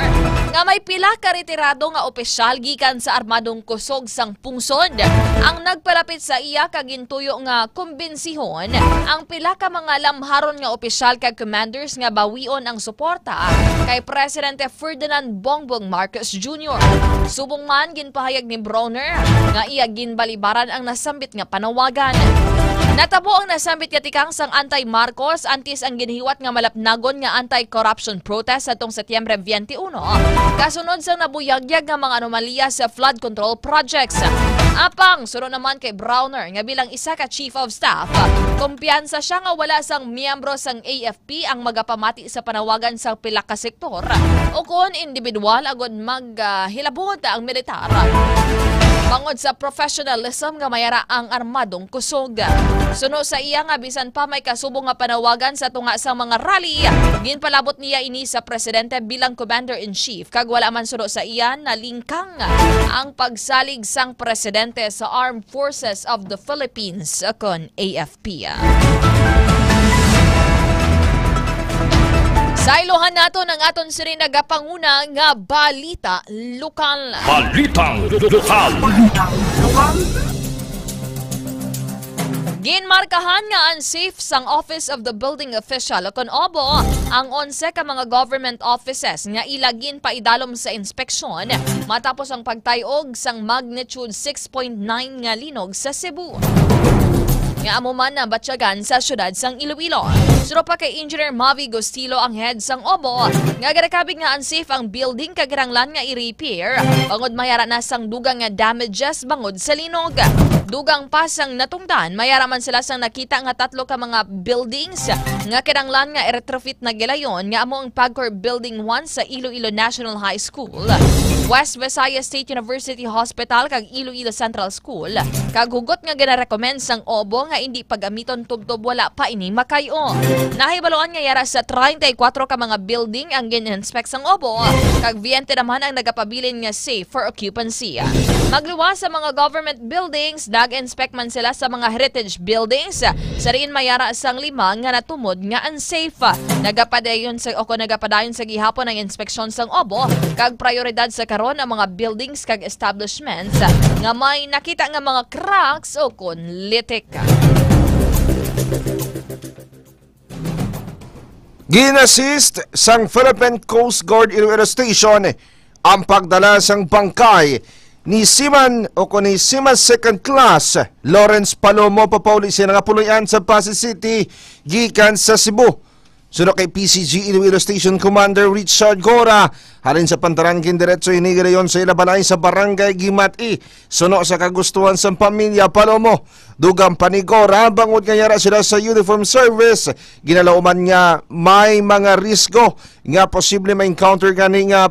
nga may pila ka retirado nga opisyal gikan sa armadong kusog sang pungsod. Ang nagpalapit sa iya kagintuyo nga kumbensihon ang pila ka mga lamharon nga opisyal kag commanders nga bawion ang suporta kay Presidente Ferdinand Bongbong Marcos Jr. Subong man ginpahayag ni Browner nga iya ginbalibaran ang nasambit nga panawagan. Natabo ang nasambit katikang sang anti-Marcos antis ang ginhiwat nga malapnagon nga anti-corruption protest atong Setyembre 21 kasunod sang nabuyagyag nga mga anomalya sa flood control projects. Apang sunod naman kay Browner nga bilang isa ka Chief of Staff, kumpiyansa siya nga wala sang miyembro sang AFP ang magapamati sa panawagan sang pila ka sektor o kung individual agod maghilabot ang militar. Bangod sa professionalism nga mayara ang armadong kusog. Suno sa iya nga bisan pa may kasubong nga panawagan sa tunga sa mga rally, ginpalabot niya ini sa presidente bilang commander-in-chief kag wala man suno sa iya na lingkang ang pagsalig sang presidente sa Armed Forces of the Philippines kon AFP. Sa ilohan nato ng aton siri nagapanguna nga balita lokal. Balitang lokal. Ginmarkahan nga unsafe sang Office of the Building Official kon OBO ang 11 ka mga government offices nga ilagin pa idalom sa inspeksyon matapos ang pagtayog sang magnitude 6.9 nga linog sa Cebu. Nga amo man na batsyagan sa syudad sang Iloilo. Suro pa kay Engineer Mavi Gostilo ang head sang OBO nga garakabig nga unsafe ang building kagiranglan nga i-repair bangod mayara na sang dugang nga damages bangod sa linog. Dugang pa sang natungdan mayara man sila sang nakita nga 3 ka mga buildings nga kinanglan nga i-retrofit na gilayon nga amo ang Pagcor Building 1 sa Iloilo National High School, West Visayas State University Hospital kag Iloilo Central School. Kag hugot nga ginarecommend sang OBO nga hindi pagamiton tubtob wala pa ini makayo. Nahibaloan nga yara sa 34 ka mga building ang gin-inspect sang OBO kag 20 naman ang nagapabilin nga safe for occupancy. Magliwas sa mga government buildings, nag-inspect man sila sa mga heritage buildings. Sa rin mayara sang 5 nga natumod nga unsafe. Nagapadayon sa gihapon ang inspeksyon sang OBO kag prioridad sa karon ang mga buildings kag establishments nga may nakita nga mga cracks o kon litik. Ginassist sang Philippine Coast Guard Iloilo Station ang pagdala sang bangkay ni Seaman Second Class Lawrence Palomo papauli siya nga puluyan sa Pasig City gikan sa Cebu. Suno kay PCG Iloilo Station Commander Richard Gora, halin sa pantarangin diretso inigilayon sa ilabalay sa Barangay Gimati. Suno sa kagustuhan sa pamilya Palomo. Dugang panigora, bangod nga yara sila sa uniform service. Ginalauman niya may mga risgo nga posible ma-encounter gani nga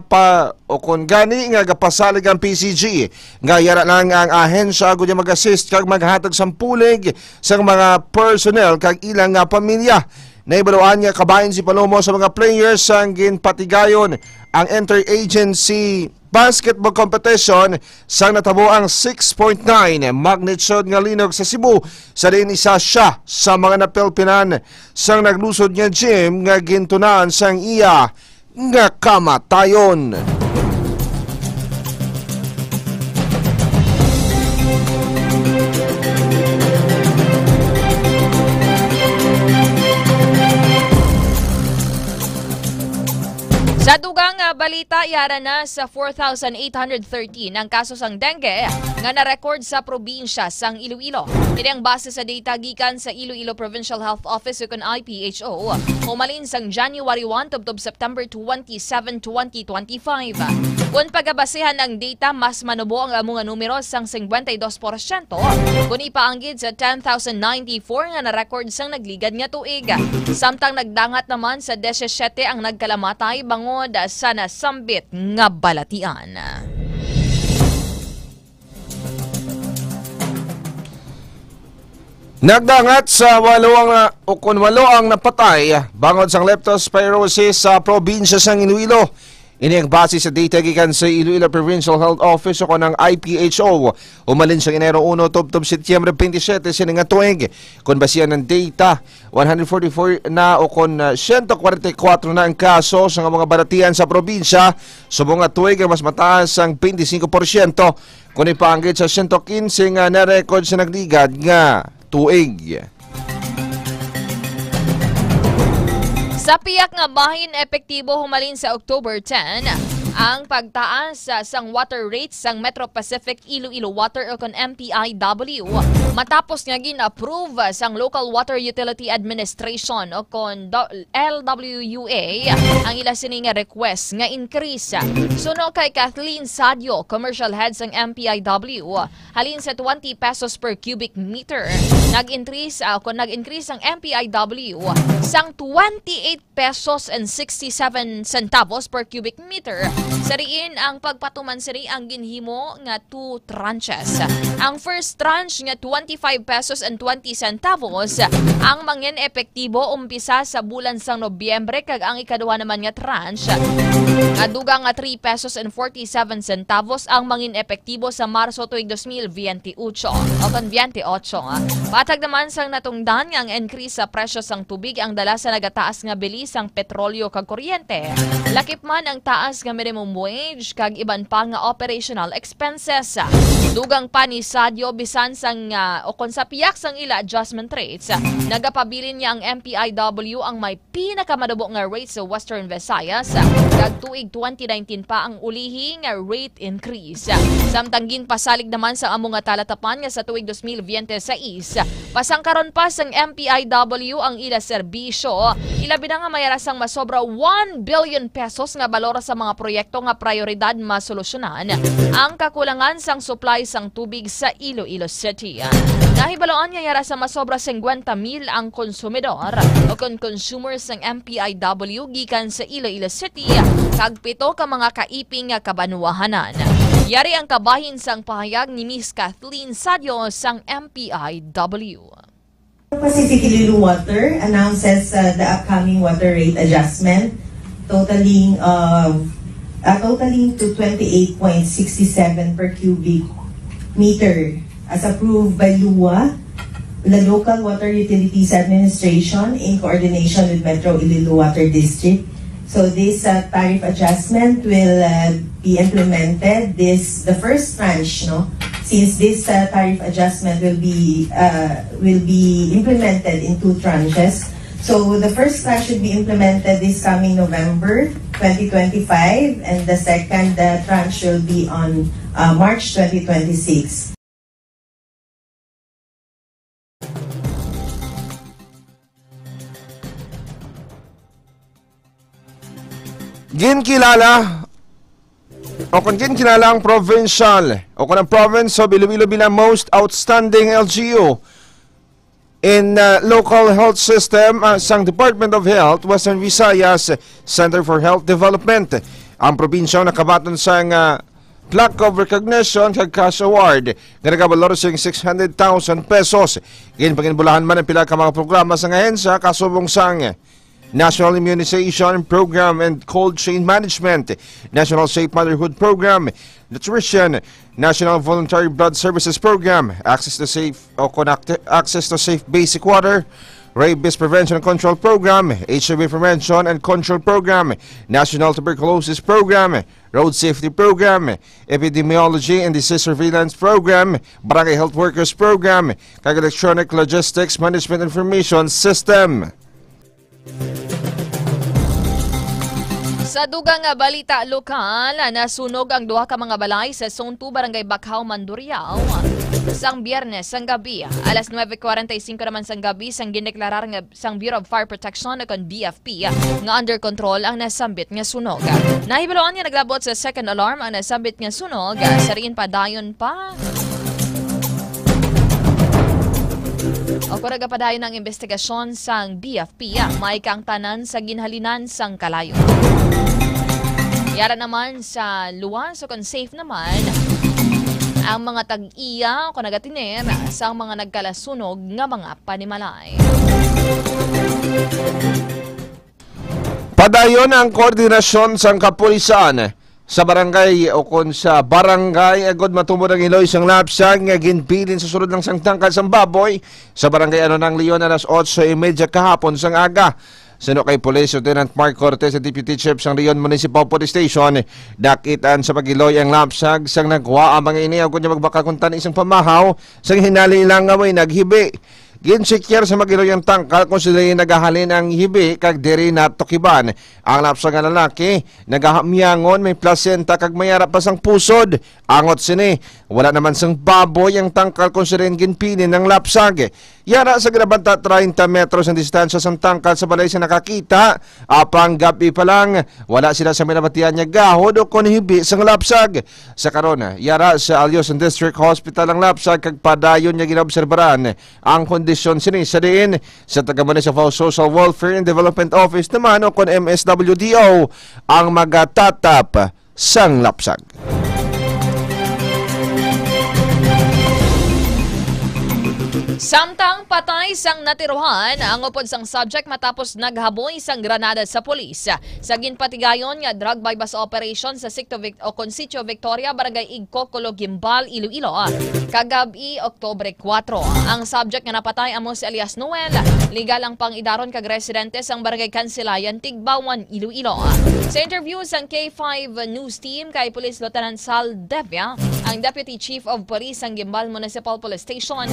o kung gani nga gapasalig ang PCG. Nga yara lang ang ahensya agud mag-assist kag maghatag sang pulig sa mga personnel kag ilang nga pamilya. Naibaluan niya kabayan si Palomo sa mga players ang ginpatigayon ang inter-agency basketball competition sang natabo ang 6.9 magnitude nga linog sa Cebu. Sa din isa siya sa mga napelpinan sang naglusod nga gym nga gintunaan sang iya nga kamatayon. Sa dugang balita, yara na sa 4,813 ang kaso sang dengue nga na-record sa probinsya sang Iloilo. Ini ang base sa data gikan sa Iloilo Provincial Health Office ukon IPHO. Humalin sang January 1 tubtob September 27, 2025. Kung pagabasehan ang data, mas manubo ang among numero sang 52%. Kung ipaanggid sa 10,094 nga na-record sang nagligad nga tuig. Samtang nagdangat naman sa 17 ang nagkalamatay bangod sa nasambit nga balatian. Nagdangat sa 8 ang napatay bangod sang leptospirosis sa probinsya sang Iloilo. Ini ang base sa data gikan sa Iloilo Provincial Health Office o ng IPHO. Umalin sa Enero 1 tubtob Setyembre 27 sini nga tuig. Kung basihan ng data, 144 na o kon 144 na ang kaso sa mga baratian sa probinsya. Subong nga tuig mas mataas ang 25%. Kung ipanggit sa 115 nga na-record sa nagligad nga tuig. Sa piyak nga bahin epektibo humalin sa October 10 ang pagtaas sang water rates sang Metro Pacific Iloilo Water o kon MPIW matapos nga gin-approve sang Local Water Utility Administration o kon LWUA ang ila sini nga request nga increase. Suno kay Kathleen Sadio, commercial head sang MPIW, halin sa 20 pesos per cubic meter. Nag-increase ang MPIW sang 28 pesos and 67 centavos per cubic meter. Sariin ang pagpatuman sari ang ginhimo nga 2 tranches. Ang first tranche nga 25 pesos and 20 centavos ang mangin epektibo umpisa sa bulan sang Nobyembre kag ang ikaduha naman nga tranche dugang nga 3 pesos and 47 centavos ang mangin epektibo sa Marso tuig 2028 o kon 28. Patag naman sang natungdan nga ang increase sa presyo sang tubig ang dala sa nagataas nga bilis sang petrolyo kag kuryente. Lakip man ang taas nga minimum wage kag iban pa nga operational expenses. Dugang pa ni Sadio bisan sang o kon sa piyak sang ila adjustment rates. Nagapabilin niya ang MPIW ang may pinakamadabo nga rate sa Western Visayas kag tuig 2019 pa ang ulihi nga rate increase. Samtanggin pasalig naman sa among nga talatapan nga sa tuig 2026. Pasangkaron pa sang MPIW ang ila serbisyo. Ilabi na nga mayarasang masobra 1 billion pesos nga balor sa mga proyekto nga prioridad masolusyonan ang kakulangan sang supply sang tubig sa Iloilo City. Nahibaloan nga yara sa masobra 50,000 ang konsumidor o consumers ng MPIW gikan sa Iloilo City kag 7 ka mga kaiping nga kabanwahanan. Yari ang kabahin sang pahayag ni Miss Kathleen Sadio sang MPIW. Pacific Iloilo Water announces the upcoming water rate adjustment totaling to 28.67 per cubic meter as approved by LUWA, the Local Water Utilities Administration, in coordination with Metro Iloilo Water District. So this tariff adjustment will be implemented the first tranche, since this tariff adjustment will be implemented in 2 tranches. So the first tranche should be implemented this coming November 2025, and the second tranche will be on March 2026. Ginkilala ang provincial o kung ang province of Iloilo bilang most outstanding LGU in local health system sang Department of Health Western Visayas Center for Health Development. Ang probinsya nakabaton sang plaque of recognition kag cash award nga nagabalor sing 600,000 pesos. Ginpaginbulahan man ang pila ka mga programa sa ahensya kasubong sang National Immunization Program and Cold Chain Management, National Safe Motherhood Program, Nutrition, National Voluntary Blood Services Program, Access to Safe Basic Water, Rabies Prevention and Control Program, HIV Prevention and Control Program, National Tuberculosis Program, Road Safety Program, Epidemiology and Disease Surveillance Program, Barangay Health Workers Program, kag Electronic Logistics Management Information System. Sa dugang balita lokal, nasunog ang 2 ka mga balay sa Zone 2 Barangay Bakhaw, Mandurriao sang Biyernes sang gabi. Alas 9:45 naman sang gabi sang gineklarar nga sang Bureau of Fire Protection o BFP nga under control ang nasambit nga sunog. Nahibaloan nga naglabot sa second alarm ang nasambit nga sunog. Sariin pa dayon pa o kung padayon ang investigasyon sang BFP, may kang tanan sa ginhalinan sang kalayo. Yara naman sa luwas o kung safe naman ang mga tag-iya o kung nagatiner sa mga nagkalasunog nga mga panimalay. Padayon ang koordinasyon sa kapulisan sa barangay o kon sa barangay agod matumo ng Iloy sang lapsang nga ginpilin sa sulod ng sangtangkal sang baboy sa barangay ng Leon alas 8:30 kahapon sang aga. Sino kay Police Lieutenant Mark Cortez at Deputy Chief sang Leon Municipal Police Station dakitan sa pagiloy ang lapsag sang nagwa ang mga ini agod niya magbaka kuntan isang pamahaw sang hinali lang nga may naghibi. Ginsikyer sa magiloy ang tangkal kung sila nagahalin ang hibi kag diri natukiban. Ang lapsa nga lalaki nagahamyangon may placenta kag mayarap pa sang pusod. Angot sini wala naman sang baboy ang tangkal kung sila ginpinin ng lapsag. Yara sa grabanta 30 metros ang distansya sang tangkal sa balay sa nakakita. Apang gabi pa lang wala sila sa minabatian niya gahod o kon hibi sang lapsag. Sa karon yara sa Alyosan District Hospital ang lapsag kag padayon niya ginobserbaran ang kondisyon sini sa diin sa taga-Municipal Social Welfare and Development Office naman o kon MSWDO ang magatatap sang lapsag. Samtang patay sang natiruhan ang upod sang subject matapos naghaboy sang granada sa pulis. Sa ginpatigayon nga drug bypass operation sa Sitio Victoria, Barangay Igcoculo, Gimbal, Iloilo. Kagabi, Oktubre 4. Ang subject nga napatay amo si alias Noel. Legal ang pangidaron kag residente sang Barangay Kansilayan, Tigbawan, Iloilo. Sa interview sang K5 News Team kay Police Lieutenant Sal Devia, ang Deputy Chief of Police sang Gimbal Municipal Police Station,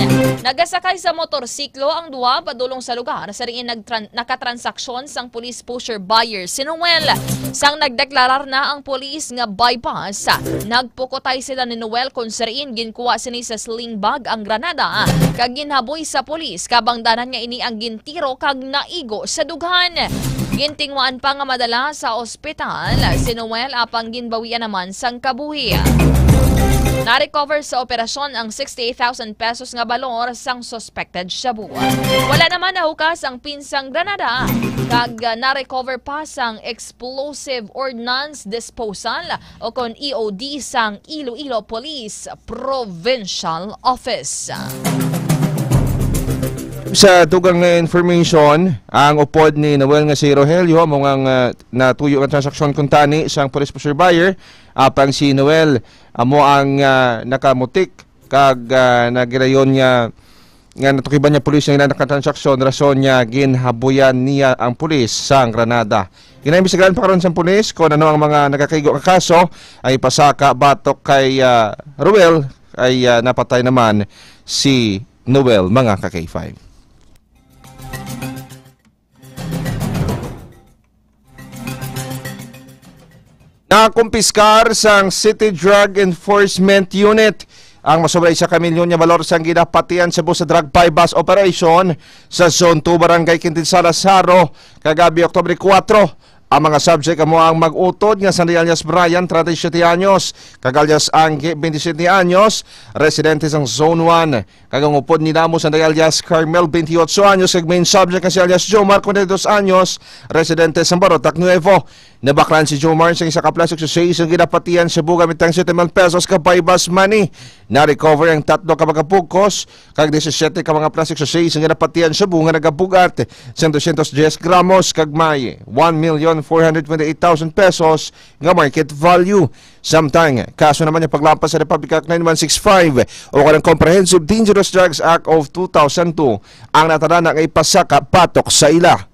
nagasakay sa motorsiklo ang duwa padulong sa lugar sa rin nakatransaksyon sang police pusher buyer si Noel. Sang nagdeklarar na ang police nga bypass, nagpukotay sila ni Noel kung sa rin ginkuha sini sa sling bag ang granada kag ginhaboy sa police kabang danan nga ini ang gintiro kag naigo sa dughan. Gintingwaan pa nga madala sa ospital si Noel apang ginbawian naman sang kabuhi. Na-recover sa operasyon ang 68,000 pesos nga balor sang suspected shabu. Wala naman nahukas ang pinsang granada kag na-recover pa sang explosive ordnance disposal o kon EOD sang Iloilo Police Provincial Office. Sa tugang information, ang upod ni Noel nga si Rogelio among ang natuyo ang transaksyon kuntani sang police pusher buyer. Apang si Noel amo ang nakamutik kag nagirayon niya nga natukiban niya pulis nga nakatransaksyon rason niya ginhabuyan niya ang pulis sang granada. Ginaimbestigahan pa karon sa pulis kung ano ang mga nagakaigo nga kaso ay pasaka batok kay Roel ay napatay naman si Noel mga ka-K5. Nakumpiskar sang City Drug Enforcement Unit ang masobray sa kamilyon niya balor sang ginapatian sa busa drug bypass operation sa Zone 2 Barangay Quintin Saro kagabi Oktubre 4. Ang mga subject amo ang mag-utod nga San Alias Brian, 37 anyos, Kagalias Angge, 27 anyos, residente sang Zone 1. Kagangupod ni Namo San Alias Carmel, 28 anyos, kag main subject nga si alias Jomar, 22 anyos, residente sang Barotac Nuevo. Nabaklan si Jomar sa isa ka plastic sa ginapatian sa buga mitang 7,000 pesos ka bypass money. Na-recover ang 3 ka mga pugkos, kag 17 ka mga plastic sa ginapatian sa bunga nagabugat, 210 gramos, kag may 1,428,000 pesos nga market value. Samtang, kaso naman yung paglampas sa Republic Act 9165 o kanang Comprehensive Dangerous Drugs Act of 2002 ang natarana ng ipasaka patok sa ila.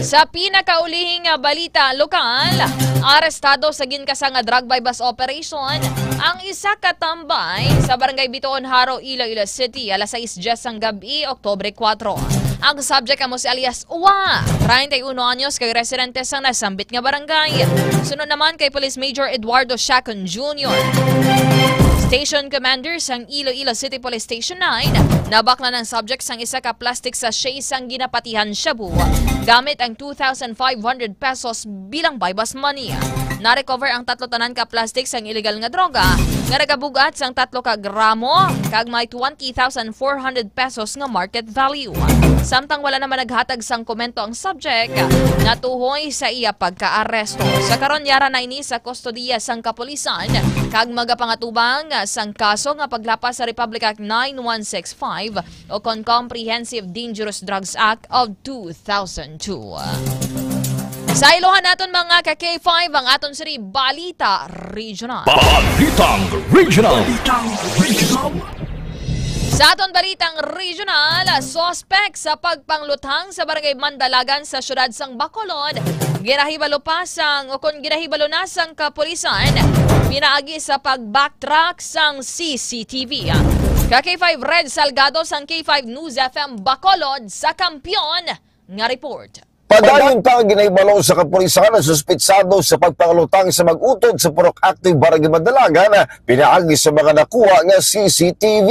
Sa pinakaulihing balita lokal, arestado sa ginkas nga drug bypass operation ang isa ka tambay sa Barangay Bitoon, Haro, Iloilo City alas 6:10 ang gabi, Oktubre 4. Ang subject amo si alias Uwa, 31 anyos, kay residente sa nasambit nga barangay. Sunod naman kay Police Major Eduardo Chacon Jr. Station Commander sang Iloilo City Police Station 9, nabakla ng subject sang isa ka plastic sachet sang ginapatihan shabu gamit ang 2,500 pesos bilang bypass money. Na-recover ang 3 tanan ka plastic sang illegal nga droga nga nagabugat sang 3 ka gramo kag may 20,400 pesos nga market value. Samtang wala naman naghatag sang komento ang subject, natuhoy sa iya pagka-aresto. Sa karon yara na ini sa kustodiya sang kapulisan kag magapangatubang sang kaso nga paglapas sa Republic Act 9165 o Comprehensive Dangerous Drugs Act of 2002. Sa ilohan naton mga ka-K5 ang aton siri Balita Regional. Balitang Regional. Sa aton Balitang Regional, suspect sa pagpangluthang sa barangay Mandalagan sa syudad sang Bacolod, ginahibalo pa sang o kung ginahibalo na sang kapulisan, pinaagi sa pag-backtrack sang CCTV. Ka-K5 Red Salgado sang K5 News FM Bacolod sa Kampiyon nga report. Padayon pa ang ginahibalo sa kapulisan na suspitsado sa pagpanglutang sa mag-utod sa Purok Active Barangay Mandalagan, pinaagi sa mga nakuha nga CCTV.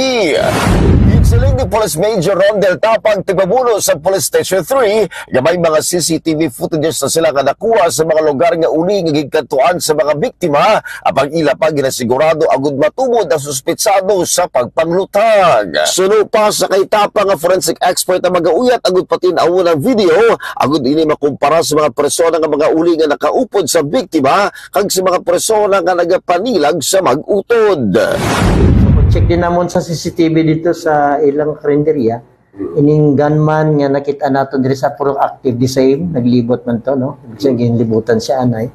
Siling ni Police Major Rondel Tapang tigpabulo sa Police Station 3 nga may mga CCTV footages na sila nga nakuha sa mga lugar nga uli nga gigkantuan sa mga biktima apang ila pa ginasigurado agud matubod ang suspitsado sa pagpanglutang. Suno pa sa kay Tapang nga forensic expert na magauyat agud patin-aw ng video agud ini makumpara sa mga persona nga mga uli nga nakaupod sa biktima kag sa mga persona nga nagapanilag sa mag-utod. Check din namon sa CCTV dito sa ilang karinderya. Ining gunman nga nakita nato diri sa Purok Active the same, naglibot man to, no? Kasi ginlibutan siya anay.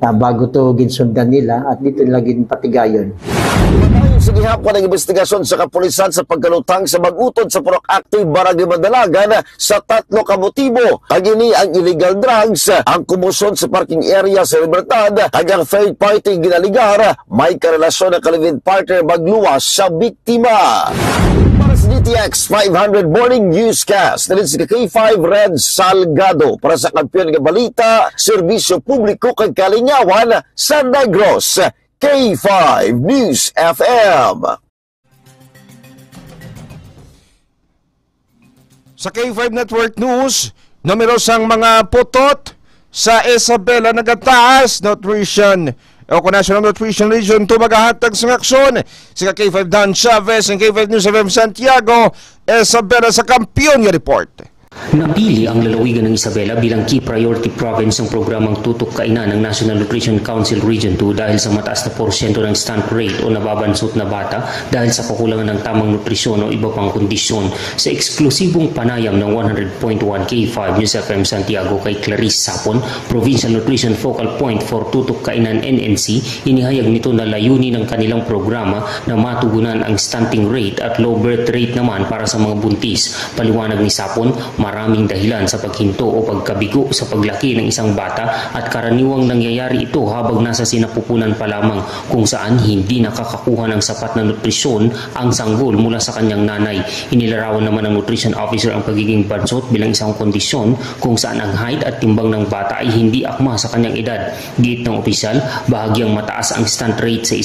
Bago to ginsundan nila at dito nila ginpatigayon. Sa gihapon ng investigasyon sa kapulisan sa pagkalutang sa mag-utod sa Purok Active Barangay Mandalagan sa 3 ka motibo. Kagini ang illegal drugs, ang kumusyon sa parking area sa Libertad, kag ang third party ginaligar, may karelasyon ng kalivin partner magluwas sa biktima. Para sa DTX 500 Morning Newscast, nalin si K5 Red Salgado para sa Kampiyon nga Balita, Serbisyo Publiko kag Kalingawan sa Negros. K5 News FM. Sa K5 Network News, numero sang mga putot sa Isabela nagataas nutrition o National Nutrition Region 2 magahatag sa aksyon. Si K5 Dan Chavez ng K5 News FM Santiago, Isabela sa Kampiyon nga report. Napili ang lalawigan ng Isabela bilang key priority province ng programang Tutok Kainan ng National Nutrition Council Region 2 dahil sa mataas na porsyento ng stunted rate o nababansot na bata dahil sa kakulangan ng tamang nutrisyon o iba pang kondisyon. Sa eksklusibong panayam ng 100.1 K5 News FM Santiago kay Clarice Sapon, Provincial Nutrition Focal Point for Tutok Kainan NNC, inihayag nito na layunin ng kanilang programa na matugunan ang stunting rate at low birth rate naman para sa mga buntis. Paliwanag ni Sapon, maraming dahilan sa paghinto o pagkabigo sa paglaki ng isang bata at karaniwang nangyayari ito habang nasa sinapupunan pa lamang kung saan hindi nakakakuha ng sapat na nutrisyon ang sanggol mula sa kanyang nanay. Inilarawan naman ng nutrition officer ang pagiging bansot bilang isang kondisyon kung saan ang height at timbang ng bata ay hindi akma sa kanyang edad. Giit ng opisyal, bahagyang mataas ang stunt rate sa isa